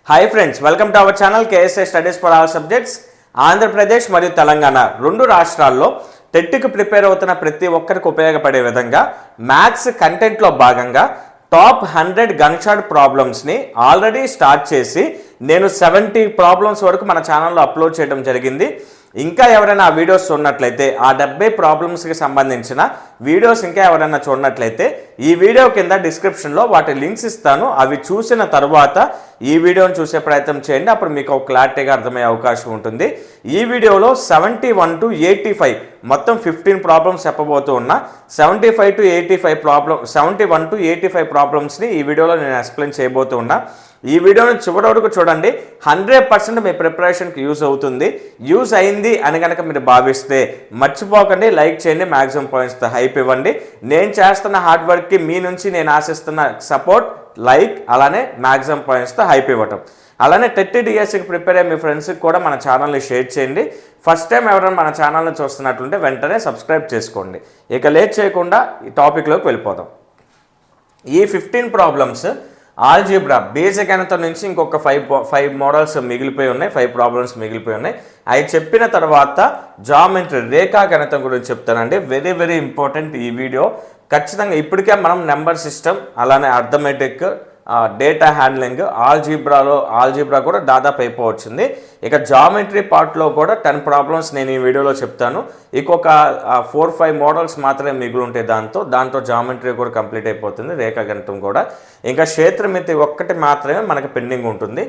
Hi friends, welcome to our channel KSA studies for all subjects. Andhra Pradesh మరియు తెలంగాణ రెండు రాష్ట్రాల్లో టెట్కి prepare అవుతున్న ప్రతి ఒక్కరికి ఉపయోగపడే విధంగా మ్యాథ్స్ కంటెంట్లో భాగంగా టాప్ 100 గన్ షాట్ ప్రాబ్లమ్స్ని ఆల్రెడీ స్టార్ట్ చేసి నేను 70 ప్రాబ్లమ్స్ వరకు మన ఛానల్లో అప్లోడ్ చేయడం జరిగింది. ఇంకా ఎవరైనా ఆ వీడియోస్ చూడనట్లయితే ఆ 70 ప్రాబ్లమ్స్కి సంబంధించిన వీడియోస్ ఇంకా ఎవరైనా చూడనట్లయితే ఈ వీడియో కింద డిస్క్రిప్షన్లో వాటి లింక్స్ ఇస్తాను. అవి చూసిన తర్వాత ఈ వీడియోని చూసే ప్రయత్నం చేయండి. అప్పుడు మీకు ఒక క్లారిటీగా అర్థమయ్యే అవకాశం ఉంటుంది. ఈ వీడియోలో 71 to 85 మొత్తం 15 ప్రాబ్లమ్స్ చెప్పబోతూ ఉన్నా. 71 to 85 ప్రాబ్లమ్స్ని ఈ వీడియోలో నేను ఎక్స్ప్లెయిన్ చేయబోతూ ఉన్నా. ఈ వీడియోని చివరి వరకు చూడండి. 100% మీ ప్రిపరేషన్కి యూజ్ అవుతుంది. యూజ్ అయింది అని కనుక మీరు భావిస్తే మర్చిపోకండి, లైక్ చేయండి, మ్యాక్సిమం పాయింట్స్తో హైప్ ఇవ్వండి. నేను చేస్తున్న హార్డ్ వర్క్కి మీ నుంచి నేను ఆశిస్తున్న సపోర్ట్, లైక్, అలానే మ్యాక్సిమం పాయింట్స్తో హైప్ ఇవ్వటం. అలానే టెట్ డిఎస్సికి ప్రిపేర్ అయ్యే మీ ఫ్రెండ్స్కి కూడా మన ఛానల్ని షేర్ చేయండి. ఫస్ట్ టైం ఎవరైనా మన ఛానల్ని చూస్తున్నట్లుంటే వెంటనే సబ్స్క్రైబ్ చేసుకోండి. ఇక లేట్ చేయకుండా ఈ టాపిక్లోకి వెళ్ళిపోదాం. ఈ 15 ప్రాబ్లమ్స్ ఆల్జీబ్రా బేసిక్ గణితం నుంచి ఇంకొక 5 మోడల్స్ మిగిలిపోయి ఉన్నాయి, 5 ప్రాబ్లమ్స్ మిగిలిపోయి ఉన్నాయి. అవి చెప్పిన తర్వాత జామెట్రీ రేఖా గణితం గురించి చెప్తానండి. వెరీ వెరీ ఇంపార్టెంట్ ఈ వీడియో. ఖచ్చితంగా ఇప్పటికే మనం నెంబర్ సిస్టమ్, అలానే అర్థమెటిక్, డేటా హ్యాండ్లింగ్, ఆల్జీబ్రా కూడా దాదాపు అయిపోవచ్చింది. ఇక జామెట్రీ పార్ట్లో కూడా 10 ప్రాబ్లమ్స్ నేను ఈ వీడియోలో చెప్తాను. ఇంకొక 4-5 మోడల్స్ మాత్రమే మిగిలి ఉంటాయి. దాంతో జామెట్రీ కూడా కంప్లీట్ అయిపోతుంది, రేఖాగణితం కూడా. ఇంకా క్షేత్రమితి ఒక్కటి మాత్రమే మనకి పెండింగ్ ఉంటుంది.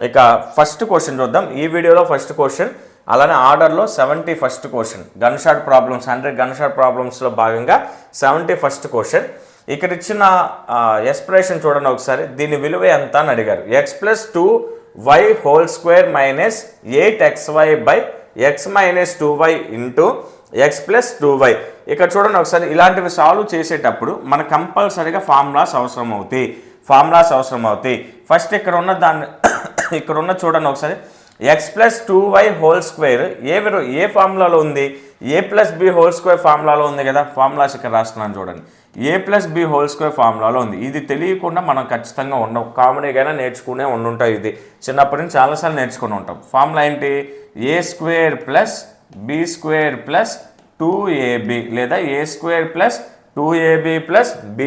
ఇక ఫస్ట్ క్వశ్చన్ చూద్దాం. ఈ వీడియోలో ఫస్ట్ క్వశ్చన్, అలానే ఆర్డర్లో 71st question. Gun shot problems 100 gun shot ప్రాబ్లమ్స్లో భాగంగా 71st క్వశ్చన్. ఇక్కడ ఇచ్చిన ఎక్స్ప్రెషన్ చూడండి ఒకసారి. దీని విలువ ఎంత అని అడిగారు. x+2y² minus 8xy by x minus 2y into x+2y. ఇక్కడ చూడండి ఒకసారి. ఇలాంటివి సాల్వ్ చేసేటప్పుడు మన కంపల్సరీగా ఫార్ములాస్ అవసరం అవుతాయి. ఫస్ట్ ఇక్కడ ఉన్న చూడండి ఒకసారి. x+2y² ఏ ఫార్ములాలో ఉంది? a+b² ఫార్ములాలో ఉంది కదా. ఫార్ములాస్ ఇక్కడ రాస్తున్నాను చూడండి. a+b² ఫార్ములాలో ఉంది. ఇది తెలియకుండా మనం ఖచ్చితంగా ఉండవు. కామెడీగా నేర్చుకునే ఉండుంటాయి. ఇది చిన్నప్పటి నుంచి చాలాసార్లు నేర్చుకుని ఉంటాం. ఫార్ములా ఏంటి? a² + b² + 2ab లేదా a² + 2ab + b²,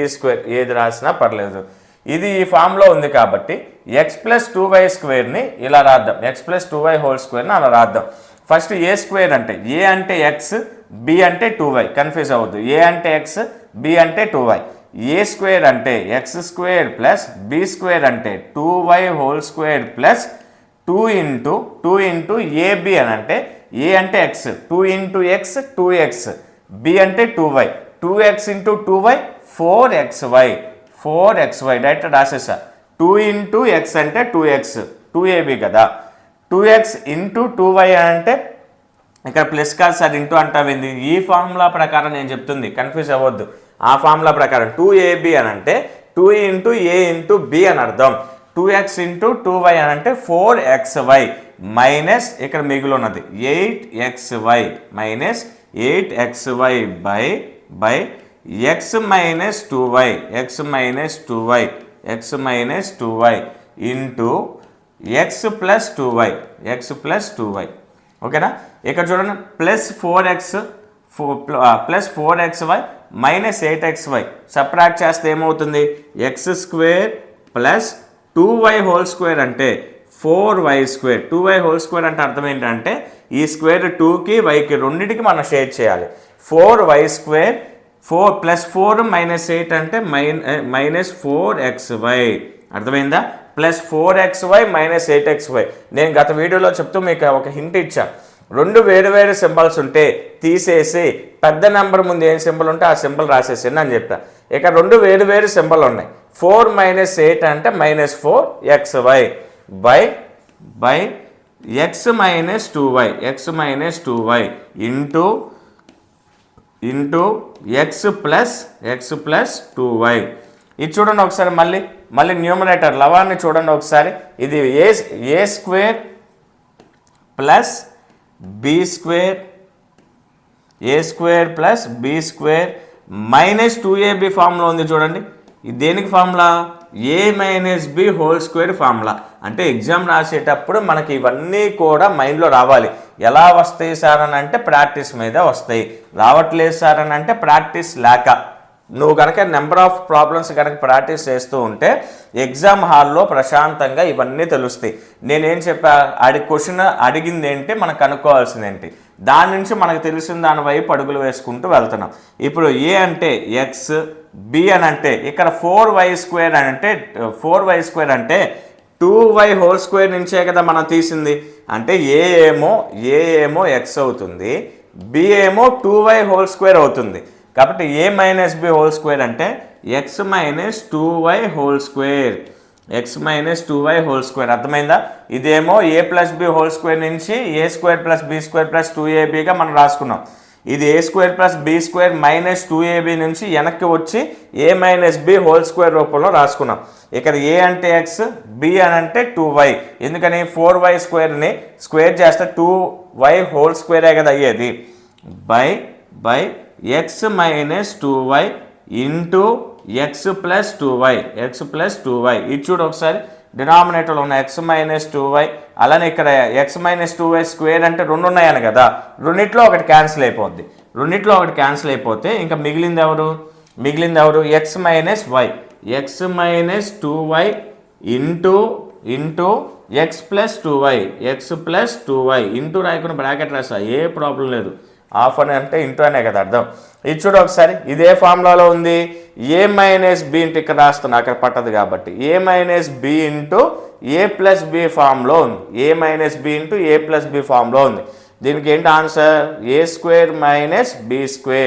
ఏది రాసినా పర్లేదు. ఇది ఈ ఫామ్లో ఉంది కాబట్టి x+2y² ఇలా రాద్దాం. x+2y² అలా రాద్దాం. ఫస్ట్ a² అంటే a అంటే x, b అంటే 2y. కన్ఫ్యూజ్ అవ్వద్దు. a అంటే x, b అంటే 2y. a² అంటే x² + b² అంటే 2y² + 2 ఇంటూ ab అని అంటే a అంటే x, 2 into x 2x, b అంటే 2y, 2x into 2y 4xy direct రాసేసా. 2 ఇంటూ x అంటే 2x, 2ab కదా. 2x ఇంటూ 2y అంటే ఇక్కడ ప్లస్ కాదు సార్, ఇంటూ అంటావింది. ఈ ఫార్ములా ప్రకారం నేను చెప్తుంది, కన్ఫ్యూజ్ అవ్వద్దు. ఆ ఫార్ములా ప్రకారం 2ab అని అంటే 2 ఇంటూ a ఇంటూ b అని అర్థం. 2x ఇంటూ 2y అని అంటే 4xy మైనస్ ఇక్కడ మిగిలి ఉన్నది 8xy minus 8xy by x minus 2y into x plus 2y. ఓకేనా? ఇక్కడ చూడండి. +4xy మైనస్ 8xy సబ్ట్రాక్ట్ చేస్తే ఏమవుతుంది? x² + 2y² అంటే 4y². 2y² అంటే అర్థం ఏంటంటే ఈ స్క్వేర్ 2కి yకి రెండింటికి మనం షేర్ చేయాలి. 4y² 4 + 4 - 8 అంటే -4xy. అర్థమైందా? +4xy - 8xy. నేను గత వీడియోలో చెప్తూ మీకు ఒక హింట్ ఇచ్చా. 2 వేరు సింబల్స్ ఉంటే తీసేసి పెద్ద నెంబర్ ముందు ఏం సింబల్ ఉంటే ఆ సింబల్ రాసేసింది అని చెప్పా. ఇక 2 వేరు సింబల్ ఉన్నాయి. 4 - 8 అంటే -4xy by x - 2y into x plus 2y. ఇది చూడండి ఒకసారి. మళ్ళీ న్యూమరేటర్ లవాన్ని చూడండి ఒకసారి. ఇది a² + b² minus 2ab formula ఉంది చూడండి. ఇది దేనికి ఫార్ములా? a - b² formula. అంటే ఎగ్జామ్ రాసేటప్పుడు మనకి ఇవన్నీ కూడా మైండ్లో రావాలి. ఎలా వస్తాయి సార్ అని అంటే ప్రాక్టీస్ మీద వస్తాయి. రావట్లేదు సార్ అని అంటే ప్రాక్టీస్ లేక. నువ్వు కనుక నెంబర్ ఆఫ్ ప్రాబ్లమ్స్ కనుక ప్రాక్టీస్ చేస్తూ ఉంటే ఎగ్జామ్ హాల్లో ప్రశాంతంగా ఇవన్నీ తెలుస్తాయి. నేనేం చెప్పా, క్వశ్చన్ అడిగింది ఏంటి, మనకు కనుక్కోవాల్సింది ఏంటి, దాని నుంచి మనకు తెలిసిన దాని వైపు అడుగులు వేసుకుంటూ వెళ్తున్నాం. ఇప్పుడు ఏ అంటే ఎక్స్, బి అని అంటే ఇక్కడ 4y² అని అంటే 4y² అంటే 2y హోల్ స్క్వేర్ నుంచే కదా మనం తీసింది. అంటే ఏ ఏమో ఎక్స్ అవుతుంది, బి ఏమో 2y హోల్ స్క్వేర్ అవుతుంది. కాబట్టి a minus B whole square అంటే X minus 2y whole square, X minus 2y whole square. అర్థమైందా? ఇదేమో a plus B whole square నుంచి a² plus b² plus 2ab మనం రాసుకున్నాం. ఇది a² plus b² minus 2ab నుంచి వెనక్కి వచ్చి a minus B whole square రూపంలో రాసుకున్నాం. ఇక్కడ ఏ అంటే ఎక్స్, బి అని అంటే 2y. ఎందుకని 4y² స్క్వేర్ చేస్తే 2y హోల్ స్క్వేరే కదా అయ్యేది. By X minus 2y into x plus 2y, x plus 2y. ఇది చూడు ఒకసారి, డినామినేటర్లో ఉన్న ఎక్స్ మైనస్ 2y, అలానే ఇక్కడ ఎక్స్ మైనస్ 2y స్క్వేర్ అంటే 2 ఉన్నాయని కదా, రెండిట్లో ఒకటి క్యాన్సిల్ అయిపోద్ది. రెండిట్లో ఒకటి క్యాన్సిల్ అయిపోతే ఇంకా మిగిలింది ఎవరు? X minus y, x minus 2y into x plus 2y, x plus 2y into రాయకుండా బ్రాకెట్ రాసా, ఏ ప్రాబ్లం లేదు. ఆఫ్ అని అంటే ఇంటూ అనే కదా అర్థం. ఇది చూడు ఒకసారి, ఇదే ఫార్ములాలో ఉంది. ఏ మైనస్ బి ఇంటూ ఇక్కడ రాస్తున్నా, అక్కడ పట్టదు కాబట్టి ఏ మైనస్ బి ఇంటూ ఏ ప్లస్ బి ఫామ్లో ఉంది. ఏ మైనస్ బి ఇంటూ ఏ ప్లస్ బి ఫామ్లో ఉంది. దీనికి ఏంటి answer? a² minus b²,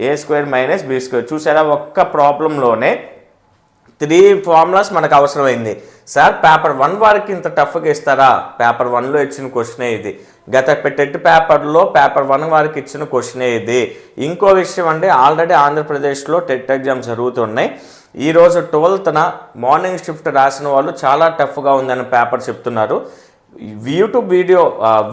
a² minus b². చూసారా, ఒక్క ప్రాబ్లంలోనే 3 ఫార్ములాస్ మనకు అవసరమైంది. సార్ పేపర్ 1 వారికి ఇంత టఫ్గా ఇస్తారా? పేపర్ 1లో ఇచ్చిన క్వశ్చనే ఇది. గత టెట్ పేపర్లో పేపర్ 1 వారికి ఇచ్చిన క్వశ్చనే ఇది. ఇంకో విషయం అంటే ఆల్రెడీ ఆంధ్రప్రదేశ్లో టెట్ ఎగ్జామ్స్ జరుగుతున్నాయి. ఈరోజు 12th మార్నింగ్ షిఫ్ట్ రాసిన వాళ్ళు చాలా టఫ్గా ఉందని పేపర్ చెప్తున్నారు. యూట్యూబ్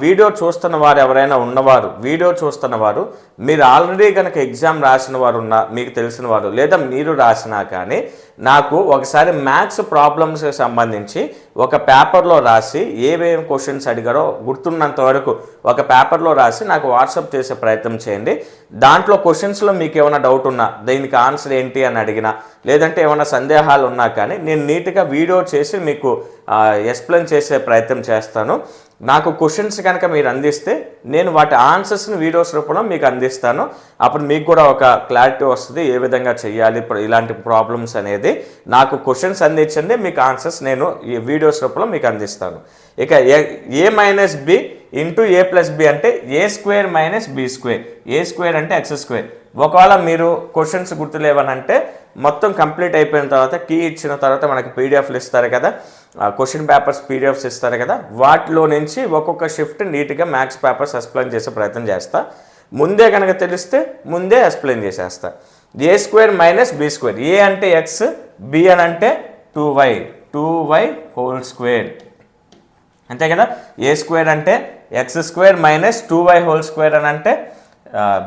వీడియో చూస్తున్న వారు ఎవరైనా ఉన్నవారు, వీడియో చూస్తున్న వారు, మీరు ఆల్రెడీ కనుక ఎగ్జామ్ రాసిన వారు ఉన్నా, మీకు తెలిసిన వారు, లేదా మీరు రాసినా కానీ నాకు ఒకసారి మ్యాథ్స్ ప్రాబ్లమ్స్కి సంబంధించి ఒక పేపర్లో రాసి ఏమేమి క్వశ్చన్స్ అడిగారో గుర్తున్నంత వరకు ఒక పేపర్లో రాసి నాకు వాట్సాప్ చేసే ప్రయత్నం చేయండి. దాంట్లో క్వశ్చన్స్లో మీకు ఏమైనా డౌట్ ఉన్నా, దీనికి ఆన్సర్ ఏంటి అని అడిగినా, లేదంటే ఏమైనా సందేహాలు ఉన్నా కానీ నేను నీట్గా వీడియో చేసి మీకు ఎక్స్ప్లెయిన్ చేసే ప్రయత్నం చేస్తాను. నాకు క్వశ్చన్స్ కనుక మీరు అందిస్తే నేను వాటి ఆన్సర్స్ని వీడియోస్ రూపంలో మీకు అందిస్తాను. అప్పుడు మీకు కూడా ఒక క్లారిటీ వస్తుంది ఏ విధంగా చేయాలి ఇలాంటి ప్రాబ్లమ్స్ అనేది. నాకు క్వశ్చన్స్ అందించండి, మీకు ఆన్సర్స్ నేను ఈ వీడియోస్ రూపంలో మీకు అందిస్తాను. ఇక ఏ మైనస్ బి ఇంటూ ఏ ప్లస్ బి అంటే a² మైనస్ b², a² అంటే x². ఒకవేళ మీరు క్వశ్చన్స్ గుర్తులేవనంటే మొత్తం కంప్లీట్ అయిపోయిన తర్వాత కీ ఇచ్చిన తర్వాత మనకి పీడిఎఫ్లు ఇస్తారు కదా, క్వశ్చన్ పేపర్స్ పీడిఎఫ్స్ ఇస్తారు కదా, వాటిలో నుంచి ఒక్కొక్క షిఫ్ట్ నీట్గా మ్యాథ్స్ పేపర్స్ ఎక్స్ప్లెయిన్ చేసే ప్రయత్నం చేస్తా. ముందే కనుక తెలిస్తే ముందే ఎక్స్ప్లెయిన్ చేసేస్తా. a² మైనస్ b², ఏ అంటే ఎక్స్, బి అని అంటే 2y హోల్ స్క్వేర్, అంతే కదా. a² అంటే x² minus 2y whole square అని అంటే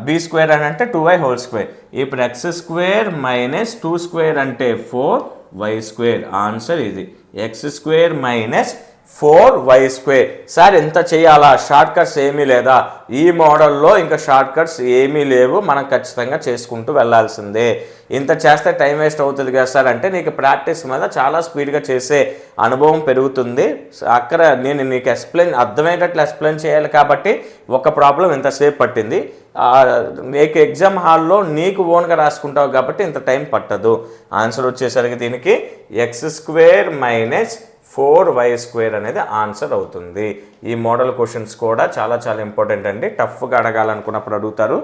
b² అని అంటే 2y హోల్ స్క్వేర్. ఇప్పుడు x² మైనస్ 2² అంటే 4y². ఆన్సర్ ఇది, x² మైనస్ 4y². సార్ ఎంత చేయాలా? షార్ట్ కట్స్ ఏమీ లేదా? ఈ మోడల్లో ఇంకా షార్ట్ కట్స్ ఏమీ లేవు, మనం ఖచ్చితంగా చేసుకుంటూ వెళ్ళాల్సిందే. ఇంత చేస్తే టైం వేస్ట్ అవుతుంది కదా సార్ అంటే నీకు ప్రాక్టీస్ మీద చాలా స్పీడ్గా చేసే అనుభవం పెరుగుతుంది. అక్కడ నేను నీకు అర్థమయ్యేటట్లు ఎక్స్ప్లెయిన్ చేయాలి కాబట్టి ఒక ప్రాబ్లం ఇంతసేపు పట్టింది. నీకు ఎగ్జామ్ హాల్లో నీకు ఓన్గా రాసుకుంటావు కాబట్టి ఇంత టైం పట్టదు. ఆన్సర్ వచ్చేసరికి దీనికి x² మైనస్ 4y² అనేది ఆన్సర్ అవుతుంది. ఈ మోడల్ క్వశ్చన్స్ కూడా చాలా చాలా ఇంపార్టెంట్ అండి. టఫ్గా అడగాలనుకున్నప్పుడు అడుగుతారు.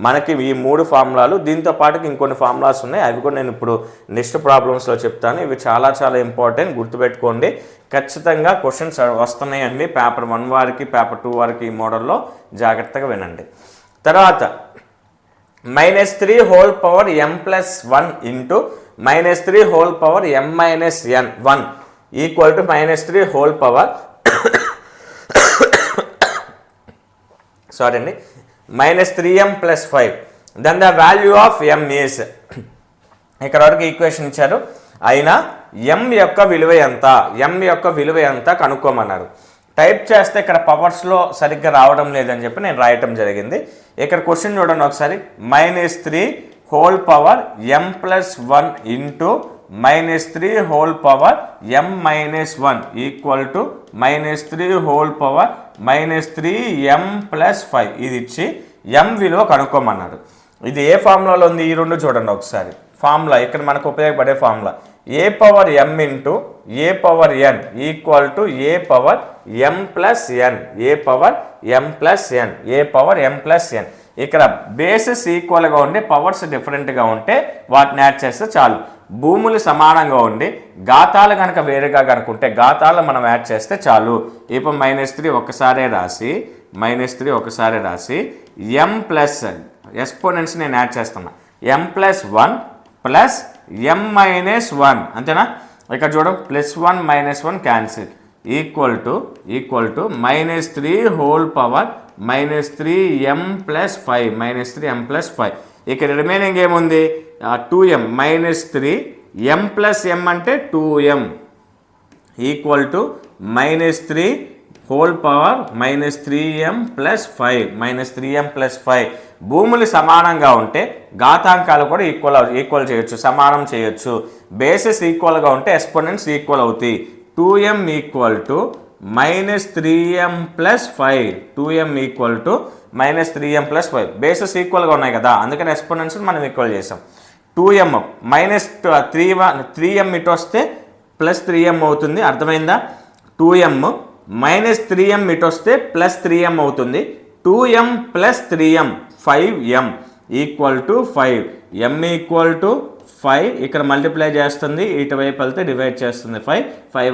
మనకి ఈ 3 ఫార్ములాలు, దీంతో పాటుకి ఇంకొన్ని ఫార్ములాస్ ఉన్నాయి, అవి కూడా నేను ఇప్పుడు నెక్స్ట్ ప్రాబ్లమ్స్లో చెప్తాను. ఇవి చాలా చాలా ఇంపార్టెంట్, గుర్తుపెట్టుకోండి. ఖచ్చితంగా క్వశ్చన్స్ వస్తున్నాయండి పేపర్ 1 వారికి, పేపర్ 2 వారికి. ఈ మోడల్లో జాగ్రత్తగా వినండి. తర్వాత -3 whole power m+1 into -3 whole power m-n1 equal to -3 whole power sorry అండి -3m + 5. Then the value of m is, ఇక్కడ వరకు ఈక్వేషన్ ఇచ్చారు. అయినా m యొక్క విలువ ఎంత, m యొక్క విలువ ఎంత కనుక్కోమన్నారు. టైప్ చేస్తే ఇక్కడ పవర్స్లో సరిగ్గా రావడం లేదని చెప్పి నేను రాయటం జరిగింది. ఇక్కడ క్వశ్చన్ చూడండి ఒకసారి. -3 whole power m+1 into -3 whole power m-1 equal to -3 whole power -3m+5 ఇది ఇచ్చి m విలువ కనుక్కోమన్నాడు. ఇది ఏ ఫార్ములాలో ఉంది? ఈ రెండు చూడండి ఒకసారి. ఫార్ములా ఇక్కడ మనకు ఉపయోగపడే formula a power m into a power n equal to a power m+n, a power m+n, a power m+n. ఇక్కడ బేసెస్ ఈక్వల్గా ఉండి పవర్స్ డిఫరెంట్గా ఉంటే వాటిని యాడ్ చేస్తే చాలు. భూములు సమానంగా ఉండి ఘాతాలు కనుక వేరుగా కనుకుంటే ఘాతాలు మనం యాడ్ చేస్తే చాలు. ఇప్పుడు -3 ఒకసారి రాసి m+ ఎక్స్పోనెంట్స్ నేను యాడ్ చేస్తున్నా. m+1 ప్లస్ m-1 అంతేనా? ఇక్కడ చూడం +1 -1 cancel equal to -3 whole power -3m+5 ఇక్కడ రిమైనింగ్ ఏముంది? 2m -3 m+m అంటే 2m equal to -3 whole power -3m+5 భూములు సమానంగా ఉంటే ఘాతాంకాలు కూడా ఈక్వల్ చేయొచ్చు, సమానం చేయొచ్చు. బేసెస్ ఈక్వల్గా ఉంటే ఎక్స్పోనెంట్స్ ఈక్వల్ అవుతాయి. 2m equal to -3m+5 2m equal to -3m+5 bases ఈక్వల్గా ఉన్నాయి కదా, అందుకని ఎక్స్పోనెంట్స్ మనం ఈక్వల్ చేసాం. 2m -3m ఇటు వస్తే +3m అవుతుంది, అర్థమైందా? 2m -3m ఇటు వస్తే +3m అవుతుంది. 2m + 3m 5m equal to 5 m equal to 5 ఇక్కడ మల్టిప్లై చేస్తుంది, ఇటువైపు వెళ్తే డివైడ్ చేస్తుంది. 5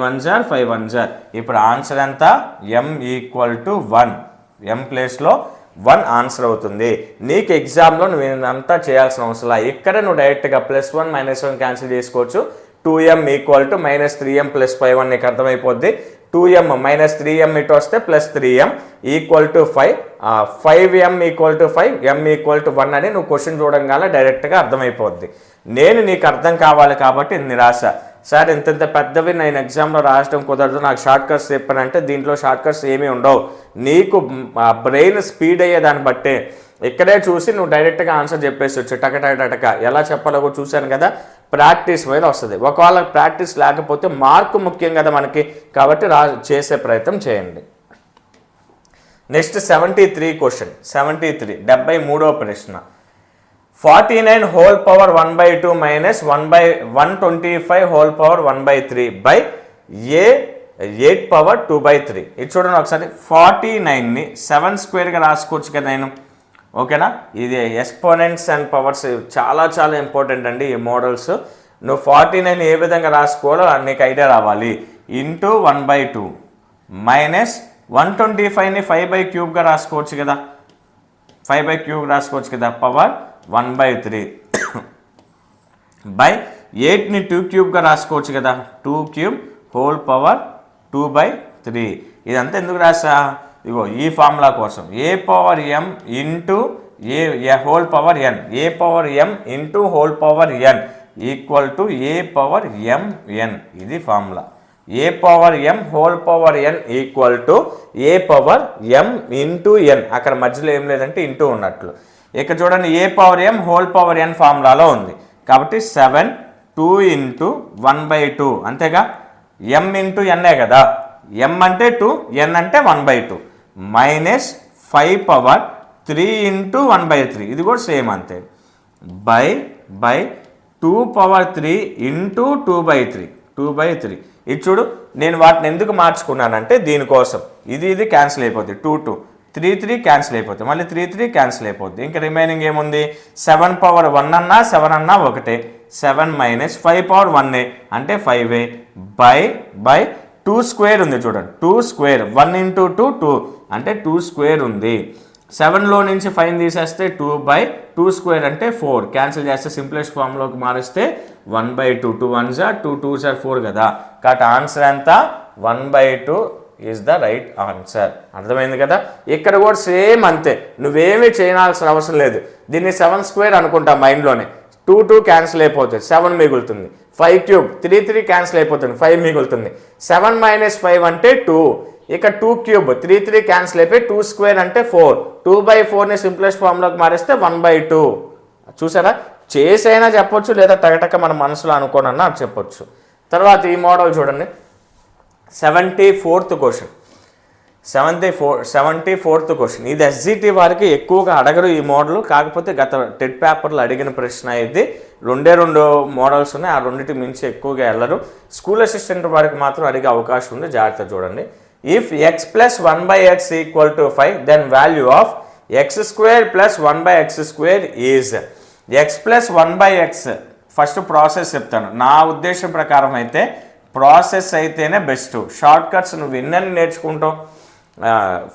1s 5 1s. ఇప్పుడు ఆన్సర్ ఎంత? m equal to 1. m ప్లేస్లో 1 ఆన్సర్ అవుతుంది. నీకు ఎగ్జామ్లో నువ్వు అంతా చేయాల్సిన అవసరం. ఇక్కడ నువ్వు డైరెక్ట్గా +1 -1 క్యాన్సిల్ చేసుకోవచ్చు. 2m ఈక్వల్ టు -3m+5 నీకు అర్థమైపోద్ది. 2m -3m ఇటు వస్తే +3m equal to 5 5m equal to 5 m equal to 1 అని నువ్వు క్వశ్చన్ చూడంగానే డైరెక్ట్గా అర్థమైపోద్ది. నేను నీకు అర్థం కావాలి కాబట్టి నిరాశ. సార్ ఇంత పెద్దవి నేను ఎగ్జామ్లో రాయడం కుదరదు, నాకు షార్ట్ కట్స్ చెప్పానంటే దీంట్లో షార్ట్ కట్స్ ఏమీ ఉండవు. నీకు బ్రెయిన్ స్పీడ్ అయ్యే దాన్ని బట్టే ఇక్కడే చూసి నువ్వు డైరెక్ట్గా ఆన్సర్ చెప్పేసి టక ఎలా చెప్పాలో కూడా చూశాను కదా. ప్రాక్టీస్ మీద వస్తుంది. ఒకవేళ ప్రాక్టీస్ లేకపోతే మార్కు ముఖ్యం కదా మనకి, కాబట్టి చేసే ప్రయత్నం చేయండి. Next 73 question. 73వ ప్రశ్న. 49 whole power 1/2 -1/125 whole power 1/3 by A 8 power 2/3. ఇది చూడండి ఒకసారి. 49ని 7 స్క్వేర్గా రాసుకోవచ్చు కదా నేను, ఓకేనా? ఇది ఎక్స్పోనెంట్స్ అండ్ పవర్స్ చాలా ఇంపార్టెంట్ అండి ఈ మోడల్స్. నువ్వు 49 ఏ విధంగా రాసుకోవాలో నీకు ఐడియా రావాలి. ఇంటూ 1/2 మైనస్ 125ని 5/3గా రాసుకోవచ్చు కదా, 5/3 రాసుకోవచ్చు కదా, పవర్ 1/3 బై 8ని 2³ రాసుకోవచ్చు కదా, 2³ హోల్ పవర్ 2/3. ఇదంతా ఎందుకు రాసా? ఇగో ఈ ఫార్ములా కోసం. A power m into A whole power n, A power m into whole power n equal to A power mn. ఇది formula. A power m whole power n equal to A power m into n. అక్కడ మధ్యలో ఏం లేదంటే into ఉన్నట్లు. ఇక్కడ చూడండి, A power m whole power n ఫార్ములాలో ఉంది కాబట్టి 7 2 ఇంటూ 1/2 అంతేగా. m ఇంటూ n కదా, m అంటే 2 n అంటే 1/2 మైనస్ 5 పవర్ 3 ఇంటూ 1/3 ఇది కూడా సేమ్ అంతే బై 2 పవర్ 3 ఇంటూ 2/3. ఇది చూడు, నేను వాటిని ఎందుకు మార్చుకున్నానంటే దీనికోసం. ఇది క్యాన్సిల్ అయిపోద్ది, 2 3 క్యాన్సిల్ అయిపోతుంది, మళ్ళీ 3 క్యాన్సిల్ అయిపోద్ది. ఇంకా రిమైనింగ్ ఏముంది? 7 పవర్ 1 అన్నా 7 అన్నా ఒకటే. 7 మైనస్ 5 పవర్ 1 అంటే 5 బై 2 స్క్వేర్ ఉంది చూడండి, 2 స్క్వేర్ 1 ఇంటూ 2 2 అంటే 2 స్క్వేర్ ఉంది. 7లో నుంచి 5 తీసేస్తే 2/2 స్క్వేర్ అంటే 4 క్యాన్సిల్ చేస్తే సింప్లెస్ట్ ఫామ్లోకి మారిస్తే 1/2 2 1s 2 2s 4 కదా. కాబట్టి ఆన్సర్ ఎంత? 1/2 ఈజ్ ద రైట్ ఆన్సర్. అర్థమైంది కదా. ఇక్కడ కూడా సేమ్ అంతే, నువ్వేమీ చేయాల్సిన అవసరం లేదు. దీన్ని 7 స్క్వేర్ అనుకుంటా మైండ్లోనే. 2 2 క్యాన్సిల్ అయిపోతుంది, 7 మిగులుతుంది. 5 క్యూబ్ 3 3 క్యాన్సిల్ అయిపోతుంది, 5 మిగులుతుంది. 7 - 5 అంటే 2. ఇక 2 క్యూబ్ 3 3 క్యాన్సిల్ అయిపోయి 2 స్క్వేర్ అంటే 4. 2/4ని సింప్లెస్ట్ ఫామ్లోకి మారిస్తే 1/2. చూసారా, చేసైనా చెప్పొచ్చు లేదా టగటక మన మనసులో అనుకోనన్నా చెప్పొచ్చు. తర్వాత ఈ మోడల్ చూడండి, 74th క్వశ్చన్. 74th question. ఇది ఎస్జిటి వారికి ఎక్కువగా అడగరు ఈ మోడల్, కాకపోతే గత టెట్ పేపర్లో అడిగిన ప్రశ్న ఇది. 2 మోడల్స్ ఉన్నాయి, ఆ రెండింటి మించి ఎక్కువగా వెళ్ళరు. స్కూల్ అసిస్టెంట్ వారికి మాత్రం అడిగే అవకాశం ఉంది, జాగ్రత్త చూడండి. If x + 1/x = 5 then value of x² + 1/x² is. x + 1/x first process చెప్తాను. నా ఉద్దేశం ప్రకారం అయితే ప్రాసెస్ అయితేనే బెస్ట్. షార్ట్ కట్స్ నువ్వు ఎన్నని నేర్చుకుంటావు,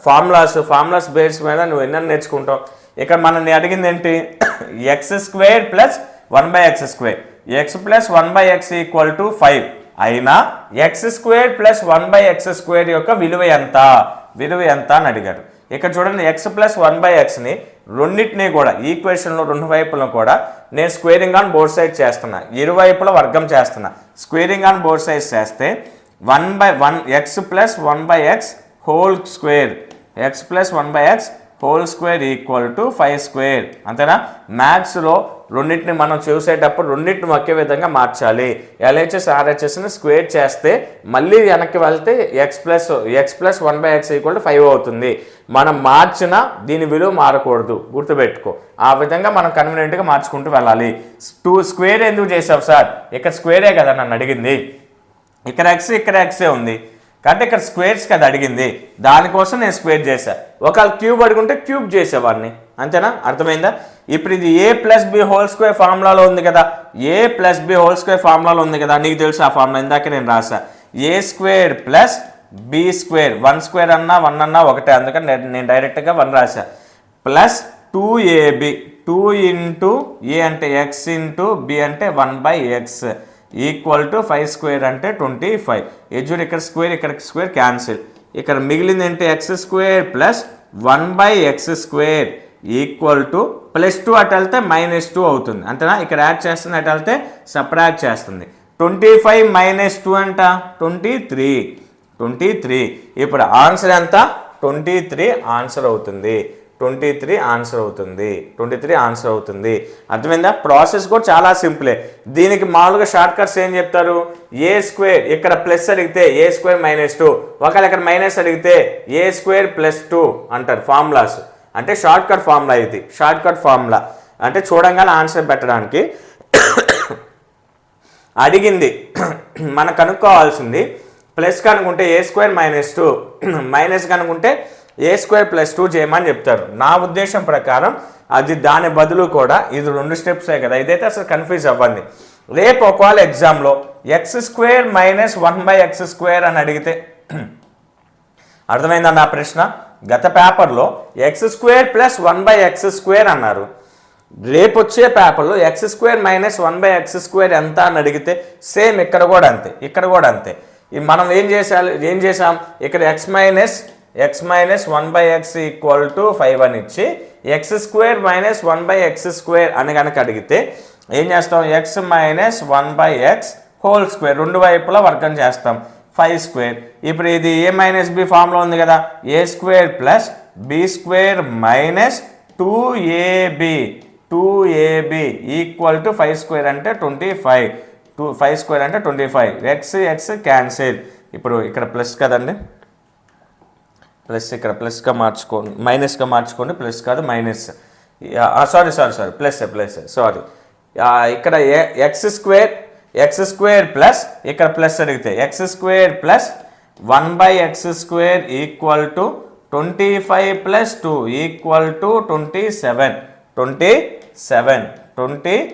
ఫార్ములాస్ బేస్ మీద నువ్వు ఎన్నని నేర్చుకుంటావు. ఇక్కడ మనల్ని అడిగింది ఏంటి, x² + 1/x². x + 1/x = 5 అయినా x² + 1/x² యొక్క విలువ ఎంత అని అడిగారు. ఇక్కడ చూడండి, x + 1/xని రెండింటినీ కూడా ఈక్వేషన్లో రెండు వైపులను కూడా నేను స్క్వేరింగ్ ఆన్ బోత్ సైడ్ చేస్తున్నా, ఇరువైపుల వర్గం చేస్తున్నా. స్క్వేరింగ్ ఆన్ బోత్ సైడ్స్ చేస్తే 1/1 x + 1/x whole square, x + 1/x whole square = 5². అంతేనా? మ్యాథ్స్లో రెండింటిని మనం చూసేటప్పుడు రెండింటిని ఒకే విధంగా మార్చాలి. LHS RHSని స్క్వేర్ చేస్తే మళ్ళీ వెనక్కి వెళ్తే x + 1/x = 5 అవుతుంది. మనం మార్చిన దీని విలువ మారకూడదు, గుర్తుపెట్టుకో. ఆ విధంగా మనం కన్వీనియంట్గా మార్చుకుంటూ వెళ్ళాలి. 2 స్క్వేర్ ఎందుకు చేసావు సార్, ఇక్కడ స్క్వేరే కదా నన్ను అడిగింది, ఇక్కడ ఎక్సే ఉంది కాబట్టి ఇక్కడ స్క్వేర్స్ కదా అడిగింది, దానికోసం నేను స్క్వేర్ చేశా. ఒకవేళ క్యూబ్ అడుగుంటే క్యూబ్ చేసేవాడిని, అంతేనా? అర్థమైందా? ఇప్పుడు ఇది a+b² ఫార్ములాలో ఉంది కదా, a+b² ఫార్ములాలో ఉంది కదా, నీకు తెలుసు ఆ ఫార్ములా, ఇందాక నేను రాసా. a² + b², 1 స్క్వేర్ అన్నా 1 అన్నా ఒకటే, అందుకని నేను డైరెక్ట్గా 1 రాసా. ప్లస్ 2ab, 2 × a అంటే x × b అంటే 1/x = 5² అంటే 25. ఎజ్జూర్ ఇక్కడ స్క్వేర్ ఇక్కడ స్క్వేర్ క్యాన్సిల్. ఇక్కడ మిగిలింది ఏంటి, x² + 1/x² +2 అటు వెళ్తే -2 అవుతుంది, అంతేనా? ఇక్కడ యాడ్ చేస్తుంది, అటు వెళ్తే సబ్ట్రాక్ట్ చేస్తుంది. 25 - 2 అంట 23. ఇప్పుడు ఆన్సర్ ఎంత, 23 ఆన్సర్ అవుతుంది. 23 ఆన్సర్ అవుతుంది. అర్థమైందా? ప్రాసెస్ కూడా చాలా సింపులే. దీనికి మామూలుగా షార్ట్ కట్స్ ఏం చెప్తారు, a² ఇక్కడ ప్లస్ అడిగితే a² - 2, ఒకవేళ ఇక్కడ మైనస్ అడిగితే a² + 2 అంటారు. ఫార్ములాస్ అంటే షార్ట్ కట్ ఫార్ములా, ఇది షార్ట్ కట్ ఫార్ములా అంటే చూడంగానే ఆన్సర్ పెట్టడానికి. అడిగింది మనం కనుక్కోవాల్సింది, ప్లస్ కనుక్కుంటే a² - 2, మైనస్ కనుక్కుంటే a² + 2 చేయమని చెప్తారు. నా ఉద్దేశం ప్రకారం అది దాని బదులు కూడా ఇది 2 స్టెప్సే కదా, ఇదైతే అసలు కన్ఫ్యూజ్ అవ్వండి. రేపు ఒకవేళ ఎగ్జామ్లో x² - 1/x² అని అడిగితే అర్థమైందా నా ప్రశ్న? గత పేపర్లో x² + 1/x² అన్నారు. రేపు వచ్చే పేపర్లో x² - 1/x² ఎంత అని అడిగితే సేమ్ ఇక్కడ కూడా అంతే. మనం ఏం చేసాం, ఇక్కడ x - 1/x = 5 అని ఇచ్చి x² - 1/x² అని కనుక అడిగితే ఏం చేస్తాం, x - 1/x హోల్ స్క్వేర్ రెండు వైపులా వర్గం చేస్తాం, 5². ఇప్పుడు ఇది a - b ఫామ్లో ఉంది కదా, a² + b² - 2ab = 5² అంటే 25. 5² అంటే 25. x cancel. ఇప్పుడు ఇక్కడ ప్లస్ కదండి, ప్లస్ ఇక్కడ ప్లస్గా మార్చుకోండి, మైనస్గా మార్చుకోండి, ప్లస్ కాదు మైనస్, సారీ ప్లస్ సారీ. ఇక్కడ x² ప్లస్ ఇక్కడ ప్లస్ అడిగితే x² + 1/x² = 25 + 2 =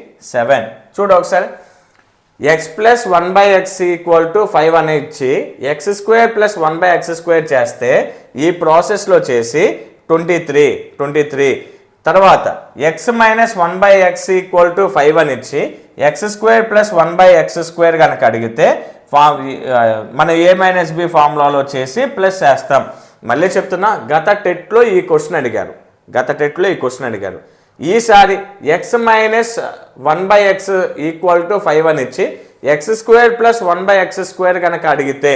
27. చూడు ఒకసారి, x + 1/x = 5 అని ఇచ్చి x² + 1/x² చేస్తే ఈ ప్రాసెస్లో చేసి 23. తర్వాత x - 1/x = 5 అని ఇచ్చి x² + 1/x² కనుక అడిగితే మన a - b ఫార్ములాలో చేసి ప్లస్ చేస్తాం. మళ్ళీ చెప్తున్నా, గత టెట్లో ఈ క్వశ్చన్ అడిగారు. ఈసారి X minus 1/x equal to 5 అని ఇచ్చి x² ప్లస్ 1/x² కనుక అడిగితే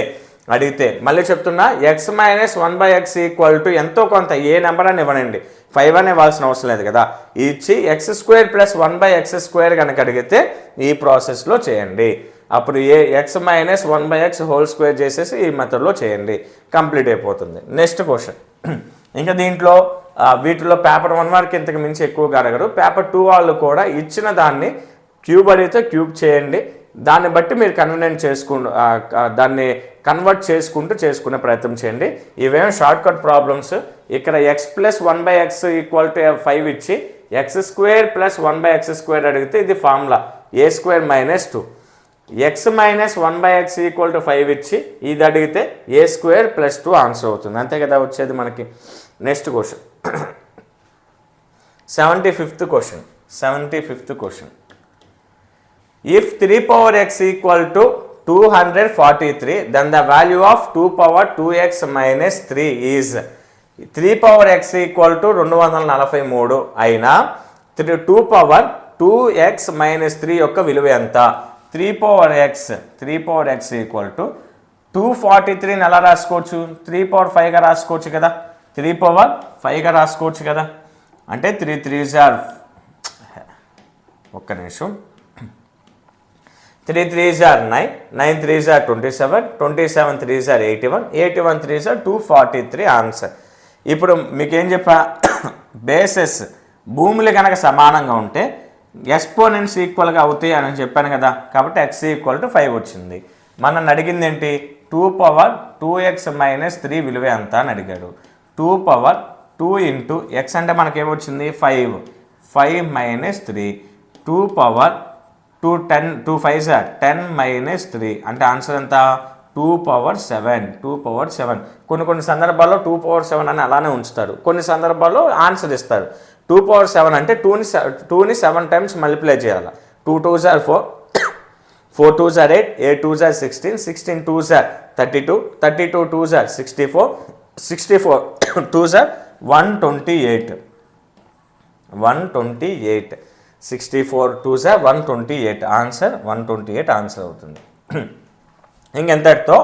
మళ్ళీ చెప్తున్నా X minus 1/x equal to ఎంతో కొంత ఏ నెంబర్ అని ఇవ్వనండి, 5 అని ఇవ్వాల్సిన అవసరం లేదు కదా, ఇచ్చి x² ప్లస్ 1/x² కనుక అడిగితే ఈ ప్రాసెస్లో చేయండి. అప్పుడు X minus 1/x whole square చేసేసి ఈ మెథడ్లో చేయండి, కంప్లీట్ అయిపోతుంది. Next question. ఇంకా దీంట్లో వీటిలో పేపర్ 1 వరకు ఇంతకు మించి ఎక్కువగా అడగరు. పేపర్ 2 వాళ్ళు కూడా ఇచ్చిన దాన్ని క్యూబ్ అడిగితే క్యూబ్ చేయండి, దాన్ని బట్టి మీరు దాన్ని కన్వర్ట్ చేసుకునే ప్రయత్నం చేయండి. ఇవేం షార్ట్ కట్ ప్రాబ్లమ్స్. ఇక్కడ x plus 1/x equal to 5 ఇచ్చి x² ప్లస్ 1/x² అడిగితే ఇది formula a² minus 2. x minus 1/x equal to 5 ఇచ్చి ఇది అడిగితే a² ప్లస్ 2 ఆన్సర్ అవుతుంది. అంతే కదా వచ్చేది మనకి. Next question 75th question. If 3 power x equal to 243, then the value of 2 power 2x minus 3 is 3 power x equal to 243 అయినా 2 power 2x minus 3 యొక్క విలువ ఎంత? 3 power x equal to 243 ఎలా రాసుకోవచ్చు? 3 power 5 గా రాసుకోవచ్చు కదా, 3 power 5 గా రాసుకోవచ్చు కదా. అంటే 3 3s are ఒక్క నిమిషం 3 3s are 9, 9 3s are 27, 27 3s are 81, 81 3s are 243 answer. ఇప్పుడు మీకు ఏం చెప్పా, బేసెస్ భూములు కనుక సమానంగా ఉంటే ఎక్స్పోనెంట్స్ ఈక్వల్గా అవుతాయి అని చెప్పాను కదా, కాబట్టి x ఈక్వల్ టు 5 వచ్చింది. మనం అడిగింది ఏంటి? 2 power 2x మైనస్ 3 విలువ ఎంత అని అడిగాడు. 2 power 2 ఇంటూ x అంటే మనకేమొచ్చింది 5 minus 3, 2 power 2 5s are 10 minus 3 అంటే ఆన్సర్ ఎంత? 2 power 7. కొన్ని సందర్భాల్లో 2 power 7 అని అలానే ఉంచుతారు, కొన్ని సందర్భాల్లో ఆన్సర్ ఇస్తారు. 2 power 7 అంటే 2ని 7 టైమ్స్ మల్టిప్లై చేయాలి. 2 2s are 4, 4 2s are 8, 8 2s are 16, 16 2s are 32, 32 2s are 64, 64 2s are 128, 64 2s are 128 answer 128 answer అవుతుంది. ఇంకెంతటితో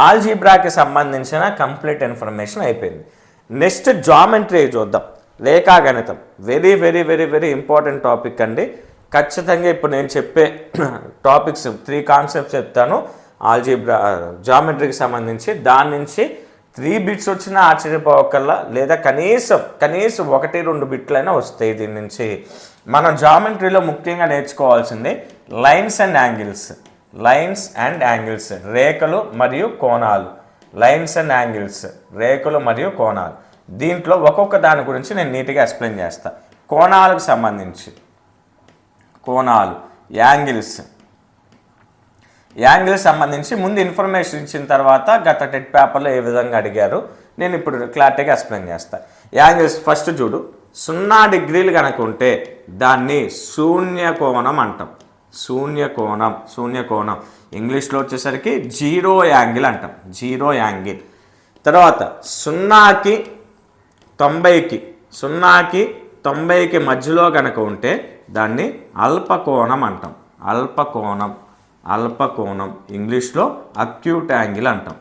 ఆల్జీబ్రాకి సంబంధించిన కంప్లీట్ ఇన్ఫర్మేషన్ అయిపోయింది. నెక్స్ట్ జామెట్రీ చూద్దాం. రేఖాగణితం very very very very important topic అండి. ఖచ్చితంగా ఇప్పుడు నేను చెప్పే టాపిక్స్ 3 కాన్సెప్ట్స్ చెప్తాను ఆల్జీబ్రా జామెట్రీకి సంబంధించి. దాని నుంచి 3 బిట్స్ వచ్చినా ఆశ్చర్యపోకల్లా, లేదా కనీసం 1-2 బిట్లైనా వస్తాయి దీని నుంచి. మనం జామెట్రీలో ముఖ్యంగా నేర్చుకోవాల్సింది లైన్స్ అండ్ యాంగిల్స్, రేఖలు మరియు కోణాలు. రేఖలు మరియు కోణాలు. దీంట్లో ఒక్కొక్క దాని గురించి నేను నీట్గా ఎక్స్ప్లెయిన్ చేస్తాను. కోణాలకు సంబంధించి యాంగిల్స్ సంబంధించి ముందు ఇన్ఫర్మేషన్ ఇచ్చిన తర్వాత గత టెట్ పేపర్లో ఏ విధంగా అడిగారు నేను ఇప్పుడు క్లారిటీగా ఎక్స్ప్లెయిన్ చేస్తాను. యాంగిల్స్ ఫస్ట్ చూడు, 0 డిగ్రీలు కనుక ఉంటే దాన్ని శూన్యకోణం అంటాం. శూన్యకోణం ఇంగ్లీష్లో వచ్చేసరికి 0 యాంగిల్ అంటాం. 0 యాంగిల్. తర్వాత 0కి 90కి మధ్యలో కనుక ఉంటే దాన్ని అల్పకోణం అంటాం. అల్పకోణం ఇంగ్లీష్లో అక్యూట్ యాంగిల్ అంటాం.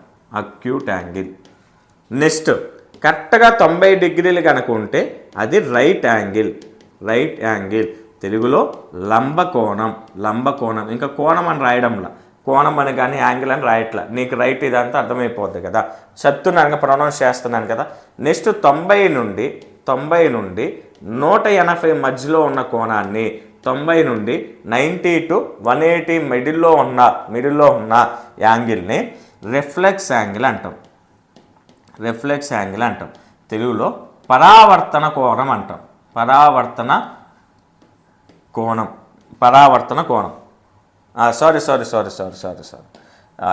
నెక్స్ట్ కరెక్ట్గా 90 డిగ్రీలు కనుక ఉంటే అది రైట్ యాంగిల్. తెలుగులో లంబకోణం. ఇంకా కోణం అని రాయడంలా, కోణం అని కానీ యాంగిల్ అని రాయట్లా. నీకు రైట్ ఇదంతా అర్థమైపోద్ది కదా, చెప్తున్నాను ప్రొనౌన్స్ చేస్తున్నాను కదా. నెక్స్ట్ 90 నుండి 180 మధ్యలో ఉన్న కోణాన్ని, 90 నుండి 90 to 180 మిడిల్లో ఉన్న యాంగిల్ని రిఫ్లెక్స్ యాంగిల్ అంటాం. తెలుగులో పరావర్తన కోణం. సారీ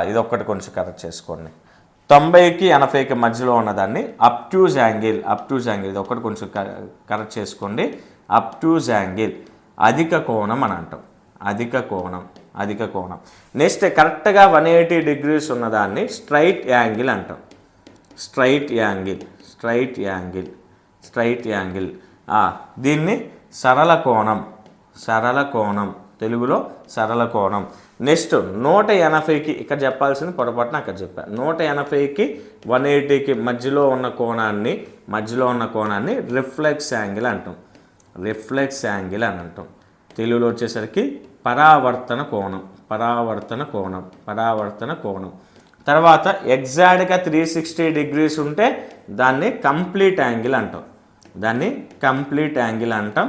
ఇదొక్కటి కొంచెం కరెక్ట్ చేసుకోండి. 90కి 80కి మధ్యలో ఉన్నదాన్ని అబ్ట్యూజ్ యాంగిల్. ఇది ఒక్కటి కొంచెం కరెక్ట్ చేసుకోండి. అబ్ట్యూజ్ యాంగిల్ అధిక కోణం అని అంటాం. అధిక కోణం. నెక్స్ట్ కరెక్ట్గా 180 డిగ్రీస్ ఉన్నదాన్ని స్ట్రైట్ యాంగిల్ అంటాం. Straight angle. దీన్ని సరళ కోణం, సరళ కోణం, తెలుగులో సరళ కోణం. నెక్స్ట్ 180కి ఇక్కడ చెప్పాల్సింది పొరపాటున అక్కడ చెప్పాను. 180కి 180కి మధ్యలో ఉన్న కోణాన్ని రిఫ్లెక్స్ యాంగిల్ అంటాం. రిఫ్లెక్స్ యాంగిల్ అని అంటాం. తెలుగులో వచ్చేసరికి పరావర్తన కోణం, పరావర్తన కోణం, పరావర్తన కోణం. తర్వాత ఎగ్జాక్ట్గా 360 డిగ్రీస్ ఉంటే దాన్ని కంప్లీట్ యాంగిల్ అంటాం. దాన్ని కంప్లీట్ యాంగిల్ అంటాం.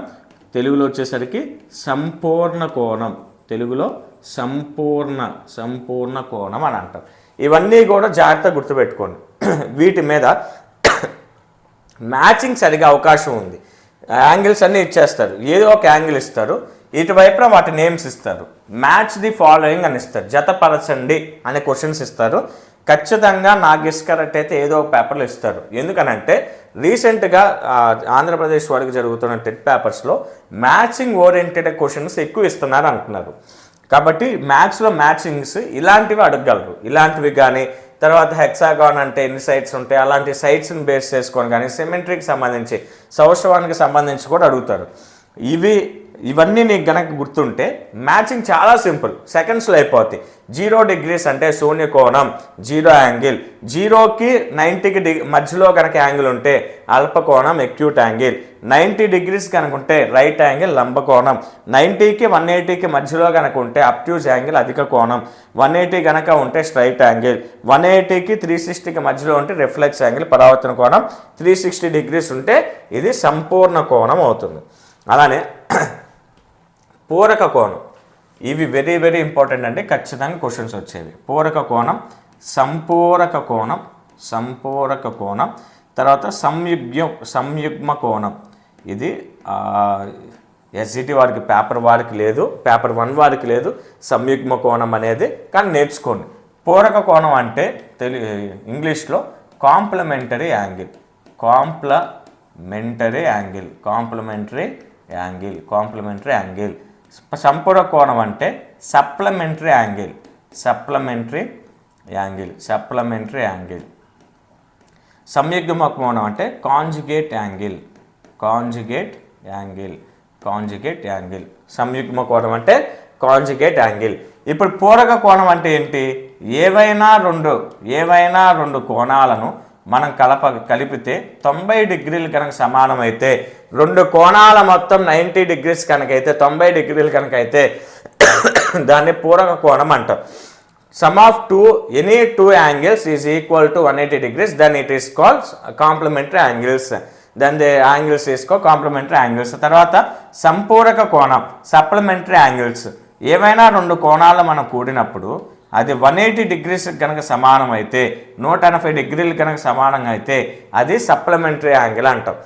తెలుగులో వచ్చేసరికి సంపూర్ణ కోణం, తెలుగులో సంపూర్ణ కోణం అని అంటాం. ఇవన్నీ కూడా జాగ్రత్తగా గుర్తుపెట్టుకోండి. వీటి మీద మ్యాచింగ్ సరిగా అవకాశం ఉంది. యాంగిల్స్ అన్నీ ఇచ్చేస్తారు, ఏదో ఒక యాంగిల్ ఇస్తారు, ఇటువైపున వాటి నేమ్స్ ఇస్తారు. మ్యాచ్ ది ఫాలోయింగ్ అని ఇస్తారు, జతపరచండి అనే క్వశ్చన్స్ ఇస్తారు. ఖచ్చితంగా నాకు గెస్ కరెక్ట్ అయితే ఏదో ఒక పేపర్లో ఇస్తారు. ఎందుకనంటే రీసెంట్గా ఆంధ్రప్రదేశ్ వాడికి జరుగుతున్న టెట్ పేపర్స్లో మ్యాచింగ్ ఓరియంటెడ్ క్వశ్చన్స్ ఎక్కువ ఇస్తున్నారు అంటున్నారు. కాబట్టి మ్యాథ్స్లో మ్యాచింగ్స్ ఇలాంటివి అడగగలరు. ఇలాంటివి కానీ తర్వాత హెక్సాగాన్ అంటే ఎన్ని సైడ్స్ ఉంటాయి అలాంటి సైడ్స్ని బేస్ చేసుకొని కానీ సిమెట్రీకి సంబంధించి సౌష్ఠవానికి సంబంధించి కూడా అడుగుతారు. ఇవన్నీ నీకు గనక గుర్తుంటే మ్యాచింగ్ చాలా సింపుల్, సెకండ్స్లో అయిపోతాయి. 0 డిగ్రీస్ అంటే శూన్య కోణం, 0 యాంగిల్. 0కి 90కి మధ్యలో కనుక యాంగిల్ ఉంటే అల్పకోణం ఎక్యూట్ యాంగిల్. 90 డిగ్రీస్ కనుక ఉంటే రైట్ యాంగిల్ లంబకోణం. 90కి 180కి మధ్యలో కనుక ఉంటే అబ్ట్యూజ్ యాంగిల్ అధిక కోణం. 180 కనుక ఉంటే స్ట్రైట్ యాంగిల్. 180కి 360కి మధ్యలో ఉంటే రిఫ్లెక్స్ యాంగిల్ పరావర్తన కోణం. 360 డిగ్రీస్ ఉంటే ఇది సంపూర్ణ కోణం అవుతుంది. అలానే పూరక కోణం, ఇవి వెరీ వెరీ ఇంపార్టెంట్ అండి, ఖచ్చితంగా క్వశ్చన్స్ వచ్చేవి. పూరక కోణం, సంపూరక కోణం, సంపూరక కోణం. తర్వాత సంయుగ్మ కోణం. ఇది ఎస్జిటి వారికి పేపర్ వారికి లేదు, పేపర్ 1 వారికి లేదు సంయుగ్మ కోణం అనేది, కానీ నేర్చుకోండి. పూరక కోణం అంటే ఇంగ్లీష్లో complementary angle, complementary angle, complementary angle, complementary angle. సంపూరక కోణం అంటే supplementary angle, supplementary angle, supplementary angle. సంయుగ్మ కోణం అంటే conjugate angle, conjugate angle, conjugate angle. సంయుగ్మ కోణం అంటే కాంజుగేట్ యాంగిల్. ఇప్పుడు పూరక కోణం అంటే ఏంటి? ఏవైనా రెండు కోణాలను మనం కలిపితే 90 డిగ్రీలు కనుక సమానమైతే, రెండు కోణాల మొత్తం 90 డిగ్రీస్ కనుక అయితే, 90 డిగ్రీలు కనుక అయితే దాన్ని పూరక కోణం అంటాం. Sum of any two angles is equal to 180 degrees, then it is called complementary angles, then the angles is called complementary angles. తర్వాత సంపూరక కోణం, సప్లిమెంటరీ యాంగిల్స్. ఏవైనా రెండు కోణాలు మనం కూడినప్పుడు అది 180 డిగ్రీస్ కనుక సమానం అయితే, 180 డిగ్రీలు కనుక సమానంగా అయితే అది సప్లిమెంటరీ యాంగిల్ అంటాం,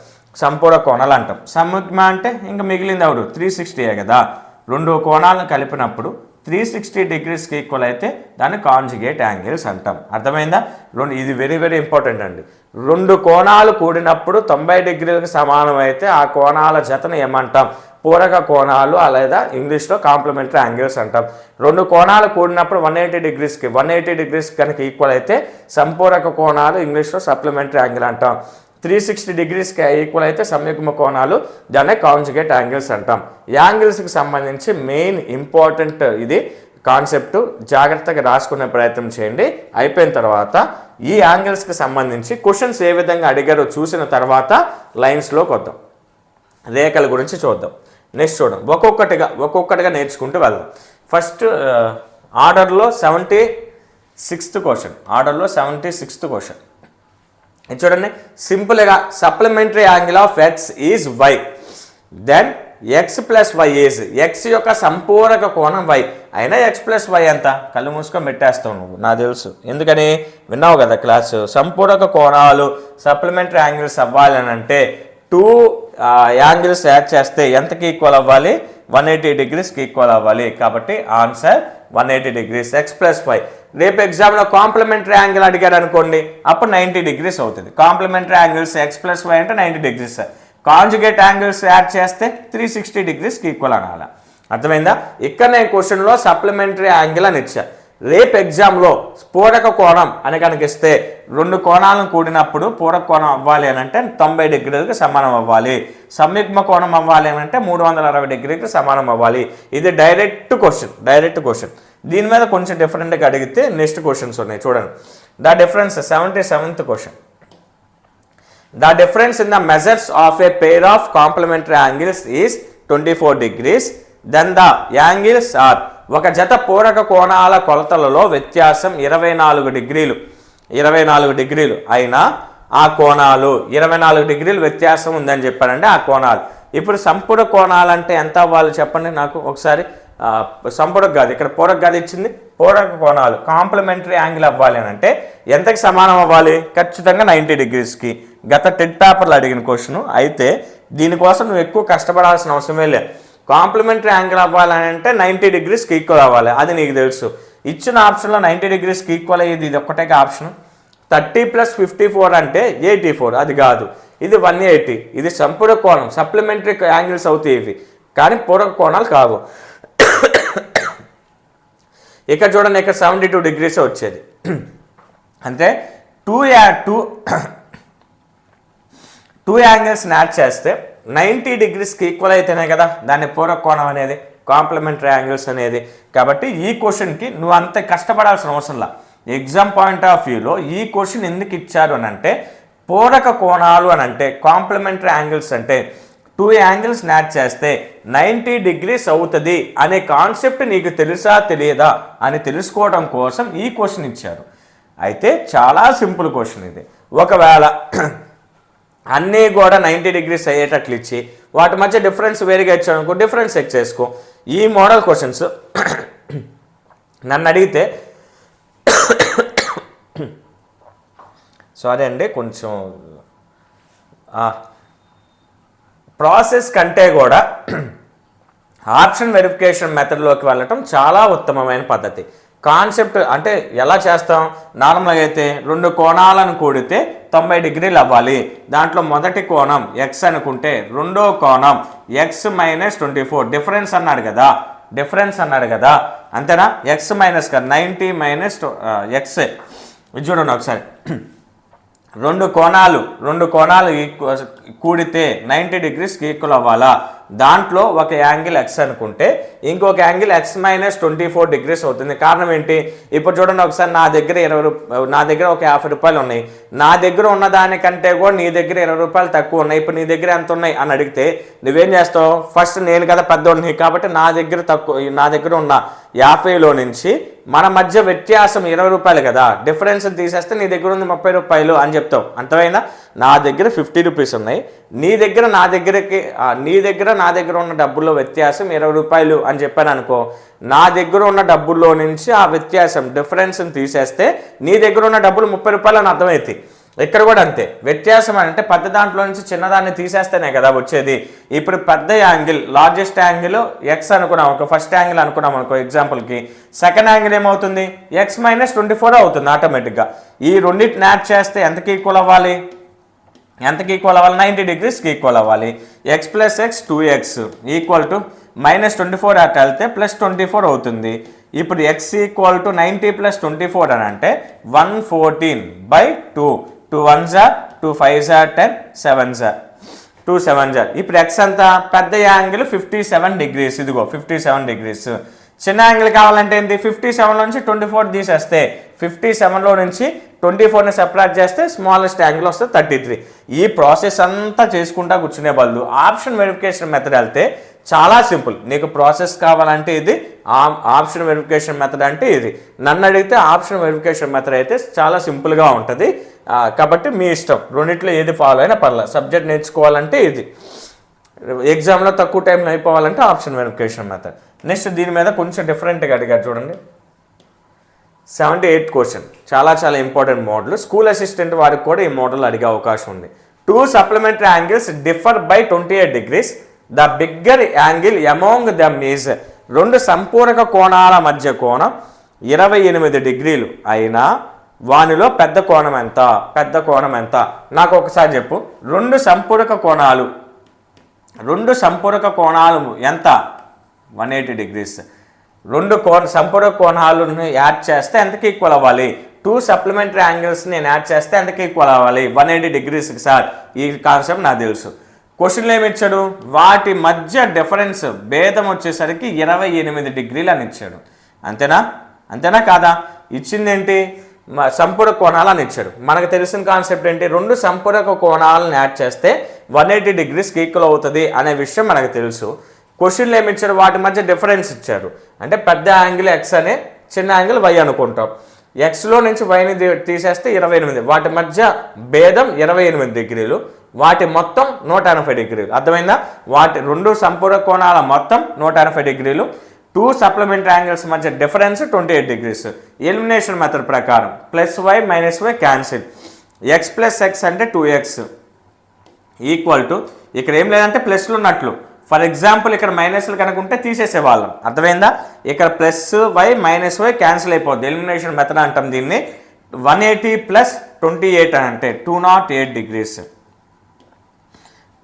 సంపూరక కోణాలు అంటాం. సంయుగ్మ అంటే ఇంకా మిగిలింది ఎవరు? 360 కదా. రెండు కోణాలను కలిపినప్పుడు 360 డిగ్రీస్కి ఈక్వల్ అయితే దాన్ని కాంజుగేట్ యాంగిల్స్ అంటాం. అర్థమైందా? ఇది వెరీ వెరీ ఇంపార్టెంట్ అండి. రెండు కోణాలు కూడినప్పుడు 90 డిగ్రీలకు సమానం అయితే ఆ కోణాల జతను ఏమంటాం? పూరక కోణాలు, లేదా ఇంగ్లీష్లో కాంప్లిమెంటరీ యాంగిల్స్ అంటాం. రెండు కోణాలు కూడినప్పుడు 180 డిగ్రీస్ కనుక ఈక్వల్ అయితే సంపూరక కోణాలు, ఇంగ్లీష్లో సప్లిమెంటరీ యాంగిల్ అంటాం. 360 డిగ్రీస్కి ఈక్వల్ అయితే సంయుగ్మ కోణాలు, దాన్ని కాంజుగేట్ యాంగిల్స్ అంటాం. యాంగిల్స్కి సంబంధించి మెయిన్ ఇంపార్టెంట్ ఇది కాన్సెప్ట్, జాగ్రత్తగా రాసుకునే ప్రయత్నం చేయండి. అయిపోయిన తర్వాత ఈ యాంగిల్స్కి సంబంధించి క్వశ్చన్స్ ఏ విధంగా అడిగారో చూసిన తర్వాత లైన్స్లోకి వద్దాం, రేఖల గురించి చూద్దాం. నెక్స్ట్ చూడండి, ఒక్కొక్కటిగా నేర్చుకుంటూ వెళ్దాం. ఫస్ట్ ఆర్డర్లో 76th క్వశ్చన్, ఆర్డర్లో 76th క్వశ్చన్ ఇది చూడండి. సింపుల్గా supplementary angle of x is y, then x plus y is, x యొక్క సంపూరక కోణం వై, అయినా ఎక్స్ ప్లస్ వై ఎంత? కళ్ళు మూసుకొని పెట్టేస్తావు నువ్వు, నాకు తెలుసు, ఎందుకని విన్నావు కదా క్లాసు. సంపూరక కోణాలు సప్లిమెంటరీ యాంగిల్స్ అవ్వాలి అని అంటే 2 యాంగిల్స్ యాడ్ చేస్తే ఎంతకి ఈక్వల్ అవ్వాలి? 180 డిగ్రీస్కి ఈక్వల్ అవ్వాలి. కాబట్టి answer 180 degrees. X plus y. రేపు ఎగ్జామ్లో కాంప్లిమెంటరీ యాంగిల్ అడిగాడు అనుకోండి, అప్పుడు 90 డిగ్రీస్ అవుతుంది. Complementary angles x plus y అంటే 90 డిగ్రీస్. కాంజుగేట్ యాంగిల్స్ యాడ్ చేస్తే 360 డిగ్రీస్కి ఈక్వల్ అనాలి. అర్థమైందా? ఇక్కడ నేను క్వశ్చన్లో సప్లిమెంటరీ యాంగిల్ అని ఇచ్చా. రేపు ఎగ్జామ్లో పూరక కోణం అని కనుక ఇస్తే 2 కోణాలను కూడినప్పుడు పూరక కోణం అవ్వాలి అని అంటే 90 డిగ్రీలకు సమానం అవ్వాలి, సంయుగ్మ కోణం అవ్వాలి అని అంటే 360 డిగ్రీలకు సమానం అవ్వాలి. ఇది డైరెక్ట్ క్వశ్చన్. దీని మీద కొంచెం డిఫరెంట్గా అడిగితే నెక్స్ట్ క్వశ్చన్స్ ఉన్నాయి చూడండి. The difference 77th question. The difference in the measures of a pair of complementary angles is 24 degrees. Then the angles are ఒక జత పూరక కోణాల కొలతలలో వ్యత్యాసం 24 డిగ్రీలు అయినా ఆ కోణాలు 24 డిగ్రీలు వ్యత్యాసం ఉందని చెప్పారంటే ఆ కోణాలు. ఇప్పుడు సంపూరక కోణాలు అంటే ఎంత అవ్వాలి చెప్పండి నాకు ఒకసారి. సంపూరక కాదు, ఇక్కడ పూరక కాదు ఇచ్చింది, పూరక కోణాలు కాంప్లిమెంటరీ యాంగిల్ అవ్వాలి అని అంటే ఎంతకి సమానం అవ్వాలి? ఖచ్చితంగా 90 డిగ్రీస్కి. గత టెట్ పేపర్లు అడిగిన క్వశ్చన్ అయితే దీనికోసం నువ్వు ఎక్కువ కష్టపడాల్సిన అవసరమే లేదు. కాంప్లిమెంటరీ యాంగిల్ అవ్వాలని అంటే 90 డిగ్రీస్కి ఈక్వల్ అవ్వాలి, అది నీకు తెలుసు. ఇచ్చిన ఆప్షన్లో 90 డిగ్రీస్కి ఈక్వల్ అయ్యేది ఇది ఒక్కటే ఆప్షన్. 30 + 54 అంటే 84, అది కాదు, ఇది 180. ఇది సంపూరక కోణం, సప్లిమెంటరీ యాంగిల్స్ అవుతాయి ఇవి, కానీ పూరక కోణాలు కావు. ఇక్కడ చూడండి, ఇక్కడ 72 డిగ్రీస్ వచ్చేది. అంటే టూ యాంగిల్స్ యాడ్ చేస్తే 90 డిగ్రీస్కి ఈక్వల్ అయితేనే కదా దాన్ని పూరక కోణం అనేది, కాంప్లిమెంటరీ యాంగిల్స్ అనేది. కాబట్టి ఈ క్వశ్చన్కి నువ్వు అంత కష్టపడాల్సిన అవసరంలా. ఎగ్జామ్ పాయింట్ ఆఫ్ వ్యూలో ఈ క్వశ్చన్ ఎందుకు ఇచ్చారు అని అంటే, పూరక కోణాలు అని అంటే కాంప్లిమెంటరీ యాంగిల్స్ అంటే 2 యాంగిల్స్ యాడ్ చేస్తే 90 డిగ్రీస్ అవుతుంది అనే కాన్సెప్ట్ నీకు తెలుసా తెలియదా అని తెలుసుకోవడం కోసం ఈ క్వశ్చన్ ఇచ్చారు. అయితే చాలా సింపుల్ క్వశ్చన్ ఇది. ఒకవేళ అన్నీ కూడా 90 డిగ్రీస్ అయ్యేటట్లు ఇచ్చి వాటి మధ్య డిఫరెన్స్ వేరుగా ఇచ్చాడు అనుకో, డిఫరెన్స్ చెక్ చేసుకో. ఈ మోడల్ క్వశ్చన్స్ నన్ను అడిగితే సారీ అండి, కొంచెం ప్రాసెస్ కంటే కూడా ఆప్షన్ వెరిఫికేషన్ మెథడ్లోకి వెళ్ళటం చాలా ఉత్తమమైన పద్ధతి. కాన్సెప్ట్ అంటే ఎలా చేస్తాం? నార్మల్గా అయితే 2 కోణాలను కూడితే 90 డిగ్రీలు అవ్వాలి. దాంట్లో మొదటి కోణం ఎక్స్ అనుకుంటే రెండో కోణం ఎక్స్ - 24 డిఫరెన్స్ అన్నాడు కదా, అంతేనా? ఎక్స్ మైనస్ కదా, 90 - ఎక్స్. ఇది చూడండి ఒకసారి. 2 కోణాలు కూడితే 90 డిగ్రీస్కి ఈక్వల్ అవ్వాలా? దాంట్లో ఒక యాంగిల్ ఎక్స్ అనుకుంటే ఇంకొక యాంగిల్ ఎక్స్ - 24 డిగ్రీస్ అవుతుంది. కారణం ఏంటి? ఇప్పుడు చూడండి ఒకసారి, నా దగ్గర ఒక 50 రూపాయలు ఉన్నాయి. నా దగ్గర ఉన్న దానికంటే కూడా నీ దగ్గర 20 రూపాయలు తక్కువ ఉన్నాయి. ఇప్పుడు నీ దగ్గర ఎంత ఉన్నాయి అని అడిగితే నువ్వేం చేస్తావు? ఫస్ట్ నేను కదా పెద్దోడిని, కాబట్టి నా దగ్గర ఉన్న 50లో నుంచి మన మధ్య వ్యత్యాసం 20 రూపాయలు కదా, డిఫరెన్స్ తీసేస్తే నీ దగ్గర ఉంది 30 రూపాయలు అని చెప్తావు. అంతమైనా నా దగ్గర 50 రూపీస్ ఉన్నాయి, నీ దగ్గర నా దగ్గర ఉన్న డబ్బుల్లో వ్యత్యాసం 20 రూపాయలు అని చెప్పాను అనుకో. నా దగ్గర ఉన్న డబ్బుల్లో నుంచి ఆ వ్యత్యాసం డిఫరెన్స్ని తీసేస్తే నీ దగ్గర ఉన్న డబ్బులు 30 రూపాయలు అని అర్థమవుతాయి. ఇక్కడ కూడా అంతే. వ్యత్యాసం అంటే పెద్ద దాంట్లో నుంచి చిన్నదాన్ని తీసేస్తేనే కదా వచ్చేది. ఇప్పుడు పెద్ద యాంగిల్, లార్జెస్ట్ యాంగిల్ ఎక్స్ అనుకున్నాం అనుకో, ఫస్ట్ యాంగిల్ అనుకున్నాం అనుకో ఎగ్జాంపుల్కి, సెకండ్ యాంగిల్ ఏమవుతుంది? ఎక్స్ - 24 అవుతుంది ఆటోమేటిక్గా. ఈ రెండింటిని యాడ్ చేస్తే ఎంతకి ఈక్వల్ అవ్వాలి? 90 డిగ్రీస్కి ఈక్వల్ అవ్వాలి. X + X 2x equal to -24 at వెళ్తే +24 అవుతుంది. ఇప్పుడు ఎక్స్ ఈక్వల్ టు 90 + 24 అని అంటే 114/2. 2 1s 2 5s 10 7s 2 7s. ఇప్పుడు ఎక్స్ అంతా పెద్ద యాంగిల్ 57 డిగ్రీస్. ఇదిగో 57 డిగ్రీస్. చిన్న యాంగిల్ కావాలంటే ఏంటి? 57 నుంచి 24 తీసేస్తే 57లో నుంచి 24ని సెపరేట్ చేస్తే స్మాలెస్ట్ యాంగిల్ వస్తే 33. ఈ ప్రాసెస్ అంతా చేసుకుంటా కూర్చునే బదులు ఆప్షన్ వెరిఫికేషన్ మెథడ్ వెళ్తే చాలా సింపుల్. నీకు ప్రాసెస్ కావాలంటే ఇది, ఆప్షన్ వెరిఫికేషన్ మెథడ్ అంటే ఇది. నన్ను అడిగితే ఆప్షన్ వెరిఫికేషన్ మెథడ్ అయితే చాలా సింపుల్గా ఉంటుంది. కాబట్టి మీ ఇష్టం, రెండిట్లో ఏది ఫాలో అయినా పర్లేదు. సబ్జెక్ట్ నేర్చుకోవాలంటే ఇది, ఎగ్జామ్లో తక్కువ టైంలో అయిపోవాలంటే ఆప్షన్ వెరిఫికేషన్ మెథడ్. నెక్స్ట్ దీని మీద కొంచెం డిఫరెంట్గా అడిగారు చూడండి. 78th క్వశ్చన్ చాలా ఇంపార్టెంట్ మోడల్. స్కూల్ అసిస్టెంట్ వారికి కూడా ఈ మోడల్ అడిగే అవకాశం ఉంది. 2 supplementary angles differ by 28 degrees. The bigger angle among them is. 2 సంపూరక కోణాల మధ్య కోణం 28 డిగ్రీలు అయినా వానిలో పెద్ద కోణం ఎంత? నాకు ఒకసారి చెప్పు. 2 సంపూరక కోణాలు ఎంత? 180 డిగ్రీస్. రెండు సంపూరక కోణాలను యాడ్ చేస్తే ఎంతకి ఈక్వల్ అవ్వాలి, 2 సప్లిమెంటరీ యాంగిల్స్ నేను యాడ్ చేస్తే ఎంతకి ఈక్వల్ అవ్వాలి, 180 డిగ్రీస్కి సార్. ఈ కాన్సెప్ట్ నాకు తెలుసు. క్వశ్చన్లో ఏమి ఇచ్చాడు, వాటి మధ్య డిఫరెన్స్ భేదం వచ్చేసరికి 28 డిగ్రీలు అని ఇచ్చాడు. అంతేనా కాదా? ఇచ్చింది ఏంటి, సంపూరక కోణాలు అని ఇచ్చాడు. మనకు తెలిసిన కాన్సెప్ట్ ఏంటి, రెండు సంపూరక కోణాలను యాడ్ చేస్తే 180 డిగ్రీస్కి ఈక్వల్ అవుతుంది అనే విషయం మనకు తెలుసు. క్వశ్చన్లు ఏమి ఇచ్చారు, వాటి మధ్య డిఫరెన్స్ ఇచ్చారు. అంటే పెద్ద యాంగిల్ ఎక్స్ అనే చిన్న యాంగిల్ వై అనుకుంటాం. ఎక్స్లో నుంచి వైని తీసేస్తే 28, వాటి మధ్య భేదం 28 డిగ్రీలు, వాటి మొత్తం 180 డిగ్రీలు. అర్థమైందా? వాటి రెండు సంపూరక కోణాల మొత్తం 180 డిగ్రీలు, 2 సప్లిమెంటరీ యాంగిల్స్ మధ్య డిఫరెన్స్ 28 డిగ్రీస్. ఎలిమినేషన్ మెథడ్ ప్రకారం +y - y cancel, x + x అంటే 2x ఈక్వల్ టు, ఇక్కడ ఏం లేదంటే ప్లస్లు ఉన్నట్లు. ఫర్ ఎగ్జాంపుల్ ఇక్కడ మైనస్లు కనుక ఉంటే తీసేసేవాళ్ళం. అర్థమైందా? ఇక్కడ +y - y క్యాన్సిల్ అయిపోద్ది. ఎలిమినేషన్ మెథడ్ అంటాం దీన్ని. 180 + 28 అంటే 208 degrees.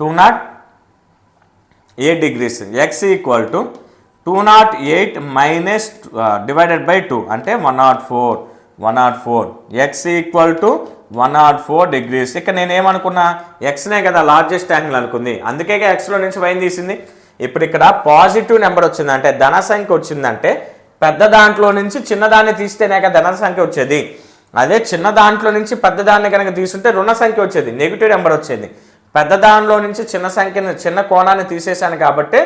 208 degrees. x equal to 208 divided by 2 అంటే 104. x equal to 104 degrees. ఇక్కడ నేను ఏమనుకున్నా, ఎక్స్నే కదా లార్జెస్ట్ యాంగిల్ అనుకుంది, అందుకే ఎక్స్లో నుంచి వైన్ తీసింది. ఇప్పుడు ఇక్కడ పాజిటివ్ నెంబర్ వచ్చిందంటే, ధన సంఖ్య వచ్చిందంటే పెద్ద దాంట్లో నుంచి చిన్నదాన్ని తీస్తేనే కదా ధన సంఖ్య వచ్చేది. అదే చిన్న దాంట్లో నుంచి పెద్ద దాన్ని కనుక తీసుంటే రుణ సంఖ్య వచ్చేది, నెగిటివ్ నెంబర్ వచ్చేది. పెద్ద దానిలో నుంచి చిన్న కోణాన్ని తీసేశాను కాబట్టి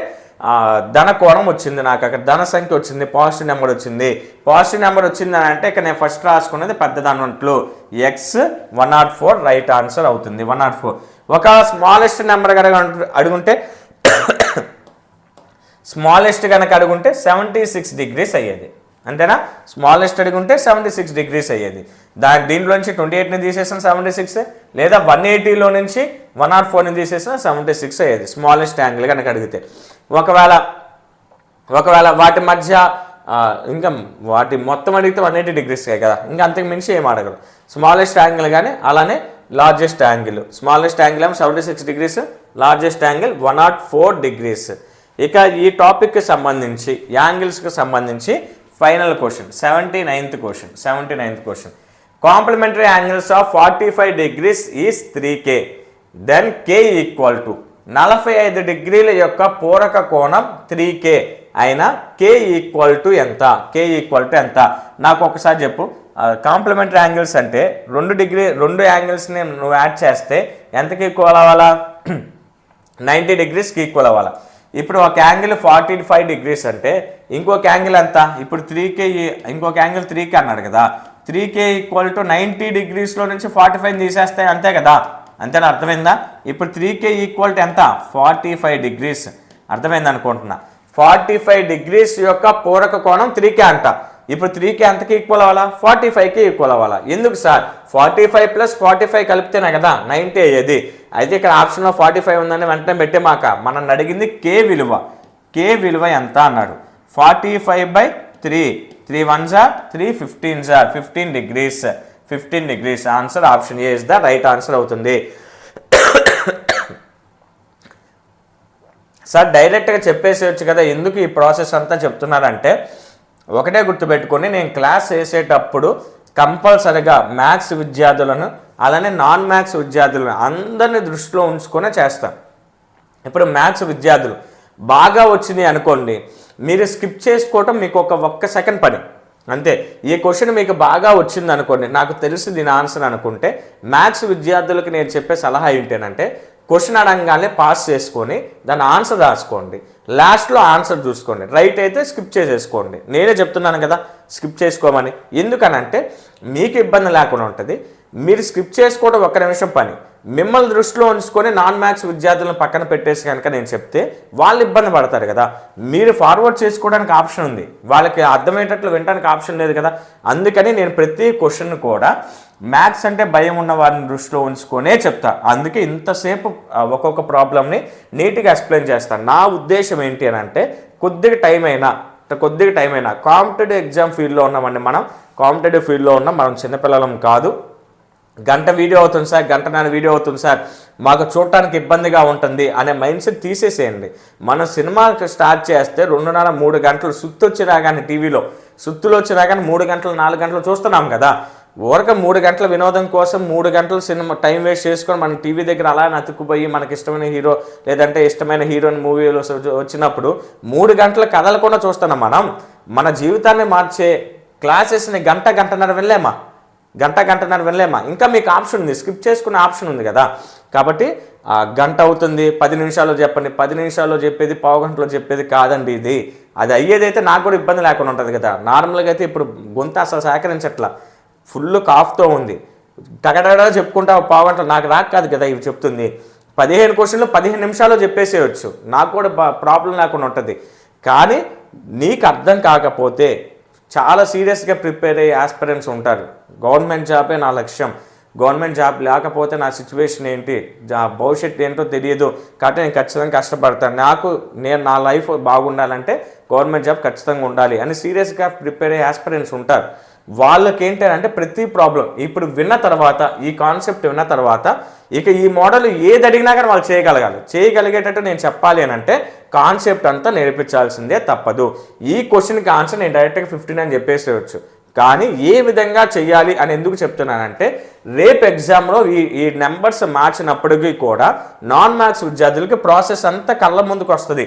ధన కోణం వచ్చింది. నాకు అక్కడ ధన సంఖ్య వచ్చింది, పాజిటివ్ నెంబర్ వచ్చింది. పాజిటివ్ నెంబర్ వచ్చింది అని అంటే ఇక్కడ నేను ఫస్ట్ రాసుకున్నది పెద్ద దాంట్లో ఎక్స్ 104 రైట్ ఆన్సర్ అవుతుంది. 104. ఒక స్మాలెస్ట్ నెంబర్ కనుక అడుగుంటే స్మాలెస్ట్ కనుక అడుగుంటే 76 డిగ్రీస్ అయ్యేది. అంతేనా? స్మాలెస్ట్ అడుగుంటే 76 డిగ్రీస్ అయ్యేది. దీంట్లో నుంచి 28ని తీసేసిన 76, లేదా 180లో నుంచి 104ని తీసేసిన 76 అయ్యేది స్మాలెస్ట్ యాంగిల్ కనుక అడిగితే. ఒకవేళ వాటి మధ్య ఇంకా వాటి మొత్తం అడిగితే 180 డిగ్రీస్ కదా, ఇంకా అంతకు మించి ఏం అడగరు. స్మాలెస్ట్ యాంగిల్ కానీ అలానే లార్జెస్ట్ యాంగిల్. స్మాలెస్ట్ యాంగిల్ ఏమో 76 డిగ్రీస్, లార్జెస్ట్ యాంగిల్ 104 డిగ్రీస్. ఇక ఈ టాపిక్కి సంబంధించి యాంగిల్స్కి సంబంధించి final question 79th question. Complementary angles of 45 degrees is 3k, then k equal to 45 డిగ్రీల యొక్క పూరక కోణం 3k అయినా k ఈక్వల్ టు ఎంత? నాకు ఒకసారి చెప్పు. కాంప్లిమెంటరీ యాంగిల్స్ అంటే రెండు యాంగిల్స్ని నువ్వు యాడ్ చేస్తే ఎంతకి ఈక్వల్ అవ్వాలా? 90 డిగ్రీస్కి ఈక్వల్ అవ్వాలా. ఇప్పుడు ఒక యాంగిల్ 45 డిగ్రీస్ అంటే ఇంకొక యాంగిల్ ఎంత? ఇప్పుడు 3k, ఇంకొక యాంగిల్ 3k అన్నాడు కదా, 3k ఈక్వల్ టు 90 డిగ్రీస్లో నుంచి 45 తీసేస్తే అంతే కదా. అంతేనా? అర్థమైందా? ఇప్పుడు 3k ఈక్వల్ టు ఎంత? 45 డిగ్రీస్. అర్థమైంది అనుకుంటున్నా. 45 డిగ్రీస్ యొక్క పూరక కోణం 3k అంట. ఇప్పుడు 3k ఎంతకి ఈక్వల్ అవ్వాలా? 45కి ఈక్వల్ అవ్వాలా. ఎందుకు సార్? 45 + 45 కలిపితేనే కదా 90 అయ్యేది. అయితే ఇక్కడ ఆప్షన్లో 45 ఉందని వెంటనే పెట్టేమాక, మనం అడిగింది k విలువ ఎంత అన్నాడు. 45/3, 3 1s are 3, 15s are 15 degrees. Answer option A is the right answer అవుతుంది. సార్ డైరెక్ట్గా చెప్పేసేయచ్చు కదా, ఎందుకు ఈ ప్రాసెస్ అంతా చెప్తున్నారంటే, ఒకటే గుర్తుపెట్టుకొని, నేను క్లాస్ వేసేటప్పుడు కంపల్సరిగా మ్యాథ్స్ విద్యార్థులను అలానే నాన్ మ్యాథ్స్ విద్యార్థులను అందరినీ దృష్టిలో ఉంచుకునే చేస్తాను. ఇప్పుడు మ్యాథ్స్ విద్యార్థులు బాగా వచ్చింది అనుకోండి, మీరు స్కిప్ చేసుకోవటం మీకు ఒక్క సెకండ్ పని అంతే. ఈ క్వశ్చన్ మీకు బాగా వచ్చింది అనుకోండి, నాకు తెలిసి దీని ఆన్సర్ అనుకుంటే, మ్యాథ్స్ విద్యార్థులకు నేను చెప్పే సలహా ఏంటంటే, క్వశ్చన్ అడగగానే పాస్ చేసుకొని దాని ఆన్సర్ రాసుకోండి, లాస్ట్లో ఆన్సర్ చూసుకోండి. రైట్ అయితే స్కిప్ చేసేసుకోండి. నేనే చెప్తున్నాను కదా స్కిప్ చేసుకోమని. ఎందుకనంటే మీకు ఇబ్బంది లేకుండా ఉంటుంది. మీరు స్కిప్ చేసుకోవడం 1 నిమిషం పని. మిమ్మల్ని దృష్టిలో ఉంచుకొని నాన్ మ్యాథ్స్ విద్యార్థులను పక్కన పెట్టేసి కనుక నేను చెప్తే వాళ్ళు ఇబ్బంది పడతారు కదా. మీరు ఫార్వర్డ్ చేసుకోవడానికి ఆప్షన్ ఉంది, వాళ్ళకి అర్థమయ్యేటట్లు వినడానికి ఆప్షన్ లేదు కదా. అందుకని నేను ప్రతి క్వశ్చన్ కూడా మ్యాథ్స్ అంటే భయం ఉన్న వారిని దృష్టిలో ఉంచుకొనే చెప్తా. అందుకే ఇంతసేపు ఒక్కొక్క ప్రాబ్లమ్ని నీట్గా ఎక్స్ప్లెయిన్ చేస్తాను. నా ఉద్దేశం ఏంటి అని అంటే, కొద్దిగా టైం అయినా కాంపిటేటివ్ ఎగ్జామ్ ఫీల్డ్లో ఉన్నామండి మనం. కాంపిటేటివ్ ఫీల్డ్లో ఉన్నాం మనం, చిన్నపిల్లలం కాదు. గంట వీడియో అవుతుంది సార్, గంటన్నర వీడియో అవుతుంది సార్, మాకు చూడటానికి ఇబ్బందిగా ఉంటుంది అనే మైండ్ సెట్ తీసేసేయండి. మనం సినిమా స్టార్ట్ చేస్తే 2.5-3 గంటలు సుత్తు వచ్చి రాగానే టీవీలో సుత్తులు వచ్చి రాగానే 3 గంటలు 4 గంటలు చూస్తున్నాం కదా. ఊరక 3 గంటల వినోదం కోసం 3 గంటలు సినిమా టైం వేస్ట్ చేసుకొని మనం టీవీ దగ్గర అలా అతుక్కుపోయి మనకి ఇష్టమైన హీరో లేదంటే ఇష్టమైన హీరోయిన్ మూవీలు వచ్చినప్పుడు 3 గంటల కదలకుండా చూస్తున్నాం. మనం మన జీవితాన్ని మార్చే క్లాసెస్ని గంటన్నర వినలేమా? ఇంకా మీకు ఆప్షన్ ఉంది, స్కిప్ చేసుకునే ఆప్షన్ ఉంది కదా. కాబట్టి గంట అవుతుంది 10 నిమిషాల్లో చెప్పండి, 10 నిమిషాల్లో చెప్పేది పావు గంటలో చెప్పేది కాదండి ఇది. అది అయ్యేదైతే నాకు కూడా ఇబ్బంది లేకుండా ఉంటుంది కదా. నార్మల్గా అయితే ఇప్పుడు గొంతు అసలు సహకరించట్లా, ఫుల్ కాఫ్తో ఉంది, టగటగా చెప్పుకుంటా పావు గంటలు నాకు రాక కాదు కదా ఇవి చెప్తుంది. 15 క్వశ్చన్లు 15 నిమిషాల్లో చెప్పేసేయచ్చు, నాకు కూడా ప్రాబ్లం లేకుండా ఉంటుంది. కానీ నీకు అర్థం కాకపోతే చాలా సీరియస్గా ప్రిపేర్ అయ్యే ఆస్పిరెంట్స్ ఉంటారు. గవర్నమెంట్ జాబే నా లక్ష్యం, గవర్నమెంట్ జాబ్ లేకపోతే నా సిచ్యువేషన్ ఏంటి, భవిష్యత్తు ఏంటో తెలియదు, కాబట్టి నేను ఖచ్చితంగా కష్టపడతాను, నా లైఫ్ బాగుండాలంటే గవర్నమెంట్ జాబ్ ఖచ్చితంగా ఉండాలి అని సీరియస్గా ప్రిపేర్ అయ్యే ఆస్పిరెంట్స్ ఉంటారు. వాళ్ళకి ఏంటంటే ప్రతి ప్రాబ్లం ఇప్పుడు విన్న తర్వాత, ఈ కాన్సెప్ట్ విన్న తర్వాత ఇక ఈ మోడల్ ఏది అడిగినా కానీ వాళ్ళు చేయగలిగేటట్టు నేను చెప్పాలి అని అంటే కాన్సెప్ట్ అంతా నేర్పించాల్సిందే తప్పదు. ఈ క్వశ్చన్కి ఆన్సర్ నేను డైరెక్ట్గా 15 అని చెప్పేసేయచ్చు. కానీ ఏ విధంగా చెయ్యాలి అని ఎందుకు చెప్తున్నానంటే రేపు ఎగ్జామ్లో ఈ నెంబర్స్ మార్చినప్పటికీ కూడా నాన్ మ్యాథ్స్ విద్యార్థులకి ప్రాసెస్ అంతా కళ్ళ ముందుకు వస్తుంది.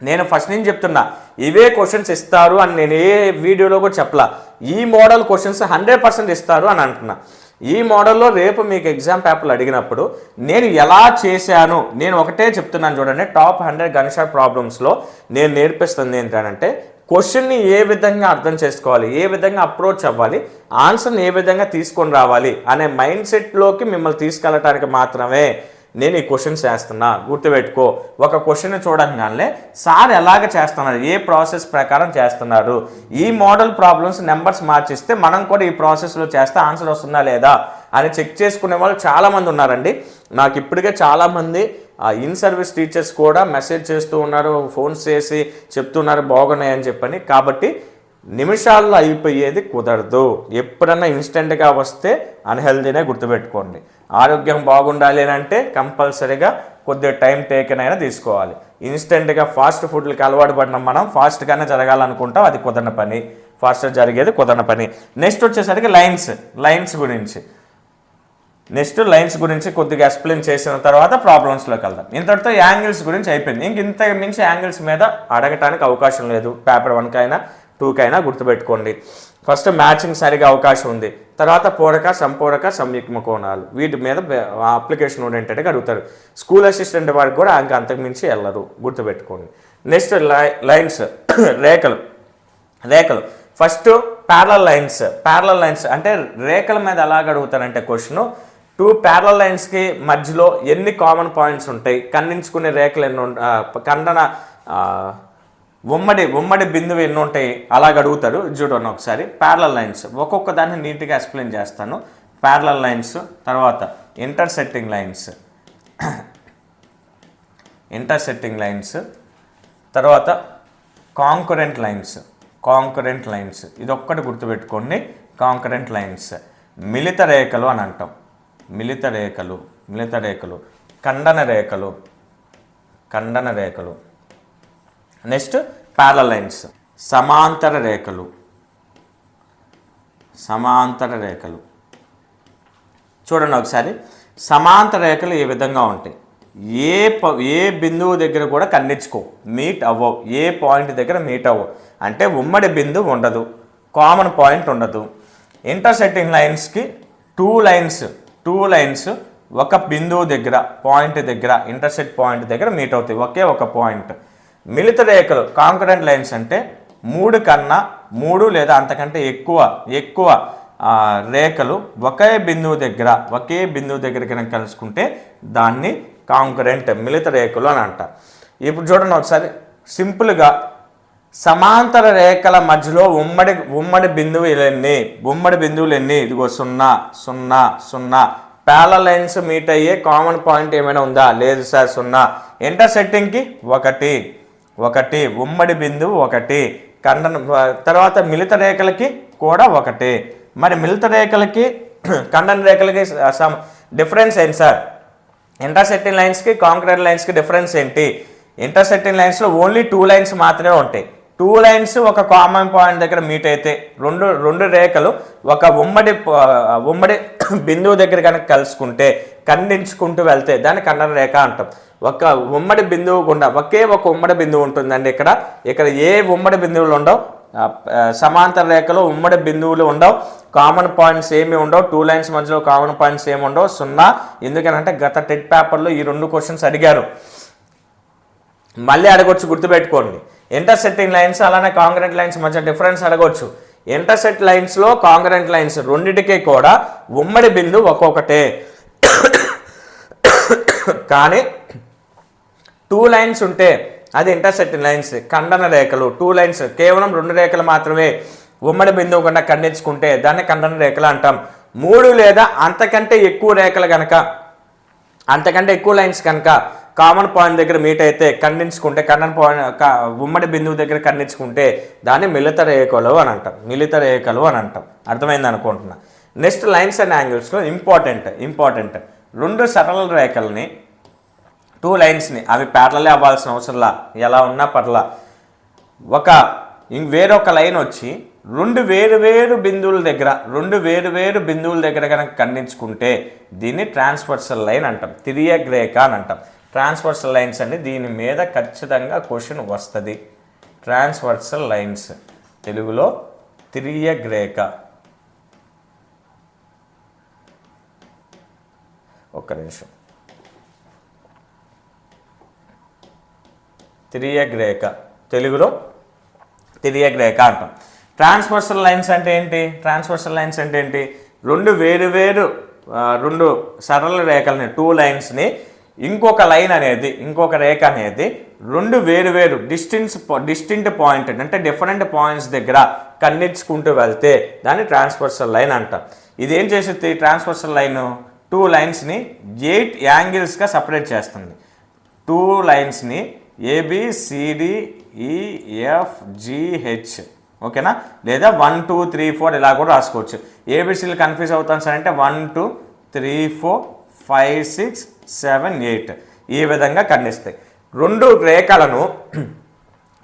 నేను ఫస్ట్ నుంచి చెప్తున్నా, ఇవే క్వశ్చన్స్ ఇస్తారు అని నేను ఏ వీడియోలో కూడా చెప్పలా. ఈ మోడల్ క్వశ్చన్స్ 100% ఇస్తారు అని అంటున్నా. ఈ మోడల్లో రేపు మీకు ఎగ్జామ్ పేపర్లు అడిగినప్పుడు నేను ఎలా చేశాను, నేను ఒకటే చెప్తున్నాను చూడండి. టాప్ 100 గన్ షాట్ ప్రాబ్లమ్స్లో నేను నేర్పిస్తుంది ఏంటంటే క్వశ్చన్ని ఏ విధంగా అర్థం చేసుకోవాలి, ఏ విధంగా అప్రోచ్ అవ్వాలి, ఆన్సర్ని ఏ విధంగా తీసుకొని రావాలి అనే మైండ్ సెట్లోకి మిమ్మల్ని తీసుకెళ్ళటానికి మాత్రమే నేను ఈ క్వశ్చన్స్ చేస్తున్నా. గుర్తుపెట్టుకో, ఒక క్వశ్చన్ చూడగానే సార్ ఎలాగ చేస్తున్నారు, ఏ ప్రాసెస్ ప్రకారం చేస్తున్నారు, ఈ మోడల్ ప్రాబ్లమ్స్ నెంబర్స్ మార్చిస్తే మనం కూడా ఈ ప్రాసెస్లో చేస్తే ఆన్సర్ వస్తుందా లేదా అని చెక్ చేసుకునే వాళ్ళు చాలామంది ఉన్నారండి. నాకు ఇప్పటికే చాలామంది ఇన్ సర్వీస్ టీచర్స్ కూడా మెసేజ్ చేస్తూ ఉన్నారు, ఫోన్స్ చేసి చెప్తున్నారు బాగున్నాయని చెప్పని. కాబట్టి నిమిషాల్లో అయిపోయేది కుదరదు. ఎప్పుడన్నా ఇన్స్టెంట్గా వస్తే అన్హెల్దీనే గుర్తుపెట్టుకోండి. ఆరోగ్యం బాగుండాలి అని అంటే కంపల్సరీగా కొద్దిగా టైం టేకెన్ అయినా తీసుకోవాలి. ఇన్స్టెంట్గా ఫాస్ట్ ఫుడ్లకి అలవాటు పడిన మనం ఫాస్ట్గానే జరగాలనుకుంటాం, అది కుదరని పని, ఫాస్ట్గా జరిగేది కుదరని పని. నెక్స్ట్ వచ్చేసరికి లైన్స్ గురించి కొద్దిగా ఎక్స్ప్లెయిన్ చేసిన తర్వాత ప్రాబ్లమ్స్లోకి వెళ్దాం. ఇంతటితో యాంగిల్స్ గురించి అయిపోయింది. ఇంత మించి యాంగిల్స్ మీద అడగటానికి అవకాశం లేదు. పేపర్ 1కైనా 2కైనా గుర్తుపెట్టుకోండి. ఫస్ట్ మ్యాచింగ్ సరిగా అవకాశం ఉంది, తర్వాత పూరక సంపూరక సంయుగ్మ కోణాలు, వీటి మీద అప్లికేషన్ ఓరియంటెడ్గా అడుగుతారు. స్కూల్ అసిస్టెంట్ వారికి కూడా ఇంకా అంతకుమించి వెళ్ళరు, గుర్తుపెట్టుకోండి. నెక్స్ట్ లైన్స్ రేఖలు. ఫస్ట్ ప్యారలల్ లైన్స్ అంటే రేఖల మీద ఎలాగ అడుగుతారంటే క్వశ్చన్ 2 ప్యారలల్ లైన్స్కి మధ్యలో ఎన్ని కామన్ పాయింట్స్ ఉంటాయి, ఖండించుకునే రేఖలు ఎన్ని ఖండన ఉమ్మడి బిందువు ఎన్ని ఉంటాయి అలాగ అడుగుతారు. చూడండి ఒకసారి ప్యారలల్ లైన్స్, ఒక్కొక్క దాన్ని నీట్గా ఎక్స్ప్లెయిన్ చేస్తాను. ప్యారలల్ లైన్స్, తర్వాత ఇంటర్సెక్టింగ్ లైన్స్, తర్వాత కాంకరెంట్ లైన్స్, ఇది ఒక్కటి గుర్తుపెట్టుకోండి. కాంకరెంట్ లైన్స్, మిలిత రేఖలు అని అంటాం. మిలిత రేఖలు, ఖండన రేఖలు. నెక్స్ట్ ప్యారలల్ లైన్స్, సమాంతర రేఖలు. చూడండి ఒకసారి, సమాంతర రేఖలు ఏ విధంగా ఉంటాయి, ఏ బిందువు దగ్గర కూడా ఖండించుకో, మీట్ అవ్వవు, ఏ పాయింట్ దగ్గర మీట్ అవ్వవు. అంటే ఉమ్మడి బిందువు ఉండదు, కామన్ పాయింట్ ఉండదు. ఇంటర్సెక్టింగ్ లైన్స్కి 2 లైన్స్ ఒక బిందువు దగ్గర పాయింట్ దగ్గర ఇంటర్సెక్ట్ పాయింట్ దగ్గర మీట్ అవుతాయి, ఒకే ఒక పాయింట్. మిలిత రేఖలు కాంకరెంట్ లైన్స్ అంటే 3 కన్నా 3 లేదా అంతకంటే ఎక్కువ రేఖలు ఒకే బిందువు దగ్గర కనుక కలుసుకుంటే దాన్ని కాంకరెంట్ మిలిత రేఖలు అని అంటారు. ఇప్పుడు చూడండి ఒకసారి సింపుల్గా, సమాంతర రేఖల మధ్యలో ఉమ్మడి బిందువులు ఎన్ని, ఇదిగో 0 0. ప్యారలల్ లైన్స్ మీట్ అయ్యే కామన్ పాయింట్ ఏమైనా ఉందా, లేదు సార్ 0. ఇంటర్సెక్టింగ్కి 1 ఉమ్మడి బిందువు 1, తర్వాత మిలిత రేఖలకి కూడా 1. మరి మిలిత రేఖలకి ఖండన రేఖలకి డిఫరెన్స్ ఏంటి సార్? ఇంటర్సెక్టింగ్ లైన్స్కి కాంక్రీట్ లైన్స్కి డిఫరెన్స్ ఏంటి? ఇంటర్సెక్టింగ్ లైన్స్లో ఓన్లీ 2 లైన్స్ మాత్రమే ఉంటాయి. 2 లైన్స్ ఒక కామన్ పాయింట్ దగ్గర మీట్ అయితే రెండు రేఖలు ఒక ఉమ్మడి బిందువు దగ్గర కనుక కలుసుకుంటే ఖండించుకుంటూ వెళ్తే దాన్ని ఖండన రేఖ అంటాం. ఒక ఉమ్మడి బిందువు గుండా ఒకే ఒక ఉమ్మడి బిందువు ఉంటుందండి. ఇక్కడ ఏ ఉమ్మడి బిందువులు ఉండవు, సమాంతర రేఖలో ఉమ్మడి బిందువులు ఉండవు, కామన్ పాయింట్స్ ఏమి ఉండవు, 2 లైన్స్ మధ్యలో కామన్ పాయింట్స్ ఏమి ఉండవు, 0. ఎందుకనంటే గత టెట్ పేపర్లో ఈ 2 క్వశ్చన్స్ అడిగారు, మళ్ళీ అడగొచ్చు, గుర్తుపెట్టుకోండి. ఇంటర్సెక్టింగ్ లైన్స్ అలానే కాంగ్రెంట్ లైన్స్ మధ్య డిఫరెన్స్ అడగొచ్చు. ఇంటర్సెక్ట్ లైన్స్లో కాంగ్రెంట్ లైన్స్ రెండింటికి కూడా ఉమ్మడి బిందువు ఒక్కొక్కటే. కానీ 2 లైన్స్ ఉంటే అది ఇంటర్సెక్టింగ్ లైన్స్, ఖండన రేఖలు. 2 లైన్స్ కేవలం 2 రేఖలు మాత్రమే ఉమ్మడి బిందువు కన్నా ఖండించుకుంటే దాన్ని ఖండన రేఖలు అంటాం. 3 లేదా అంతకంటే ఎక్కువ రేఖలు కనుక, అంతకంటే ఎక్కువ లైన్స్ కనుక కామన్ పాయింట్ దగ్గర మీట్ అయితే ఖండించుకుంటే, ఖండన పాయింట్ ఉమ్మడి బిందువు దగ్గర ఖండించుకుంటే దాన్ని మిలిత రేఖలు అని అంటాం. మిలిత రేఖలు అని అంటాం. అర్థమైంది అనుకుంటున్నా. నెక్స్ట్ లైన్స్ అండ్ యాంగిల్స్లో ఇంపార్టెంట్ 2 సరళ రేఖల్ని, 2 లైన్స్ని, అవి ప్యారలల్ అవ్వాల్సిన అవసరంలా, ఎలా ఉన్నా పర్లా, వేరొక లైన్ వచ్చి 2 వేరు బిందువుల దగ్గర కనుక ఖండించుకుంటే దీన్ని ట్రాన్స్వర్సల్ లైన్ అంటాం, తిరియక్ రేఖ అని అంటాం. ట్రాన్స్వర్సల్ లైన్స్ అండి, దీని మీద ఖచ్చితంగా క్వశ్చన్ వస్తుంది. ట్రాన్స్వర్సల్ లైన్స్ తెలుగులో తిరియక్ రేఖ. ఒక్క నిమిషం. తిరియక్ రేఖ తెలుగులో తిరియక్ రేఖ అంటాం. ట్రాన్స్వర్సల్ లైన్స్ అంటే ఏంటి? 2 వేరు సరళ రేఖల్ని, 2 లైన్స్ని ఇంకొక రేఖ అనేది 2 వేరు డిస్టింక్ట్ పాయింట్ అంటే డిఫరెంట్ పాయింట్స్ దగ్గర ఖండించుకుంటూ వెళ్తే దాన్ని ట్రాన్స్వర్సల్ లైన్ అంటాం. ఇదేం చేస్తుంది? ట్రాన్స్వర్సల్ లైన్ 2 లైన్స్ని 8 యాంగిల్స్గా సపరేట్ చేస్తుంది. 2 లైన్స్ని ABCDEFGH, ఓకేనా? లేదా 1 2 3 4 ఇలా కూడా రాసుకోవచ్చు. ఏబిసిలు కన్ఫ్యూజ్ అవుతాను సార్ అంటే 1 2 3 4 5 6 7 8 ఈ విధంగా ఖండిస్తాయి. 2 రేఖలను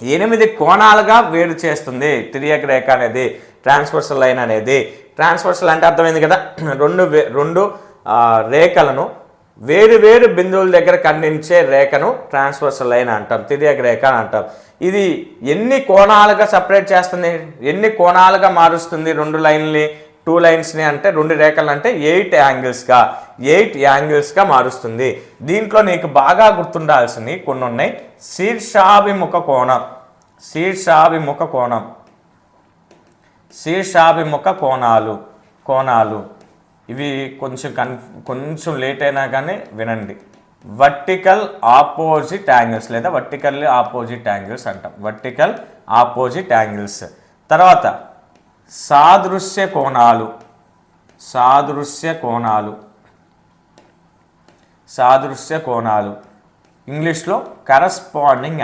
8 కోణాలుగా వేరు చేస్తుంది తిరియక్ రేఖ అనేది, ట్రాన్స్వర్సల్ లైన్ అనేది. ట్రాన్స్వర్సల్ అంటే అర్థమైంది కదా, 2 రేఖలను వేరు బిందువుల దగ్గర ఖండించే రేఖను ట్రాన్స్వర్సల్ లైన్ అంటాం, తిరియక్ రేఖ అని అంటాం. ఇది ఎన్ని కోణాలుగా సపరేట్ చేస్తుంది, ఎన్ని కోణాలుగా మారుస్తుంది 2 లైన్ని, 2 లైన్స్ని అంటే 2 రేఖలు అంటే 8 యాంగిల్స్గా మారుస్తుంది. దీంట్లో నీకు బాగా గుర్తుండాల్సినవి కొన్ని ఉన్నాయి. శీర్షాభిముఖ కోణాలు ఇవి కొంచెం లేట్ అయినా కానీ వినండి. వర్టికల్ ఆపోజిట్ యాంగిల్స్ లేదా వర్టికల్లీ ఆపోజిట్ యాంగిల్స్ అంటాం, వర్టికల్ ఆపోజిట్ యాంగిల్స్. తర్వాత సాదృశ్య కోణాలు ఇంగ్లీష్లో కరస్పాండింగ్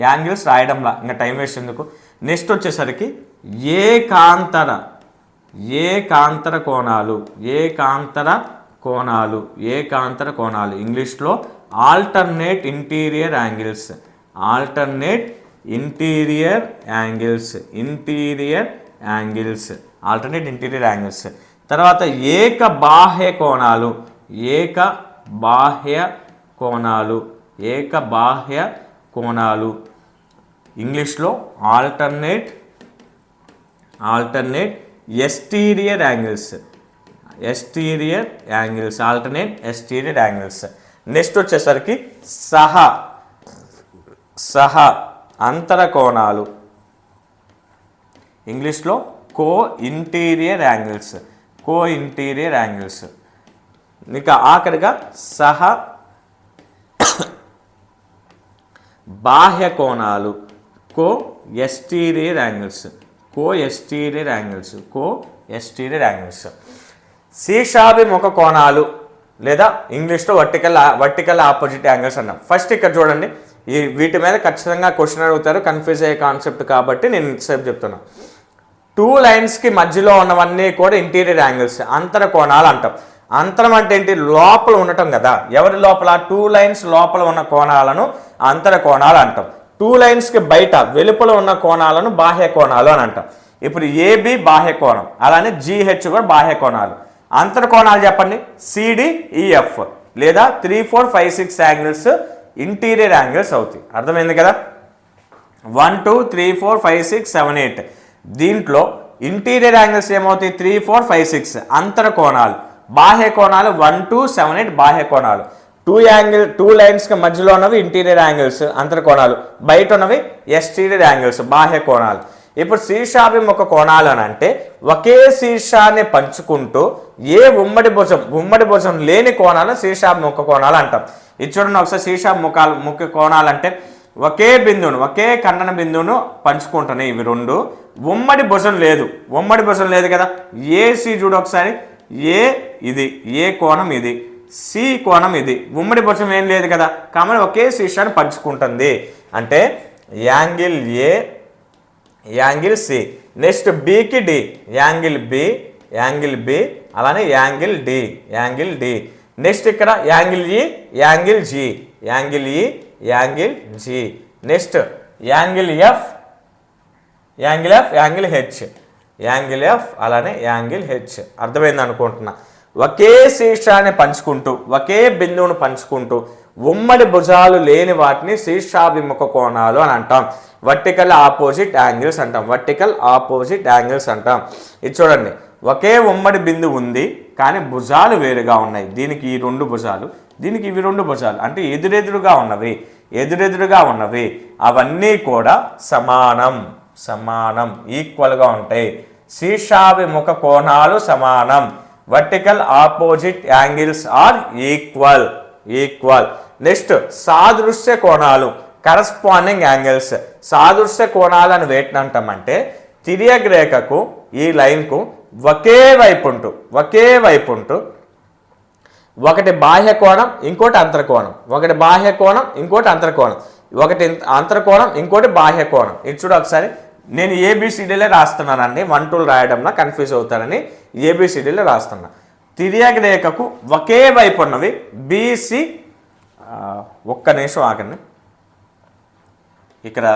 యాంగిల్స్ రాయడంలా, ఇంకా టైం వేస్ట్ ఎందుకు. నెక్స్ట్ వచ్చేసరికి ఏకాంతర కోణాలు ఇంగ్లీష్లో ఆల్టర్నేట్ ఇంటీరియర్ యాంగిల్స్. తర్వాత ఏక బాహ్య కోణాలు ఇంగ్లీష్లో ఆల్టర్నేట్ ఎస్టీరియర్ యాంగిల్స్. నెక్స్ట్ వచ్చేసరికి సహ అంతర కోణాలు ఇంగ్లీష్లో కో ఇంటీరియర్ యాంగిల్స్. ఇక ఆఖరిగా సహ బాహ్య కోణాలు కో ఎస్టీరియర్ యాంగిల్స్. శీర్షాభిముఖ కోణాలు లేదా ఇంగ్లీష్లో వర్టికల్ ఆపోజిట్ యాంగిల్స్ అన్నాం. ఫస్ట్ ఇక్కడ చూడండి, వీటి మీద ఖచ్చితంగా క్వశ్చన్ అడుగుతారు, కన్ఫ్యూజ్ అయ్యే కాన్సెప్ట్ కాబట్టి నేను ఇంతసేపు చెప్తున్నా. 2 లైన్స్కి మధ్యలో ఉన్నవన్నీ కూడా ఇంటీరియర్ యాంగిల్స్, అంతర కోణాలు అంటాం. అంతరం అంటే ఏంటి? లోపల ఉండటం కదా. ఎవరి లోపల? 2 లైన్స్ లోపల ఉన్న కోణాలను అంతర కోణాలు అంటాం. 2 లైన్స్కి బయట వెలుపల ఉన్న కోణాలను బాహ్య కోణాలు అని అంటాం. ఇప్పుడు ఏబి బాహ్య కోణం, అలానే జిహెచ్ కూడా బాహ్య కోణాలు. అంతర కోణాలు చెప్పండి. సిడిఈఎఫ్ లేదా 3, 4, 5, 6 యాంగిల్స్ ఇంటీరియర్ యాంగిల్స్ అవుతాయి. అర్థమైంది కదా? 1, 2, 3, 4, 5, 6, 7, 8 దీంట్లో ఇంటీరియర్ యాంగిల్స్ ఏమవుతాయి? 3, 4, 5, 6 అంతర కోణాలు. బాహ్య కోణాలు 1, 2, 7, 8 బాహ్య కోణాలు. 2 లైన్స్కి మధ్యలో ఉన్నవి ఇంటీరియర్ యాంగిల్స్ అంతర కోణాలు, బయట ఉన్నవి ఎక్స్టీరియర్ యాంగిల్స్ బాహ్య కోణాలు. ఇప్పుడు శీర్షాభిముఖ కోణాలు అని అంటే ఒకే శీర్షాన్ని పంచుకుంటూ ఏ ఉమ్మడి భుజం లేని కోణాలు శీర్షాభిముఖ కోణాలు అంటాం. ఇది చూడండి ఒకసారి. శీర్షాభిముఖ కోణాలు అంటే ఒకే బిందువును, ఒకే ఖండన బిందువును పంచుకుంటున్నాయి ఇవి రెండు. ఉమ్మడి భుజం లేదు కదా. ఏసి చూడు ఒకసారి. ఇది ఏ కోణం, ఇది సి కోణం, ఇది ఉమ్మడి భుజం ఏం లేదు కదా. కాబట్టి ఒకే శీర్షాన్ని పంచుకుంటుంది అంటే angle A, angle C. Next బికి డి, యాంగిల్ బి, అలానే యాంగిల్ డి. నెక్స్ట్ ఇక్కడ angle E, angle G. Next angle F, angle F, అలానే యాంగిల్ హెచ్. అర్థమైంది అనుకుంటున్నా. ఒకే శీర్షాన్ని పంచుకుంటూ, ఒకే బిందువును పంచుకుంటూ ఉమ్మడి భుజాలు లేని వాటిని శీర్షాభిముఖ కోణాలు అని అంటాం. వర్టికల్ ఆపోజిట్ యాంగిల్స్ అంటాం. ఇది చూడండి. ఒకే ఉమ్మడి బిందువు ఉంది కానీ భుజాలు వేరుగా ఉన్నాయి. దీనికి ఈ 2 భుజాలు, దీనికి ఇవి 2 భుజాలు, అంటే ఎదురెదురుగా ఉన్నవి అవన్నీ కూడా సమానం ఈక్వల్గా ఉంటాయి. శీర్షాభిముఖ కోణాలు సమానం. Vertical opposite angles are equal. Next సాదృశ్య కోణాలు, కరస్పాండింగ్ యాంగిల్స్. సాదృశ్య కోణాలు అని వేటిని అంటామంటే తిర్యక్ రేఖకు ఈ లైన్కు ఒకే వైపు ఉంటూ ఒకటి బాహ్య కోణం, ఇంకోటి అంతర్కోణం, ఒకటి అంతర్కోణం, ఇంకోటి బాహ్య కోణం. ఇది చూడ ఒకసారి. నేను ఏబిసిడీలే రాస్తున్నానండి, 1, 2 రాయడంలో కన్ఫ్యూజ్ అవుతారని ఏబిసిడీలే రాస్తున్నా. తిర్యక్ రేఖకు ఒకే వైపు ఉన్నవి బీసీ. ఒక్క నిమిషం ఆగండి. ఇక్కడ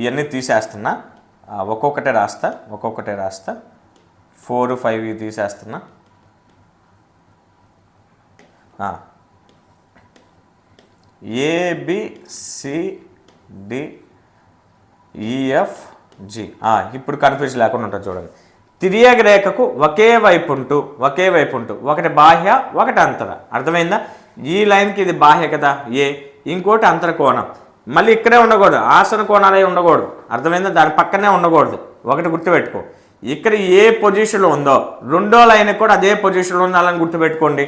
ఇవన్నీ తీసేస్తున్నా, ఒక్కొక్కటే రాస్తా. 4, 5 తీసేస్తున్నా. ABCDEFG. ఇప్పుడు కన్ఫ్యూజ్ లేకుండా ఉంటుంది చూడండి. తిర్యక్ రేఖకు ఒకే వైపు ఉంటూ ఒకటి బాహ్య, ఒకటి అంతర. అర్థమైందా? ఈ లైన్కి ఇది బాహ్య కదా ఏ, ఇంకోటి అంతర కోణం. మళ్ళీ ఇక్కడే ఉండకూడదు, ఆసన కోణాలే ఉండకూడదు. అర్థమైందా? దాని పక్కనే ఉండకూడదు. ఒకటి గుర్తుపెట్టుకో. ఇక్కడ ఏ పొజిషన్లో ఉందో రెండో లైన్ కూడా అదే పొజిషన్లో ఉండాలని గుర్తుపెట్టుకోండి.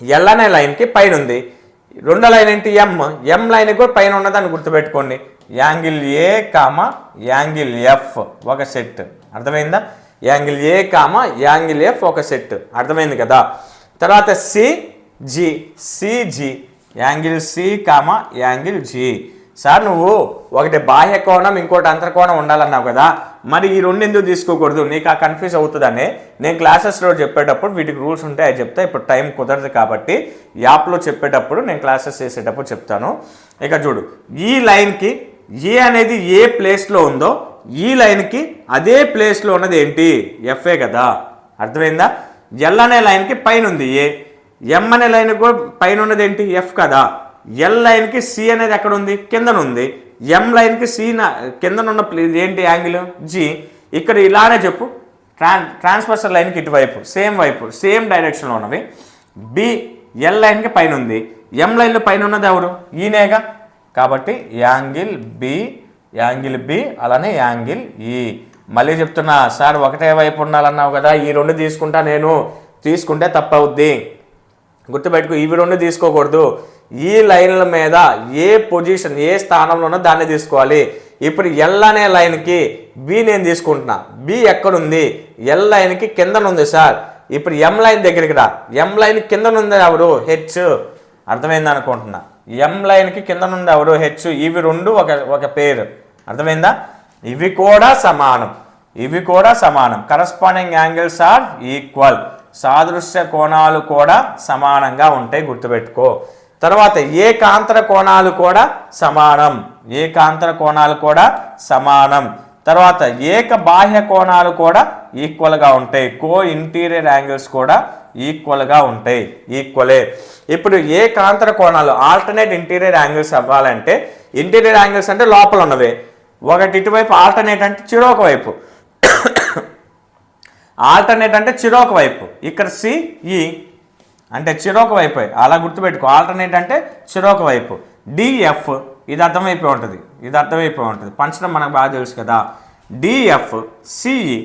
ఎల్ అనే లైన్కి పైన ఉంది. రెండో లైన్ ఏంటి? ఎం లైన్ కూడా పైన ఉన్నదాన్ని గుర్తుపెట్టుకోండి. Angle A comma angle F ఒక సెట్. అర్థమైందా? Angle A comma angle F ఒక సెట్. అర్థమైంది కదా? తర్వాత CG angle C comma angle G. Sir నువ్వు ఒకటి బాహ్య కోణం, ఇంకోటి అంతర్కోణం ఉండాలన్నావు కదా, మరి ఈ 2 ఎందుకు తీసుకోకూడదు? నీకు ఆ కన్ఫ్యూజ్ అవుతుందని నేను క్లాసెస్లో చెప్పేటప్పుడు వీటికి రూల్స్ ఉంటాయి అది చెప్తా. ఇప్పుడు టైం కుదరదు కాబట్టి యాప్లో చెప్పేటప్పుడు నేను క్లాసెస్ చేసేటప్పుడు చెప్తాను. ఇక చూడు, ఈ లైన్కి ఏ అనేది ఏ ప్లేస్లో ఉందో ఈ లైన్కి అదే ప్లేస్లో ఉన్నది ఏంటి? ఎఫ్ఏ కదా. అర్థమైందా? ఎల్ అనే లైన్కి పైన ఉంది ఏ, ఎం అనే లైన్కి కూడా పైన ఉన్నది ఏంటి? ఎఫ్ కదా. ఎల్ లైన్కి సి అనేది ఎక్కడ ఉంది? కిందనుంది. ఎం లైన్కి సి కిందనున్న ఏంటి? Angle G. ఇక్కడ ఇలానే చెప్పు. ట్రాన్స్వర్సల్ లైన్కి ఇటువైపు సేమ్ డైరెక్షన్లో ఉన్నవి. బి ఎల్ లైన్కి పైన ఉంది, ఎం లైన్లో పైన ఉన్నది ఎవరు? ఈనేగా. కాబట్టి యాంగిల్ బి అలానే యాంగిల్ ఈ. మళ్ళీ చెప్తున్నా సార్ ఒకటే వైపు ఉండాలన్నావు కదా, ఈ 2 తీసుకుంటా. నేను తీసుకుంటే తప్పవుద్ది. గుర్తుపెట్టుకో, ఇవి 2 తీసుకోకూడదు. ఈ లైన్ల మీద ఏ పొజిషన్ ఏ స్థానంలో ఉన్నదో దాన్ని తీసుకోవాలి. ఇప్పుడు ఎల్ అనే లైన్కి బి నేను తీసుకుంటున్నా. బి ఎక్కడుంది? ఎల్ లైన్కి కిందనుంది సార్. ఇప్పుడు ఎం లైన్ దగ్గరికి రా. ఎం లైన్ కిందనుంది ఎవరు? హెచ్. అర్థమైంది అనుకుంటున్నా. ఎం లైన్కి కిందనుంది ఎవరు? హెచ్. ఇవి 2 ఒక పేరు. అర్థమైందా? ఇవి కూడా సమానం. ఇవి కూడా సమానం. Corresponding angles are equal. సాదృశ్య కోణాలు కూడా సమానంగా ఉంటాయి, గుర్తుపెట్టుకో. తర్వాత ఏకాంతర కోణాలు కూడా సమానం. ఏకాంతర కోణాలు కూడా సమానం. తర్వాత ఏక బాహ్య కోణాలు కూడా ఈక్వల్గా ఉంటాయి. కో ఇంటీరియర్ యాంగిల్స్ కూడా ఈక్వల్గా ఉంటాయి, ఈక్వలే. ఇప్పుడు ఏకాంతర కోణాలు ఆల్టర్నేట్ ఇంటీరియర్ యాంగిల్స్ అవ్వాలంటే, ఇంటీరియర్ యాంగిల్స్ అంటే లోపల ఉన్నవే, ఒకటి ఇటువైపు, ఆల్టర్నేట్ అంటే చిరొక వైపు. ఆల్టర్నేట్ అంటే చిరొక వైపు. ఇక్కడ సిఈ అంటే చిరొక వైపు, అలా గుర్తుపెట్టుకో. ఆల్టర్నేట్ అంటే చిరొక వైపు. డిఎఫ్ ఇది అర్థమైపోయి ఉంటుంది, ఇది అర్థమైపోయి ఉంటుంది, పంచడం మనకు బాగా తెలుసు కదా. డిఎఫ్ సిఈ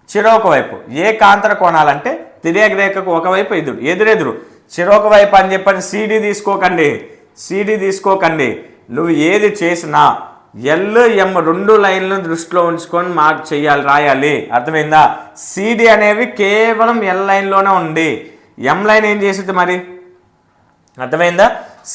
చిరొక వైపు. ఏకాంతర కోణాలంటే తిర్యక రేఖకు ఒకవైపు ఎదురెదురు చిరొక వైపు అని చెప్పని సిడి తీసుకోకండి, సిడి తీసుకోకండి. నువ్వు ఏది చేసినా ఎల్ రెండు లైన్లను దృష్టిలో ఉంచుకొని మార్క్ చేయాలి, రాయాలి. అర్థమైందా? సిడి అనేవి కేవలం ఎల్ లైన్లోనే ఉంది. ఎం లైన్ ఏం చేసింది మరి? అర్థమైందా?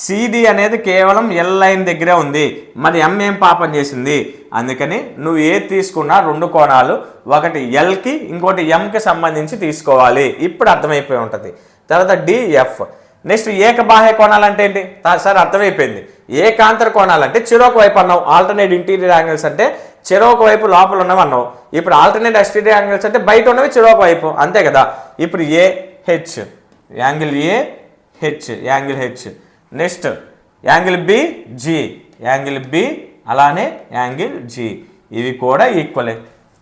సిడి అనేది కేవలం ఎల్ లైన్ దగ్గరే ఉంది, మరి ఎం ఏం పాపం చేసింది? అందుకని నువ్వు ఏది తీసుకున్నా రెండు కోణాలు, ఒకటి ఎల్కి ఇంకోటి ఎంకి సంబంధించి తీసుకోవాలి. ఇప్పుడు అర్థమైపోయి ఉంటుంది. తర్వాత డిఎఫ్. నెక్స్ట్ ఏకబాహ్య కోణాలు అంటే ఏంటి సార్? అర్థమైపోయింది. ఏకాంతర కోణాలు అంటే చిరొక వైపు అన్నావు. ఆల్టర్నేట్ ఇంటీరియర్ యాంగిల్స్ అంటే చిరొక వైపు లోపల ఉన్నవి అన్నావు. ఇప్పుడు ఆల్టర్నేట్ ఎక్స్టీరియర్ యాంగిల్స్ అంటే బయట ఉన్నవి చిరొక వైపు, అంతే కదా. ఇప్పుడు AH angle, AH angle H. Next angle B G, angle B అలానే యాంగిల్ జి. ఇవి కూడా ఈక్వలే,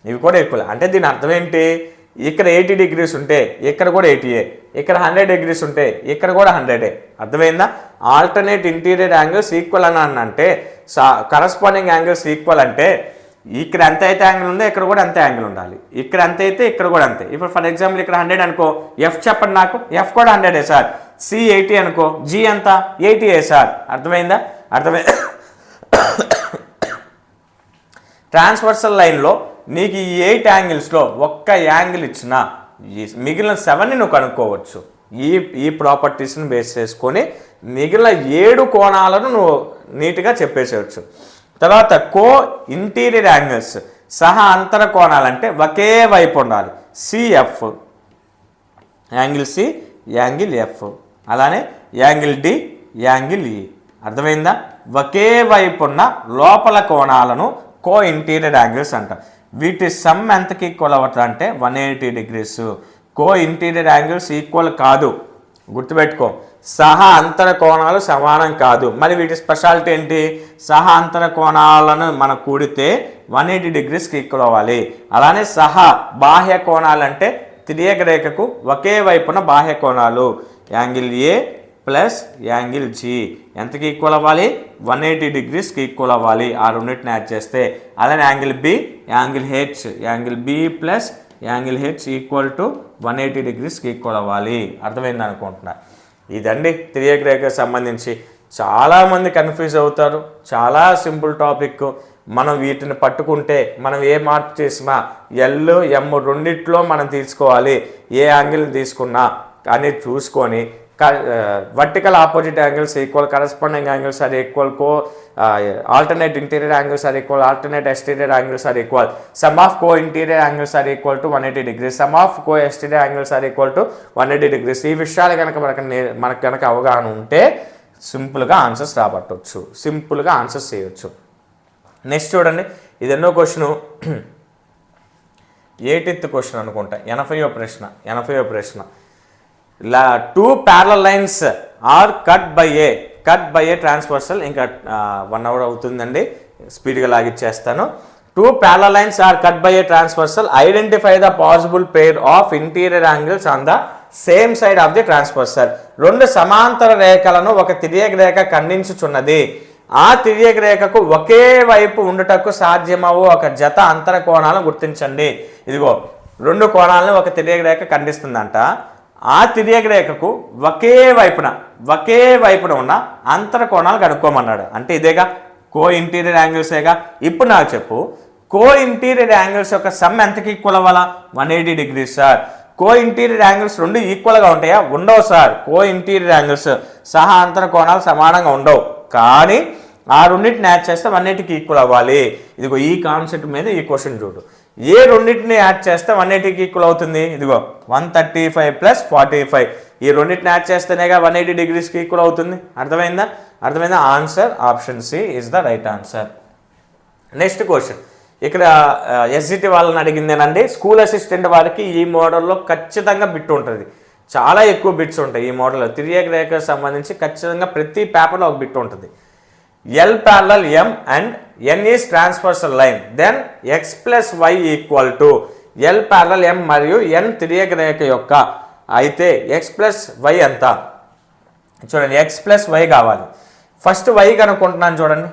ఇవి కూడా ఈక్వల్. అంటే దీని అర్థం ఏంటి? ఇక్కడ 80 degrees ఉంటే ఇక్కడ కూడా 80, ఇక్కడ 100 degrees ఉంటే ఇక్కడ కూడా 100. అర్థమైందా? ఆల్టర్నేట్ ఇంటీరియర్ యాంగిల్స్ ఈక్వల్ అని అంటే, కరస్పాండింగ్ యాంగిల్స్ ఈక్వల్ అంటే ఇక్కడ ఎంత అయితే యాంగిల్ ఉందో ఇక్కడ కూడా అంతే యాంగిల్ ఉండాలి. ఇక్కడ ఎంత అయితే ఇక్కడ కూడా అంతే. ఇప్పుడు ఫర్ ఎగ్జాంపుల్ ఇక్కడ 100 అనుకో, ఎఫ్ చెప్పండి నాకు. ఎఫ్ కూడా 100 సార్. సి 80 అనుకో, జి ఎంత? 80 సార్. అర్థమైందా? ట్రాన్స్వర్సల్ లైన్లో నీకు ఈ 8 యాంగిల్స్లో ఒక్క యాంగిల్ ఇచ్చినా మిగిలిన 7ని నువ్వు కనుక్కోవచ్చు. ఈ ప్రాపర్టీస్ని బేస్ చేసుకొని మిగిలిన 7 కోణాలను నువ్వు నీట్గా చెప్పేసేయచ్చు. తర్వాత కో ఇంటీరియర్ యాంగిల్స్ సహా అంతర కోణాలంటే ఒకే వైపు ఉండాలి. CF angle C, angle F, అలానే యాంగిల్ డి, యాంగిల్ ఈ. అర్థమైందా? ఒకే వైపు ఉన్న లోపల కోణాలను కో ఇంటీరియర్ యాంగిల్స్ అంటాం. వీటి సమ్ ఎంతకి ఈక్వల్ అవుతుంది అంటే 180 degrees. కో ఇంటీరియర్ యాంగిల్స్ ఈక్వల్ కాదు, గుర్తుపెట్టుకో. సహా అంతర కోణాలు సమానం కాదు. మరి వీటి స్పెషాలిటీ ఏంటి? సహా అంతర కోణాలను మనం కూడితే 180 degreesకి ఈక్వల్ అవ్వాలి. అలానే సహా బాహ్య కోణాలు అంటే తిర్యక రేఖకు ఒకే వైపున బాహ్య కోణాలు angle A plus angle G ఎంతకి ఈక్వల్ అవ్వాలి? 180 degreesకి ఈక్వల్ అవ్వాలి. ఆ రెండింటిని యాడ్ చేస్తే. అలానే angle B, angle H, angle B plus angle H equal to 180 degreesకి ఈక్వల్ అవ్వాలి. అర్థమైంది అనుకుంటున్నా. ఇదండి తిర్యక రేఖకు సంబంధించి. చాలామంది కన్ఫ్యూజ్ అవుతారు. చాలా సింపుల్ టాపిక్. మనం వీటిని పట్టుకుంటే మనం ఏ మార్క్ చేసినా ఎల్ ఎం రెండిట్లో మనం తీసుకోవాలి. ఏ యాంగిల్ తీసుకున్నా అనేది చూసుకొని vertical opposite angles equal, corresponding angles are equal, co alternate interior angles are equal, alternate exterior angles are equal, sum of co interior angles are equal to 180 degrees, sum of co exterior angles are equal to 180 degrees. ఈ విషయాలు కనుక మనకు కనుక అవగాహన ఉంటే సింపుల్గా answers రాబట్టవచ్చు, సింపుల్గా ఆన్సర్స్ చేయవచ్చు. నెక్స్ట్ చూడండి, ఇది ఎన్నో క్వశ్చను? 80th క్వశ్చన్ అనుకుంటా. 80వ ప్రశ్న. 2 parallel lines are cut by a transversal. ఇంకా 1 hour అవుతుందండి, స్పీడ్గా లాగిచ్చేస్తాను. 2 parallel lines are cut by a transversal. Identify the possible pair of interior angles on the same side of the transversal. 2 సమాంతర రేఖలను ఒక తిర్యక రేఖ ఖండించుచున్నది. ఆ తిర్యక రేఖకు ఒకే వైపు ఉండుటకు సాధ్యమవు ఒక జత అంతర కోణాలను గుర్తించండి. ఇదిగో 2 కోణాలను ఒక తిర్యక రేఖ ఖండిస్తుందంట. ఆ తిర్యక రేఖకు ఒకే వైపున ఉన్న అంతర కోణాలు కనుక్కోమన్నాడు. అంటే ఇదేగా కో ఇంటీరియర్ యాంగిల్సేగా. ఇప్పుడు నాకు చెప్పు, కో ఇంటీరియర్ యాంగిల్స్ యొక్క సమ్ ఎంతకి ఈక్వల్ అవ్వాలా? 180 degrees సార్. కో ఇంటీరియర్ యాంగిల్స్ 2 ఈక్వల్గా ఉంటాయా? ఉండవు సార్. కో ఇంటీరియర్ యాంగిల్స్ సహా అంతర కోణాలు సమానంగా ఉండవు. కానీ ఆ రెండింటిని యాడ్ చేస్తే 180కి ఈక్వల్ అవ్వాలి. ఇదిగో ఈ కాన్సెప్ట్ మీద ఈ క్వశ్చన్ చూడు. ఏ రెండింటిని యాడ్ చేస్తే 180కి ఈక్వల్ అవుతుంది? ఇదిగో 135 + 45, ఈ రెండింటిని యాడ్ చేస్తేనేగా 180 డిగ్రీస్కి ఈక్వల్ అవుతుంది. అర్థమైందా? Answer option C is the right answer. Next question, ఇక్కడ ఎస్జిటి వాళ్ళని అడిగిందేనండి. స్కూల్ అసిస్టెంట్ వారికి ఈ మోడల్లో ఖచ్చితంగా బిట్ ఉంటుంది, చాలా ఎక్కువ బిట్స్ ఉంటాయి ఈ మోడల్లో. తిరియక రేఖకు సంబంధించి ఖచ్చితంగా ప్రతి పేపర్లో ఒక బిట్ ఉంటుంది. L parallel M and N is transversal line, then x plus y equal to L parallel M మరియు N తిరియక రేఖ యొక్క అయితే x plus y ఎంత? చూడండి, x plus y కావాలి. ఫస్ట్ y కనుక్కుంటున్నాను చూడండి,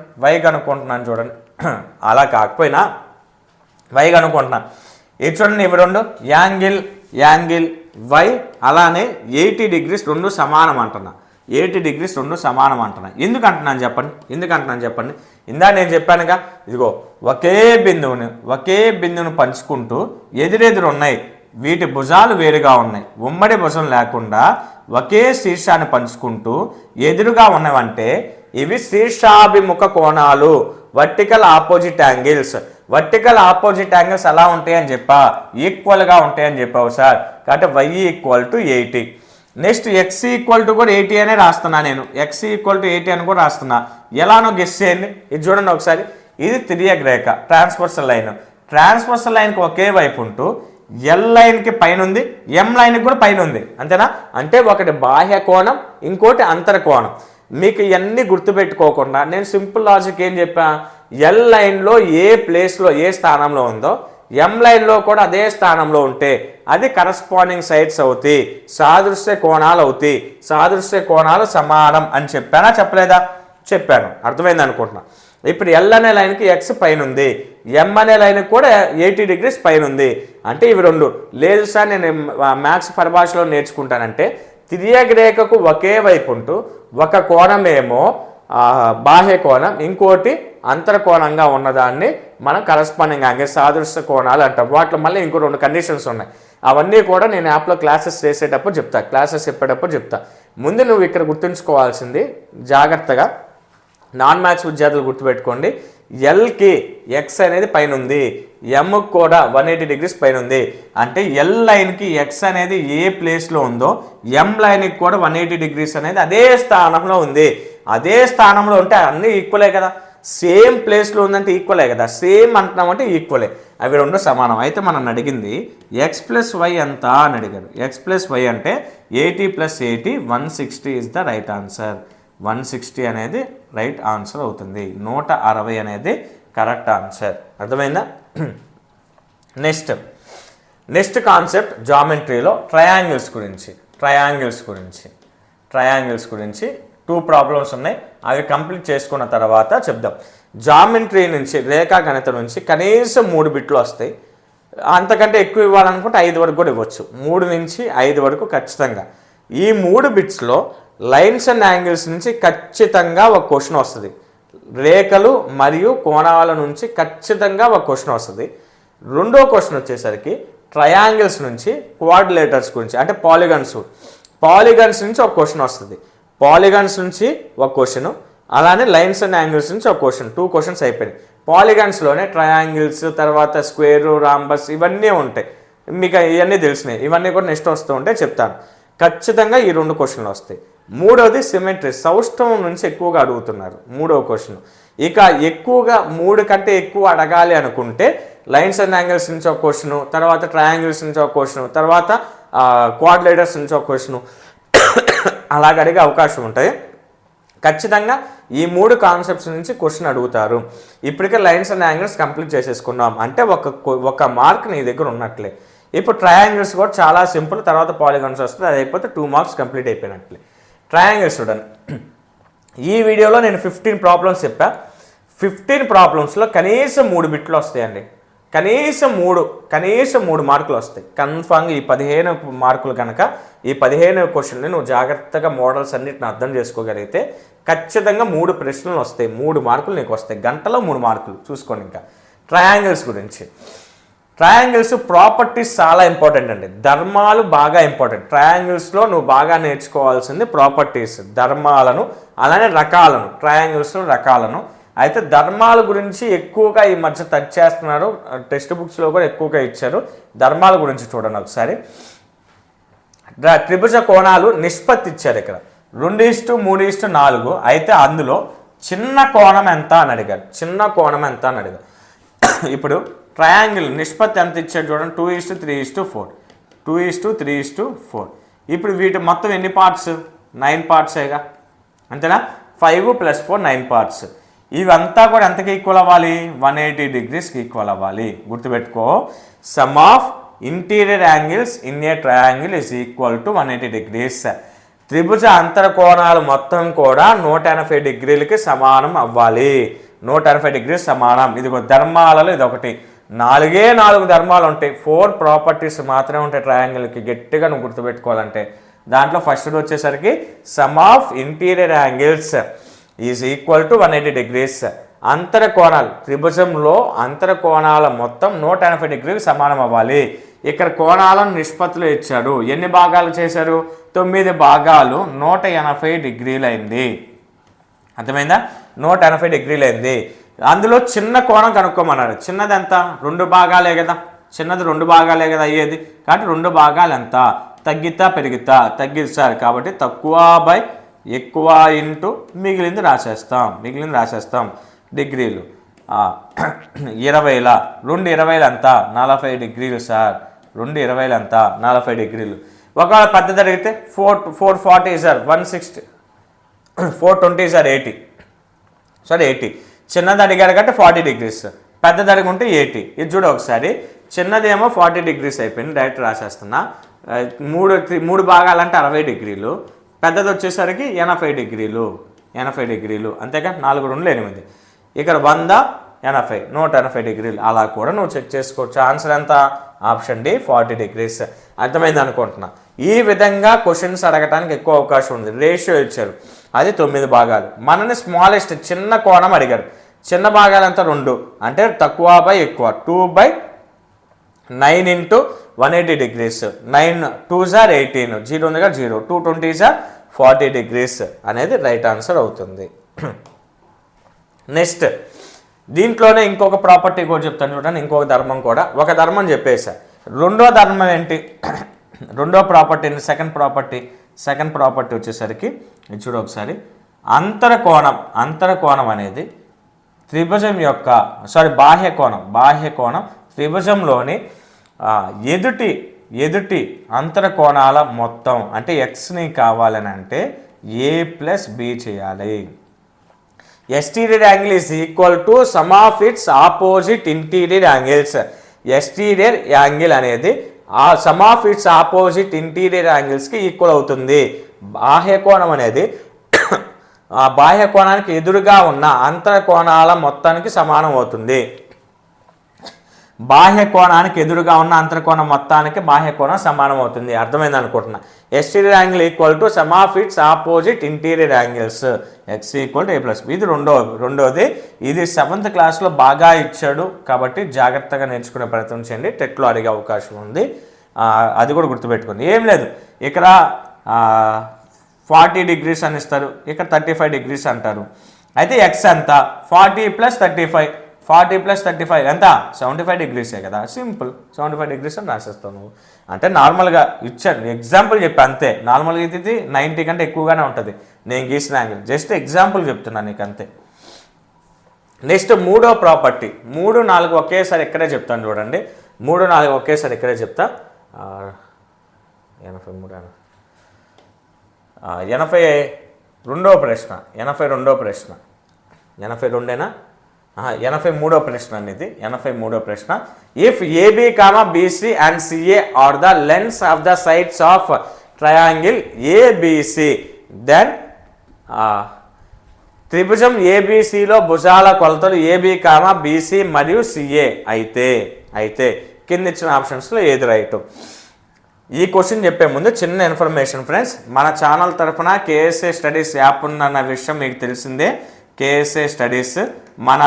అలా కాకపోయినా y కనుక్కుంటున్నాను. ఇది చూడండి, ఇవి రెండు యాంగిల్ y అలానే 80 డిగ్రీస్ రెండు సమానం అంటున్నా. 80 డిగ్రీస్ రెండు సమానం అంటున్నా. ఎందుకు అంటున్నాను చెప్పండి? ఇందా నేను చెప్పానుగా, ఇదిగో ఒకే బిందువును పంచుకుంటూ ఎదురెదురు ఉన్నాయి, వీటి భుజాలు వేరుగా ఉన్నాయి. ఉమ్మడి భుజం లేకుండా ఒకే శీర్షాన్ని పంచుకుంటూ ఎదురుగా ఉన్నవంటే ఇవి శీర్షాభిముఖ కోణాలు, vertical opposite angles. Vertical opposite angles ఎలా ఉంటాయని చెప్పా? ఈక్వల్గా ఉంటాయని చెప్పావు సార్. కాబట్టి y = 80. నెక్స్ట్ x = కూడా 80 అనే రాస్తున్నా నేను. x = 80 అని కూడా రాస్తున్నా. ఎలానో గెస్ చేయండి. ఇది చూడండి ఒకసారి, ఇది తిరియక రేఖ, ట్రాన్స్వర్సల్ లైన్కి ఒకే వైపు ఉంటూ L లైన్కి పైన ఉంది, M లైన్కి కూడా పైన ఉంది. అంతేనా? అంటే ఒకటి బాహ్య కోణం, ఇంకోటి అంతర కోణం. మీకు ఇవన్నీ గుర్తుపెట్టుకోకుండా నేను సింపుల్ లాజిక్ ఏం చెప్పా? L లైన్లో ఏ ప్లేస్లో ఏ స్థానంలో ఉందో M లైన్లో కూడా అదే స్థానంలో ఉంటే అది కరస్పాండింగ్ సైడ్స్ అవుతాయి, సాదృశ్య కోణాలు అవుతాయి. సాదృశ్య కోణాలు సమానం అని చెప్పానా చెప్పలేదా? చెప్పాను. అర్థమైంది అనుకుంటున్నా. ఇప్పుడు L అనే లైన్కి x పైన ఉంది, M అనే లైన్కి కూడా 80 డిగ్రీస్ పైన ఉంది. అంటే ఇవి రెండు లేదు సార్, నేను మ్యాథ్స్ పరిభాషలో నేర్చుకుంటానంటే తిరియక రేఖకు ఒకే వైపు ఉంటూ ఒక కోణమేమో బాహ్య కోణం, ఇంకోటి అంతర కోణంగా ఉన్నదాన్ని మనం కరస్పాండింగ్ యాంగిల్, సాదృశ్య కోణాలు అంటాం. వాటిలో మళ్ళీ ఇంకో 2 కండిషన్స్ ఉన్నాయి. అవన్నీ కూడా నేను యాప్లో క్లాసెస్ చేసేటప్పుడు చెప్తా, క్లాసెస్ చెప్పేటప్పుడు చెప్తా. ముందు నువ్వు ఇక్కడ గుర్తుంచుకోవాల్సింది జాగ్రత్తగా, నాన్ మ్యాథ్స్ విద్యార్థులు గుర్తుపెట్టుకోండి, ఎల్కి ఎక్స్ అనేది పైన ఉంది, ఎంకి కూడా 180 డిగ్రీస్ పైన ఉంది. అంటే ఎల్ లైన్కి ఎక్స్ అనేది ఏ ప్లేస్లో ఉందో ఎం లైన్కి కూడా 180 డిగ్రీస్ అనేది అదే స్థానంలో ఉంది. అదే స్థానంలో ఉంటే అన్నీ ఈక్వలే కదా, సేమ్ ప్లేస్లో ఉందంటే ఈక్వలే కదా, సేమ్ అంటున్నామంటే ఈక్వలే, అవి రెండు సమానం. అయితే మనం అడిగింది ఎక్స్ ప్లస్ వై ఎంత అని అడిగారు. ఎక్స్ ప్లస్ వై అంటే 80 + 80 160 ఇస్ ద రైట్ ఆన్సర్. 160 అనేది రైట్ ఆన్సర్ అవుతుంది. 160 అనేది కరెక్ట్ ఆన్సర్. అర్థమైందా? నెక్స్ట్ కాన్సెప్ట్ జామెట్రీలో ట్రయాంగిల్స్ గురించి 2 ప్రాబ్లమ్స్ ఉన్నాయి. అవి కంప్లీట్ చేసుకున్న తర్వాత చెప్దాం. జామెట్రీ నుంచి, రేఖాగణితం నుంచి కనీసం 3 బిట్లు వస్తాయి. అంతకంటే ఎక్కువ ఇవ్వాలనుకుంటే 5 వరకు కూడా ఇవ్వచ్చు. 3 నుంచి 5 వరకు ఖచ్చితంగా. ఈ 3 బిట్స్లో లైన్స్ అండ్ యాంగిల్స్ నుంచి ఖచ్చితంగా ఒక క్వశ్చన్ వస్తుంది. రేఖలు మరియు కోణాల నుంచి ఖచ్చితంగా ఒక క్వశ్చన్ వస్తుంది. రెండో క్వశ్చన్ వచ్చేసరికి ట్రయాంగిల్స్ నుంచి క్వాడ్రిలేటర్స్ గురించి, అంటే పాలిగన్స్ నుంచి ఒక క్వశ్చన్ వస్తుంది. పాలిగన్స్ నుంచి ఒక క్వశ్చన్, అలానే లైన్స్ అండ్ యాంగిల్స్ నుంచి ఒక క్వశ్చన్. 2 క్వశ్చన్స్ అయిపోయినాయి. పాలిగన్స్లోనే ట్రయాంగిల్స్, తర్వాత స్క్వేర్, రాంబస్ ఇవన్నీ ఉంటాయి. మీకు ఇవన్నీ తెలిసినాయి. ఇవన్నీ కూడా నెక్స్ట్ వస్తూ ఉంటే చెప్తాను. ఖచ్చితంగా ఈ 2 క్వశ్చన్లు వస్తాయి. మూడోది సిమెట్రీ, సౌష్టవం నుంచి ఎక్కువగా అడుగుతున్నారు 3వ క్వశ్చన్. ఇక ఎక్కువగా 3 కంటే ఎక్కువ అడగాలి అనుకుంటే లైన్స్ అండ్ యాంగిల్స్ నుంచి ఒక క్వశ్చన్, తర్వాత ట్రయాంగిల్స్ నుంచి ఒక క్వశ్చన్, తర్వాత క్వాడ్రిలేటర్స్ నుంచి ఒక క్వశ్చన్, అలాగ అడిగే అవకాశం ఉంటాయి. ఖచ్చితంగా ఈ 3 కాన్సెప్ట్స్ నుంచి క్వశ్చన్ అడుగుతారు. ఇప్పటికే లైన్స్ అండ్ యాంగిల్స్ కంప్లీట్ చేసేసుకున్నాం అంటే ఒక మార్క్ నీ దగ్గర ఉన్నట్లే. ఇప్పుడు ట్రయాంగిల్స్ కూడా చాలా సింపుల్, తర్వాత పాలిగన్స్ వస్తుంది, అది అయిపోతే 2 మార్క్స్ కంప్లీట్ అయిపోయినట్లే. ట్రయాంగిల్స్ చూడండి, ఈ వీడియోలో నేను 15 ప్రాబ్లమ్స్ చెప్పా. 15 ప్రాబ్లమ్స్లో కనీసం 3 బిట్లు వస్తాయండి. కనీసం 3 మార్కులు వస్తాయి కన్ఫామ్గా. ఈ 15 మార్కులు కనుక, ఈ 15 క్వశ్చన్ని నువ్వు జాగ్రత్తగా మోడల్స్ అన్నిటిని అర్థం చేసుకోగలిగితే ఖచ్చితంగా 3 ప్రశ్నలు వస్తాయి, 3 మార్కులు నీకు వస్తాయి. గంటలో 3 మార్కులు చూసుకోండి. ఇంకా ట్రయాంగిల్స్ గురించి, ట్రయాంగిల్స్ ప్రాపర్టీస్ చాలా ఇంపార్టెంట్ అండి. ధర్మాలు బాగా ఇంపార్టెంట్. ట్రయాంగిల్స్లో నువ్వు బాగా నేర్చుకోవాల్సింది ప్రాపర్టీస్, ధర్మాలను, అలానే రకాలను, ట్రయాంగిల్స్లో రకాలను. అయితే ధర్మాల గురించి ఎక్కువగా ఈ మధ్య టచ్ చేస్తున్నారు, టెక్స్ట్ బుక్స్లో కూడా ఎక్కువగా ఇచ్చారు. ధర్మాల గురించి చూడండి ఒకసారి. త్రిభుజ కోణాలు నిష్పత్తి ఇచ్చారు ఇక్కడ 2:3:4. అయితే అందులో చిన్న కోణం ఎంత అని అడిగారు. చిన్న కోణం ఎంత అని అడిగారు. ఇప్పుడు ట్రయాంగిల్ నిష్పత్తి ఎంత ఇచ్చాడు చూడండి, 2:3:4. 2:3:4. ఇప్పుడు వీటి మొత్తం ఎన్ని పార్ట్స్? 9 పార్ట్సేగా, అంతేనా? 5 + 4 9 పార్ట్స్. ఇవంతా కూడా ఎంతకి ఈక్వల్ అవ్వాలి? 180 డిగ్రీస్కి ఈక్వల్ అవ్వాలి. గుర్తుపెట్టుకో, sum of interior angles in a triangle is equal to 180 degrees. త్రిభుజ అంతర కోణాలు మొత్తం కూడా 180 డిగ్రీలకి సమానం అవ్వాలి. 180 డిగ్రీస్ సమానం. ఇది ధర్మాలలో ఇది ఒకటి. 4 ధర్మాలు ఉంటాయి. 4 ప్రాపర్టీస్ మాత్రమే ఉంటాయి ట్రయాంగిల్కి. గట్టిగా నువ్వు గుర్తుపెట్టుకోవాలంటే దాంట్లో ఫస్ట్ వచ్చేసరికి some of interior angles is equal to 180 degrees. అంతర కోణాలు, త్రిభుజంలో అంతర కోణాల మొత్తం 180 డిగ్రీలకు సమానం అవ్వాలి. ఇక్కడ కోణాలను నిష్పత్తిలో ఇచ్చాడు. ఎన్ని భాగాలు చేశారు? 9 భాగాలు 180 డిగ్రీలు అయింది. అర్థమైందా? 180 డిగ్రీలు అయింది. అందులో చిన్న కోణం కనుక్కోమన్నాడు. చిన్నది ఎంత? 2 భాగాలే కదా. చిన్నది 2 భాగాలే కదా అయ్యేది. కాబట్టి 2 భాగాలు ఎంత? తగ్గితా పెరుగుతా? తగ్గిస్తారు. కాబట్టి తక్కువ బై ఎక్కువ ఇంటూ మిగిలింది రాసేస్తాం. డిగ్రీలు 20ల 2 20లు ఎంత? 40 డిగ్రీలు సార్. 2 20లు ఎంత? 40 డిగ్రీలు. ఒకవేళ పెద్దది అడిగితే 440 సార్ 160, 420 సార్ 80. సార్ 80. చిన్నది అడిగారు కాబట్టి 40 డిగ్రీస్. పెద్దది అడుగుంటే 80. ఇది చూడ ఒకసారి. చిన్నదేమో 40 డిగ్రీస్ అయిపోయింది, డైరెక్ట్ రాసేస్తున్నా. 3 భాగాలంటే 60 డిగ్రీలు. పెద్దది వచ్చేసరికి 80 డిగ్రీలు. అంతేగా 4 2 8. ఇక్కడ 100 80 180 డిగ్రీలు. అలా కూడా నువ్వు చెక్ చేసుకోవచ్చు. ఆన్సర్ ఎంత? Option D 40 degrees. అర్థమైంది అనుకుంటున్నా. ఈ విధంగా క్వశ్చన్స్ అడగటానికి ఎక్కువ అవకాశం ఉంది. రేషియో ఇచ్చారు, అది 9 భాగాలు. మనని స్మాలెస్ట్ చిన్న కోణం అడిగారు. చిన్న భాగాలు ఎంత? 2. అంటే తక్కువ బై ఎక్కువ. 2/9 ఇంటూ 180 డిగ్రీస్. 9 2s are 18. 0 ఉందిగా 0. 220s are 40 డిగ్రీస్ అనేది రైట్ ఆన్సర్ అవుతుంది. నెక్స్ట్ దీంట్లోనే ఇంకొక ప్రాపర్టీ కూడా చెప్తాను చూడండి. ఇంకొక ధర్మం కూడా. ఒక ధర్మం చెప్పేసా. రెండో ధర్మం ఏంటి? రెండో ప్రాపర్టీ, సెకండ్ ప్రాపర్టీ వచ్చేసరికి ఇది చూడు ఒకసారి. అంతర కోణం అనేది త్రిభుజం యొక్క బాహ్య కోణం త్రిభుజంలోని ఎదుటి అంతర కోణాల మొత్తం అంటే ఎక్స్ని కావాలని అంటే a + b చేయాలి. Exterior angle is equal to sum of its opposite interior angles. Exterior angle అనేది ఆ sum of its opposite interior యాంగిల్స్కి ఈక్వల్ అవుతుంది. బాహ్య కోణం అనేది ఆ బాహ్య కోణానికి ఎదురుగా ఉన్న అంతర కోణాల మొత్తానికి సమానం అవుతుంది. బాహ్య కోణానికి ఎదురుగా ఉన్న అంతర కోణం మొత్తానికి బాహ్య కోణం సమానం అవుతుంది. అర్థమైంది అనుకుంటున్నా. Exterior angle equal to sum of its opposite interior angles. X equal to a + b. ఇది రెండోది. ఇది 7th క్లాస్లో బాగా ఇచ్చాడు కాబట్టి జాగ్రత్తగా నేర్చుకునే ప్రయత్నం చేయండి. టెట్లో అడిగే అవకాశం ఉంది, అది కూడా గుర్తుపెట్టుకోండి. ఏం లేదు, ఇక్కడ 40 డిగ్రీస్ అని ఇస్తారు, ఇక్కడ 35 డిగ్రీస్ అంటారు. అయితే ఎక్స్ ఎంత? 40 + 35. 40 + 35 ఎంత? 75 డిగ్రీసే కదా. సింపుల్. 75 డిగ్రీస్ అని రాసేస్తావు నువ్వు. అంటే నార్మల్గా ఇచ్చాను, ఎగ్జాంపుల్ చెప్పి అంతే. నార్మల్గా ఇది 90 కంటే ఎక్కువగానే ఉంటుంది నేను గీసిన యాంగిల్. జస్ట్ ఎగ్జాంపుల్ చెప్తున్నాను నీకు అంతే. నెక్స్ట్ మూడో ప్రాపర్టీ. 3 4 ఒకేసారి ఇక్కడే చెప్తాను చూడండి. 3 4 ఒకేసారి ఇక్కడే చెప్తా. 82వ ప్రశ్న. 82వ ప్రశ్న. 82ఏనా? 83వ ప్రశ్న అనేది. 83వ ప్రశ్న. If AB, BC and CA are the lengths of the sides of triangle ABC, then త్రిభుజం ABCలో భుజాల కొలతలు AB, BC మరియు CA అయితే కింద ఇచ్చిన ఆప్షన్స్లో ఏది రైట్? ఈ క్వశ్చన్ చెప్పే ముందు చిన్న ఇన్ఫర్మేషన్ ఫ్రెండ్స్. మన ఛానల్ తరఫున KSA స్టడీస్ యాప్ ఉందన్న విషయం మీకు తెలిసిందే. KSA studies. మన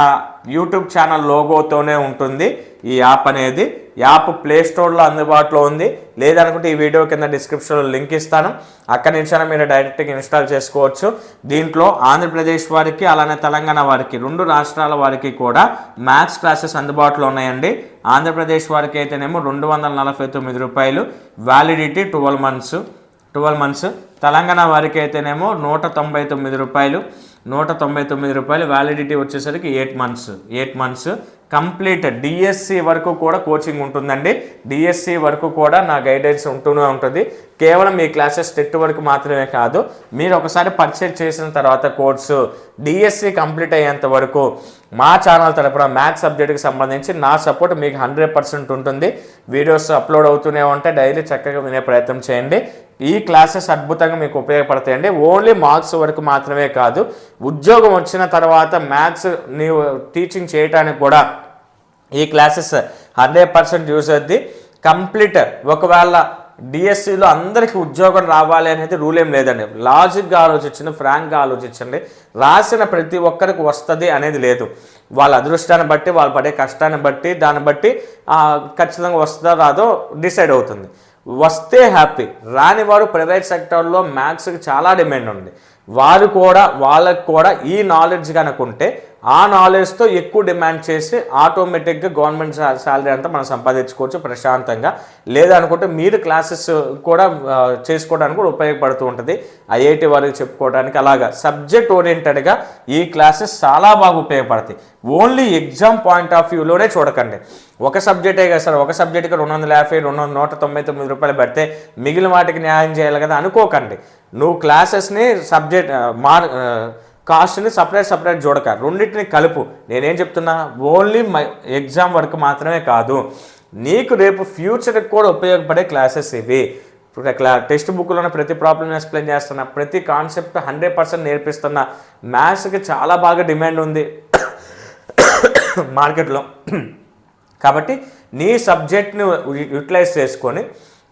యూట్యూబ్ ఛానల్ లోగోతోనే ఉంటుంది ఈ యాప్ అనేది. యాప్ ప్లే స్టోర్లో అందుబాటులో ఉంది, లేదనుకుంటే ఈ వీడియో కింద డిస్క్రిప్షన్లో లింక్ ఇస్తాను, అక్కడి నుంచి మీరు డైరెక్ట్గా ఇన్స్టాల్ చేసుకోవచ్చు. దీంట్లో ఆంధ్రప్రదేశ్ వారికి అలానే తెలంగాణ వారికి 2 రాష్ట్రాల వారికి కూడా మ్యాథ్స్ క్లాసెస్ అందుబాటులో ఉన్నాయండి. ఆంధ్రప్రదేశ్ వారికి అయితేనేమో 249 రూపాయలు, వ్యాలిడిటీ 12 మంత్స్. తెలంగాణ వారికి అయితేనేమో 199 రూపాయలు, 199 రూపాయలు, వ్యాలిడిటీ వచ్చేసరికి 8 మంత్స్. కంప్లీట్ డిఎస్సి వరకు కూడా కోచింగ్ ఉంటుందండి. డిఎస్సి వరకు కూడా నా గైడెన్స్ ఉంటూనే ఉంటుంది. కేవలం ఈ క్లాసెస్ టెట్ వరకు మాత్రమే కాదు, మీరు ఒకసారి పర్చేజ్ చేసిన తర్వాత కోర్సు డిఎస్సి కంప్లీట్ అయ్యేంత వరకు మా ఛానల్ తరపున మ్యాథ్స్ సబ్జెక్ట్కి సంబంధించి నా సపోర్ట్ మీకు 100% ఉంటుంది. వీడియోస్ అప్లోడ్ అవుతూనే ఉంటాయి, డైలీ చక్కగా వినే ప్రయత్నం చేయండి. ఈ క్లాసెస్ అద్భుతంగా మీకు ఉపయోగపడతాయండి. ఓన్లీ మార్క్స్ వరకు మాత్రమే కాదు, ఉద్యోగం వచ్చిన తర్వాత మ్యాథ్స్ నీవు టీచింగ్ చేయడానికి కూడా ఈ క్లాసెస్ 100% యూజ్ అవుద్ది. కంప్లీట్ ఒకవేళ డిఎస్సిలో అందరికీ ఉద్యోగం రావాలి అనేది రూల్ ఏం లేదండి. లాజిక్గా ఆలోచించండి, ఫ్రాంక్గా ఆలోచించండి. రాసిన ప్రతి ఒక్కరికి వస్తుంది అనేది లేదు. వాళ్ళ అదృష్టాన్ని బట్టి, వాళ్ళు పడే కష్టాన్ని బట్టి, దాన్ని బట్టి ఖచ్చితంగా వస్తుందో రాదో డిసైడ్ అవుతుంది. వస్తే హ్యాపీ, రాని వారు ప్రైవేట్ సెక్టర్లో మ్యాథ్స్కి చాలా డిమాండ్ ఉంది. వాళ్ళకు కూడా ఈ నాలెడ్జ్ కనుకుంటే ఆ నాలెడ్జ్తో ఎక్కువ డిమాండ్ చేసి ఆటోమేటిక్గా గవర్నమెంట్ శాలరీ అంతా మనం సంపాదించుకోవచ్చు ప్రశాంతంగా. లేదనుకుంటే మీరు క్లాసెస్ కూడా చేసుకోవడానికి కూడా ఉపయోగపడుతూ ఉంటుంది. ఐఐటి వారికి చెప్పుకోవడానికి అలాగా సబ్జెక్ట్ ఓరియంటెడ్గా ఈ క్లాసెస్ చాలా బాగా ఉపయోగపడతాయి. ఓన్లీ ఎగ్జామ్ పాయింట్ ఆఫ్ వ్యూలోనే చూడకండి. ఒక సబ్జెక్టే కదా సార్, ఒక సబ్జెక్ట్కి 250, 199 రూపాయలు పెడితే మిగిలిన వాటికి న్యాయం చేయాలి కదా అనుకోకండి. నువ్వు క్లాసెస్ని కాస్ట్ని సపరేట్ చూడక రెండింటిని కలుపు. నేనేం చెప్తున్నా, ఓన్లీ ఎగ్జామ్ వరకు మాత్రమే కాదు, నీకు రేపు ఫ్యూచర్కి కూడా ఉపయోగపడే క్లాసెస్ ఇవి. టెక్స్ట్ బుక్లోనే ప్రతి ప్రాబ్లమ్ ఎక్స్ప్లెయిన్ చేస్తున్నా, ప్రతి కాన్సెప్ట్ 100% నేర్పిస్తున్నా. మ్యాథ్స్కి చాలా బాగా డిమాండ్ ఉంది మార్కెట్లో. కాబట్టి నీ సబ్జెక్ట్ని యూటిలైజ్ చేసుకొని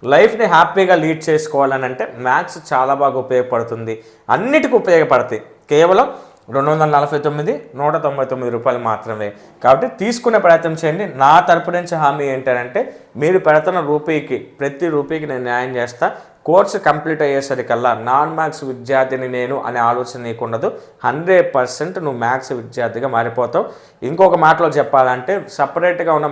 లైఫ్ని హ్యాపీగా లీడ్ చేసుకోవాలని అంటే మ్యాథ్స్ చాలా బాగా ఉపయోగపడుతుంది. అన్నిటికీ ఉపయోగపడతాయి. కేవలం 249, 199 రూపాయలు మాత్రమే. కాబట్టి తీసుకునే ప్రయత్నం చేయండి. నా తరపు నుంచి హామీ ఏంటంటే, మీరు పెడుతున్న ప్రతి రూపీకి నేను న్యాయం చేస్తా. కోర్సు కంప్లీట్ అయ్యేసరికల్లా నాన్ మ్యాథ్స్ విద్యార్థిని నేను అనే ఆలోచన నీకు ఉండదు. 100% నువ్వు మ్యాథ్స్ విద్యార్థిగా మారిపోతావు. ఇంకొక మాటలో చెప్పాలంటే, సపరేట్గా ఉన్న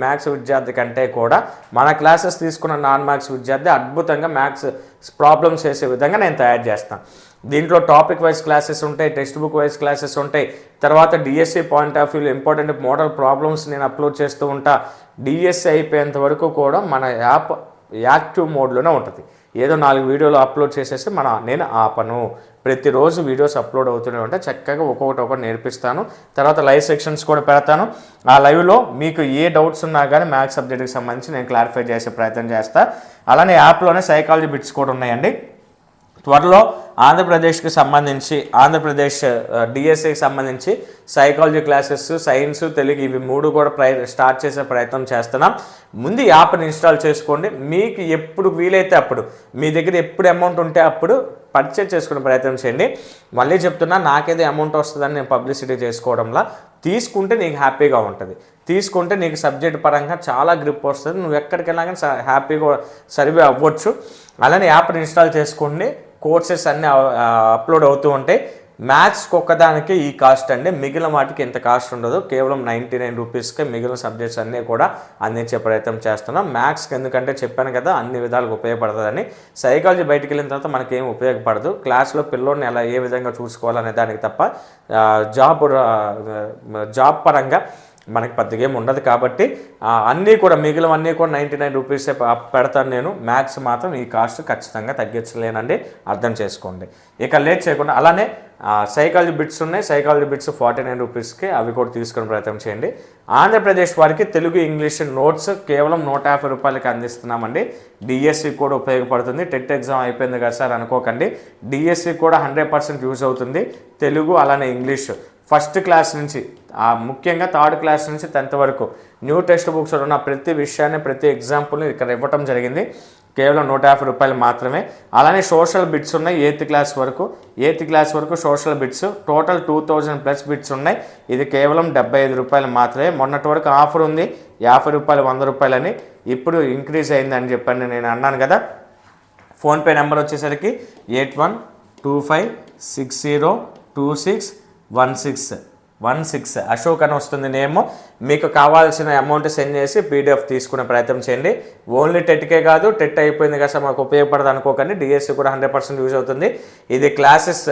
మ్యాథ్స్ విద్యార్థి కంటే కూడా మన క్లాసెస్ తీసుకున్న నాన్ మ్యాథ్స్ విద్యార్థి అద్భుతంగా మ్యాథ్స్ ప్రాబ్లమ్స్ చేసే విధంగా నేను తయారు చేస్తాను. దీంట్లో టాపిక్ వైజ్ క్లాసెస్ ఉంటాయి, టెక్స్ట్ బుక్ వైజ్ క్లాసెస్ ఉంటాయి. తర్వాత డిఎస్సి పాయింట్ ఆఫ్ వ్యూలో ఇంపార్టెంట్ మోడల్ ప్రాబ్లమ్స్ నేను అప్లోడ్ చేస్తూ ఉంటా. డిఎస్సి అయిపోయేంత వరకు కూడా మన యాప్ యాక్టివ్ మోడ్లోనే ఉంటుంది. ఏదో 4 వీడియోలు అప్లోడ్ చేసేసి నేను ఆపను. ప్రతిరోజు వీడియోస్ అప్లోడ్ అవుతూనే ఉంటాయి. చక్కగా ఒక్కొక్కటి నేర్పిస్తాను. తర్వాత లైవ్ సెక్షన్స్ కూడా పెడతాను. ఆ లైవ్లో మీకు ఏ డౌట్స్ ఉన్నా కానీ మ్యాథ్స్ సబ్జెక్ట్కి సంబంధించి నేను క్లారిఫై చేసే ప్రయత్నం చేస్తాను. అలానే యాప్లోనే సైకాలజీ బిట్స్ కూడా ఉన్నాయండి. త్వరలో ఆంధ్రప్రదేశ్కి సంబంధించి డిఎస్సికి సంబంధించి సైకాలజీ క్లాసెస్, సైన్స్, తెలుగు ఇవి 3 కూడా స్టార్ట్ చేసే ప్రయత్నం చేస్తున్నాం. ముందు యాప్ని ఇన్స్టాల్ చేసుకోండి. మీకు ఎప్పుడు వీలైతే అప్పుడు, మీ దగ్గర ఎప్పుడు అమౌంట్ ఉంటే అప్పుడు పర్చేజ్ చేసుకునే ప్రయత్నం చేయండి. మళ్ళీ చెప్తున్నా, నాకేదో అమౌంట్ వస్తుందని నేను పబ్లిసిటీ చేసుకోవడంలా, తీసుకుంటే నీకు హ్యాపీగా ఉంటుంది. తీసుకుంటే నీకు సబ్జెక్ట్ పరంగా చాలా గ్రిప్ వస్తుంది. నువ్వు ఎక్కడికి వెళ్ళినా కానీ హ్యాపీగా సర్వే అవ్వచ్చు. అలానే యాప్ని ఇన్స్టాల్ చేసుకోండి. కోర్సెస్ అన్నీ అప్లోడ్ అవుతూ ఉంటాయి. మ్యాథ్స్కి ఒక్కదానికి ఈ కాస్ట్ అండి, మిగిలిన వాటికి ఎంత కాస్ట్ ఉండదు. కేవలం 99 రూపీస్కే మిగిలిన సబ్జెక్ట్స్ అన్నీ కూడా అందించే ప్రయత్నం చేస్తున్నాం. మ్యాథ్స్కి ఎందుకంటే చెప్పాను కదా, అన్ని విధాలుగా ఉపయోగపడుతుందని. సైకాలజీ బయటికి వెళ్ళిన తర్వాత మనకేం ఉపయోగపడదు. క్లాస్లో పిల్లోడిని ఎలా ఏ విధంగా చూసుకోవాలనే దానికి తప్ప జాబ్ పరంగా మనకి పెద్దగా ఏమి ఉండదు. కాబట్టి అన్నీ కూడా మిగిలినవన్నీ కూడా 99 రూపీసే పెడతాను నేను. మ్యాథ్స్ మాత్రం ఈ కాస్ట్ ఖచ్చితంగా తగ్గించలేనండి, అర్థం చేసుకోండి. ఇక లేట్ చేయకుండా అలానే సైకాలజీ బిట్స్ ఉన్నాయి. సైకాలజీ బిట్స్ 49 రూపీస్కి, అవి కూడా తీసుకునే ప్రయత్నం చేయండి. ఆంధ్రప్రదేశ్ వారికి తెలుగు, ఇంగ్లీష్ నోట్స్ కేవలం 150 రూపాయలకి అందిస్తున్నామండి. డిఎస్సి కూడా ఉపయోగపడుతుంది. టెట్ ఎగ్జామ్ అయిపోయింది కదా సార్ అనుకోకండి, డిఎస్సి కూడా 100% యూజ్ అవుతుంది. తెలుగు అలానే ఇంగ్లీష్ ఫస్ట్ క్లాస్ నుంచి ముఖ్యంగా 3rd క్లాస్ నుంచి 10th వరకు న్యూ టెక్స్ట్ బుక్స్ ఉన్న ప్రతి విషయాన్ని, ప్రతి ఎగ్జాంపుల్ని ఇక్కడ ఇవ్వటం జరిగింది. కేవలం 150 రూపాయలు మాత్రమే. అలానే సోషల్ బిట్స్ ఉన్నాయి 8th క్లాస్ వరకు సోషల్ బిట్స్ టోటల్ 2000+ బిట్స్ ఉన్నాయి. ఇది కేవలం 75 రూపాయలు మాత్రమే. మొన్నటి వరకు ఆఫర్ ఉంది 50 రూపాయలు 100 రూపాయలు అని, ఇప్పుడు ఇంక్రీజ్ అయిందని చెప్పండి నేను అన్నాను కదా. ఫోన్పే నెంబర్ వచ్చేసరికి 8125602616 అశోక్ అని వస్తుంది నేమ్. మీకు కావాల్సిన అమౌంట్ సెండ్ చేసి పీడిఎఫ్ తీసుకునే ప్రయత్నం చేయండి. ఓన్లీ టెట్కే కాదు, టెట్ అయిపోయింది కదా మాకు ఉపయోగపడదు అనుకోకండి, డిఎస్సి కూడా 100% యూజ్ అవుతుంది. ఇది క్లాసెస్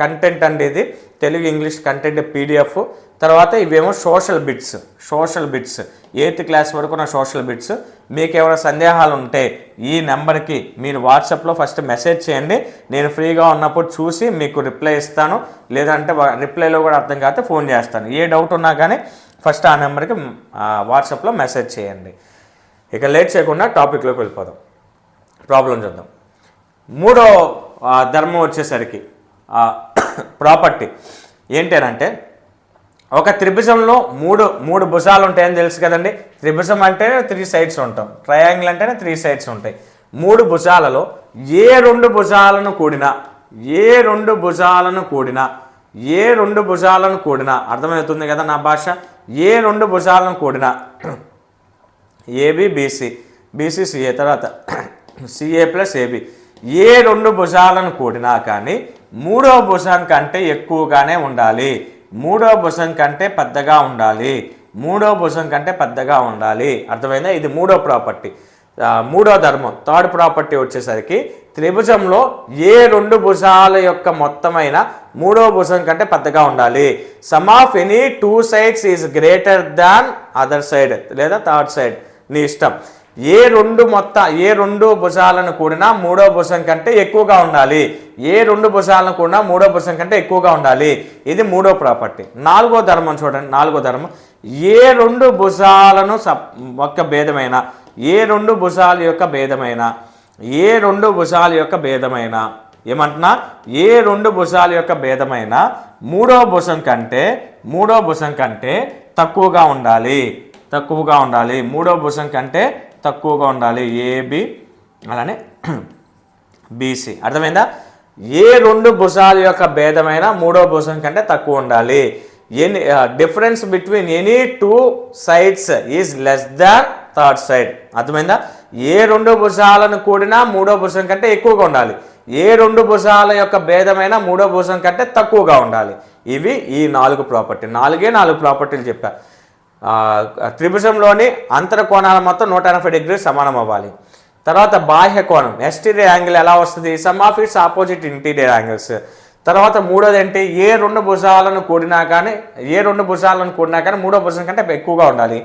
కంటెంట్ అండి, ఇది తెలుగు ఇంగ్లీష్ కంటెంట్ పీడిఎఫ్. తర్వాత ఇవేమో సోషల్ బిట్స్ 8th క్లాస్ వరకు నా సోషల్ బిట్స్. మీకు ఏమైనా సందేహాలు ఉంటే ఈ నెంబర్కి మీరు వాట్సాప్లో ఫస్ట్ మెసేజ్ చేయండి. నేను ఫ్రీగా ఉన్నప్పుడు చూసి మీకు రిప్లై ఇస్తాను, లేదంటే రిప్లైలో కూడా అర్థం కాకపోతే ఫోన్ చేస్తాను. ఏ డౌట్ ఉన్నా కానీ ఫస్ట్ ఆ నెంబర్కి వాట్సాప్లో మెసేజ్ చేయండి. ఇక లేట్ చేయకుండా టాపిక్లోకి వెళ్ళిపోదాం, ప్రాబ్లం చూద్దాం. మూడో ధర్మం వచ్చేసరికి ప్రాపర్టీ ఏంటంటే, ఒక త్రిభుజంలో మూడు భుజాలు ఉంటాయని తెలుసు కదండి. త్రిభుజం అంటేనే 3 సైడ్స్ ఉంటాం, ట్రయాంగిల్ అంటేనే 3 సైడ్స్ ఉంటాయి. 3 భుజాలలో ఏ రెండు భుజాలను కూడినా అర్థమవుతుంది కదా నా భాష. ఏ రెండు భుజాలను కూడినా ఏబి బీసీ సిఏ, తర్వాత సిఏ ప్లస్ ఏబి, ఏ రెండు భుజాలను కూడినా కానీ మూడో భుజం కంటే ఎక్కువగానే ఉండాలి, మూడో భుజం కంటే పెద్దగా ఉండాలి. అర్థమైందా? ఇది మూడో ప్రాపర్టీ. మూడో ధర్మం థర్డ్ ప్రాపర్టీ వచ్చేసరికి త్రిభుజంలో ఏ రెండు భుజాల యొక్క మొత్తమైన మూడో భుజం కంటే పెద్దగా ఉండాలి. Some of any 2 sides is greater than other side లేదా థర్డ్ సైడ్, నీ ఇష్టం. ఏ రెండు భుజాలను కూడినా మూడో భుజం కంటే ఎక్కువగా ఉండాలి. ఇది మూడో ప్రాపర్టీ. నాలుగో ధర్మం చూడండి. నాలుగో ధర్మం ఏ రెండు భుజాలను యొక్క భేదమైన ఏమంటున్నా, ఏ రెండు భుజాల యొక్క భేదమైన మూడో భుజం కంటే తక్కువగా ఉండాలి. మూడో భుజం కంటే తక్కువగా ఉండాలి. ఏబి అలానే బీసీ. అర్థమైందా? ఏ రెండు భుజాల యొక్క భేదమైన మూడో భుజం కంటే తక్కువ ఉండాలి. Difference between any 2 sides is less than third side. అర్థమైందా? ఏ రెండు భుజాలను కూడినా మూడో భుజం కంటే ఎక్కువగా ఉండాలి. ఏ రెండు భుజాల యొక్క భేదమైన మూడో భుజం కంటే తక్కువగా ఉండాలి. ఇవి ఈ 4 ప్రాపర్టీ. 4 ప్రాపర్టీలు చెప్పా. త్రిభుజంలోని అంతర కోణాల మొత్తం 180 డిగ్రీలు సమానం అవ్వాలి. తర్వాత బాహ్య కోణం ఎక్స్టీరియర్ యాంగిల్ ఎలా వస్తుంది? Some of its opposite interior angles. తర్వాత మూడోది ఏంటి? ఏ రెండు భుజాలను కూడినా కానీ మూడో భుజం కంటే ఎక్కువగా ఉండాలి.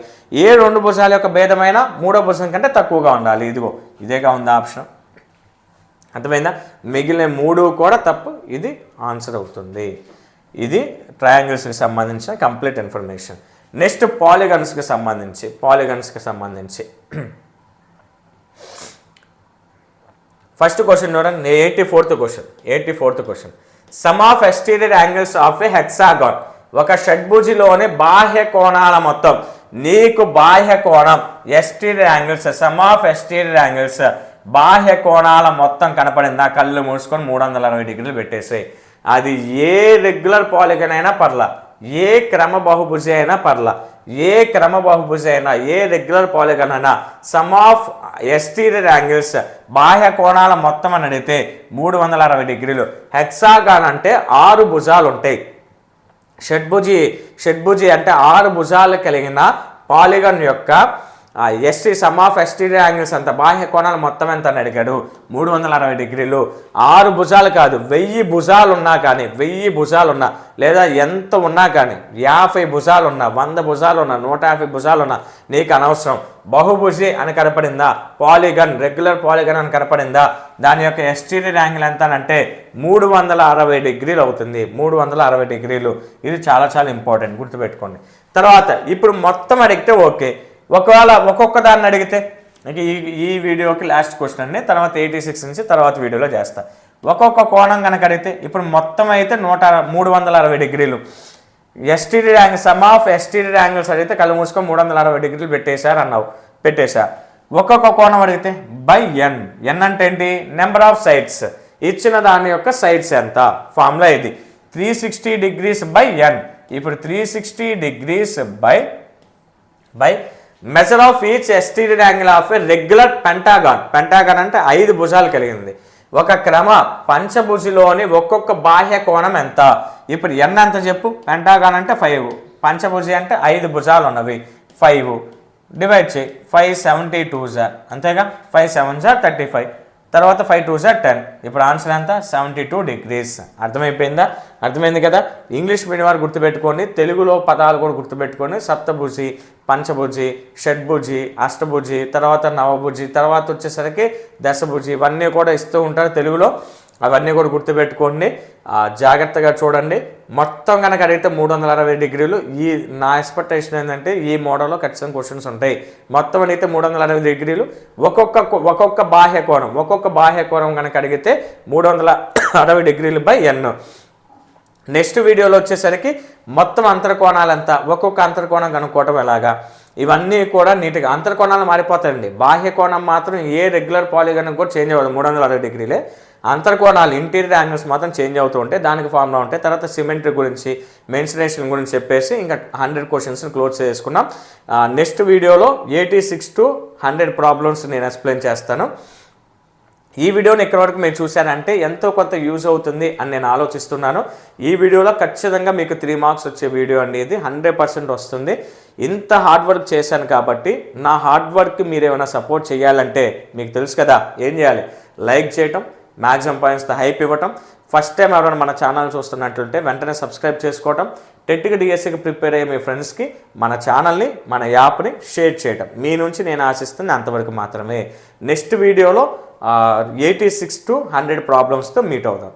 ఏ రెండు భుజాల యొక్క భేదమైన మూడో భుజం కంటే తక్కువగా ఉండాలి. ఇదేగా ఉంది ఆప్షన్. అర్థమైందా? మిగిలిన 3 కూడా తప్పు. ఇది ఆన్సర్ అవుతుంది. ఇది ట్రయాంగిల్స్కి సంబంధించిన కంప్లీట్ ఇన్ఫర్మేషన్. నెక్స్ట్ పాలిగన్స్కి సంబంధించి ఫస్ట్ క్వశ్చన్ చూడండి. 84th question. Some of exterior angles of A hexagon. ఒక షడ్భుజిలోని బాహ్య కోణాల మొత్తం. నీకు బాహ్య కోణం exterior angles, some of exterior angles బాహ్య కోణాల మొత్తం కనపడిందా? కళ్ళు మూసుకొని 360 డిగ్రీలు పెట్టేసాయి. అది ఏ రెగ్యులర్ పాలిగన్ అయినా పర్లా, ఏ క్రమ బహుభుజి అయినా పర్లా, ఏ రెగ్యులర్ పాలిగన్ అయినా సమ్ ఆఫ్ ఎక్స్టీరియర్ యాంగిల్స్ బాహ్య కోణాల మొత్తం అని అడిగితే 360 డిగ్రీలు. హెక్సాగాన్ అంటే 6 భుజాలు ఉంటాయి. షడ్భుజి అంటే 6 భుజాలు కలిగిన పాలిగన్ యొక్క సమ్ ఆఫ్ ఎక్స్టీరియర్ యాంగిల్స్ అంత బాహ్య కోణాలు మొత్తం ఎంత అని అడిగాడు? 360 డిగ్రీలు. 6 భుజాలు కాదు, 1000 భుజాలు ఉన్నా లేదా ఎంత ఉన్నా కానీ, 50 భుజాలు ఉన్నా, 100 భుజాలు ఉన్నా, 150 భుజాలు ఉన్నా నీకు అనవసరం. బహుభుజి అని కనపడిందా? పాలిగన్, రెగ్యులర్ పాలిగన్ అని కనపడిందా? దాని యొక్క ఎక్స్టీరియర్ యాంగిల్ ఎంత అంటే 360 డిగ్రీలు అవుతుంది. 360 డిగ్రీలు. ఇది చాలా చాలా ఇంపార్టెంట్, గుర్తుపెట్టుకోండి. తర్వాత ఇప్పుడు మొత్తం అడిగితే ఓకే. ఒకవేళ ఒక్కొక్క దాన్ని అడిగితే, ఈ వీడియోకి లాస్ట్ క్వశ్చన్ అండి, తర్వాత 86 నుంచి తర్వాత వీడియోలో చేస్తా. ఒక్కొక్క కోణం కనుక అడిగితే ఇప్పుడు మొత్తం అయితే 360 డిగ్రీలు. Exterior angle, some of exterior angles అడిగితే కళ్ళు మూసుకొని 360 డిగ్రీలు పెట్టేశా. ఒక్కొక్క కోణం అడిగితే బై ఎన్. ఎన్ అంటే ఏంటి? Number of sides. ఇచ్చిన దాని యొక్క సైడ్స్ ఎంత? ఫార్ములా ఇది 360 degrees బై ఎన్. ఇప్పుడు 360 degrees by measure of each exterior angle of A regular పెంటాగాన్. పెంటాగాన్ అంటే 5 భుజాలు కలిగింది. ఒక క్రమ పంచభుజిలోని ఒక్కొక్క బాహ్య కోణం ఎంత? ఇప్పుడు ఎన్ ఎంత చెప్పు? పెంటాగాన్ అంటే 5, పంచభుజి అంటే 5 భుజాలు ఉన్నవి 5 డివైడ్ చేయి. 5 72 అంతేగా, 5 7 35, తర్వాత 5 2 10. ఇప్పుడు ఆన్సర్ ఎంత? 72 degrees. అర్థమైపోయిందా? అర్థమైంది కదా. ఇంగ్లీష్ మీడియం వారు గుర్తుపెట్టుకోండి, తెలుగులో పదాలు కూడా గుర్తుపెట్టుకోండి. సప్తభుజి, పంచభుజి, షడ్భుజి, అష్టభుజి, తర్వాత నవభుజి, తర్వాత వచ్చేసరికి దశభుజి, ఇవన్నీ కూడా ఇస్తూ ఉంటారు తెలుగులో. అవన్నీ కూడా గుర్తుపెట్టుకోండి, జాగ్రత్తగా చూడండి. మొత్తం కనుక అడిగితే 360 డిగ్రీలు. ఈ నా ఎక్స్పెక్టేషన్ ఏంటంటే ఈ మోడల్లో ఖచ్చితంగా క్వశ్చన్స్ ఉంటాయి. మొత్తం అడిగితే 360 డిగ్రీలు. ఒక్కొక్క బాహ్య కోణం కనుక అడిగితే 360 డిగ్రీలు బై ఎన్. నెక్స్ట్ వీడియోలో వచ్చేసరికి మొత్తం అంతర్కోణాలు ఎంత, ఒక్కొక్క అంతర్కోణం కనుక్కోవటం ఎలాగా, ఇవన్నీ కూడా నీట్గా. అంతర్కోణాలు మారిపోతాయండి, బాహ్య కోణం మాత్రం ఏ రెగ్యులర్ పాలిగన్ కూడా చేంజ్ అవ్వదు, 360 డిగ్రీలే. అంతర్కోణాలు ఇంటీరియర్ యాంగిల్స్ మాత్రం చేంజ్ అవుతూ ఉంటాయి, దానికి ఫార్ములా ఉంటాయి. తర్వాత సిమెట్రీ గురించి, మెన్సురేషన్ గురించి చెప్పేసి ఇంకా 100 క్వశ్చన్స్ని క్లోజ్ చేసుకున్నాం. నెక్స్ట్ వీడియోలో 86 to 100 ప్రాబ్లమ్స్ నేను ఎక్స్ప్లెయిన్ చేస్తాను. ఈ వీడియోని ఇక్కడ వరకు మీరు చూశారంటే ఎంతో కొంత యూజ్ అవుతుంది అని నేను ఆలోచిస్తున్నాను. ఈ వీడియోలో ఖచ్చితంగా మీకు 3 మార్క్స్ వచ్చే వీడియో అనేది 100% వస్తుంది. ఇంత హార్డ్ వర్క్ చేశాను కాబట్టి నా హార్డ్ వర్క్ మీరు ఏమైనా సపోర్ట్ చేయాలంటే మీకు తెలుసు కదా ఏం చేయాలి, లైక్ చేయటం, మ్యాక్సిమం పాయింట్స్తో హైప్ ఇవ్వటం. ఫస్ట్ టైం ఎవరైనా మన ఛానల్ చూస్తున్నట్లుంటే వెంటనే సబ్స్క్రైబ్ చేసుకోవటం, టెట్కి డిఎస్సికి ప్రిపేర్ అయ్యే మీ ఫ్రెండ్స్కి మన ఛానల్ని, మన యాప్ని షేర్ చేయటం మీ నుంచి నేను ఆశిస్తుంది అంతవరకు మాత్రమే. నెక్స్ట్ వీడియోలో 86 to 100 ప్రాబ్లమ్స్తో మీట్ అవుదాం.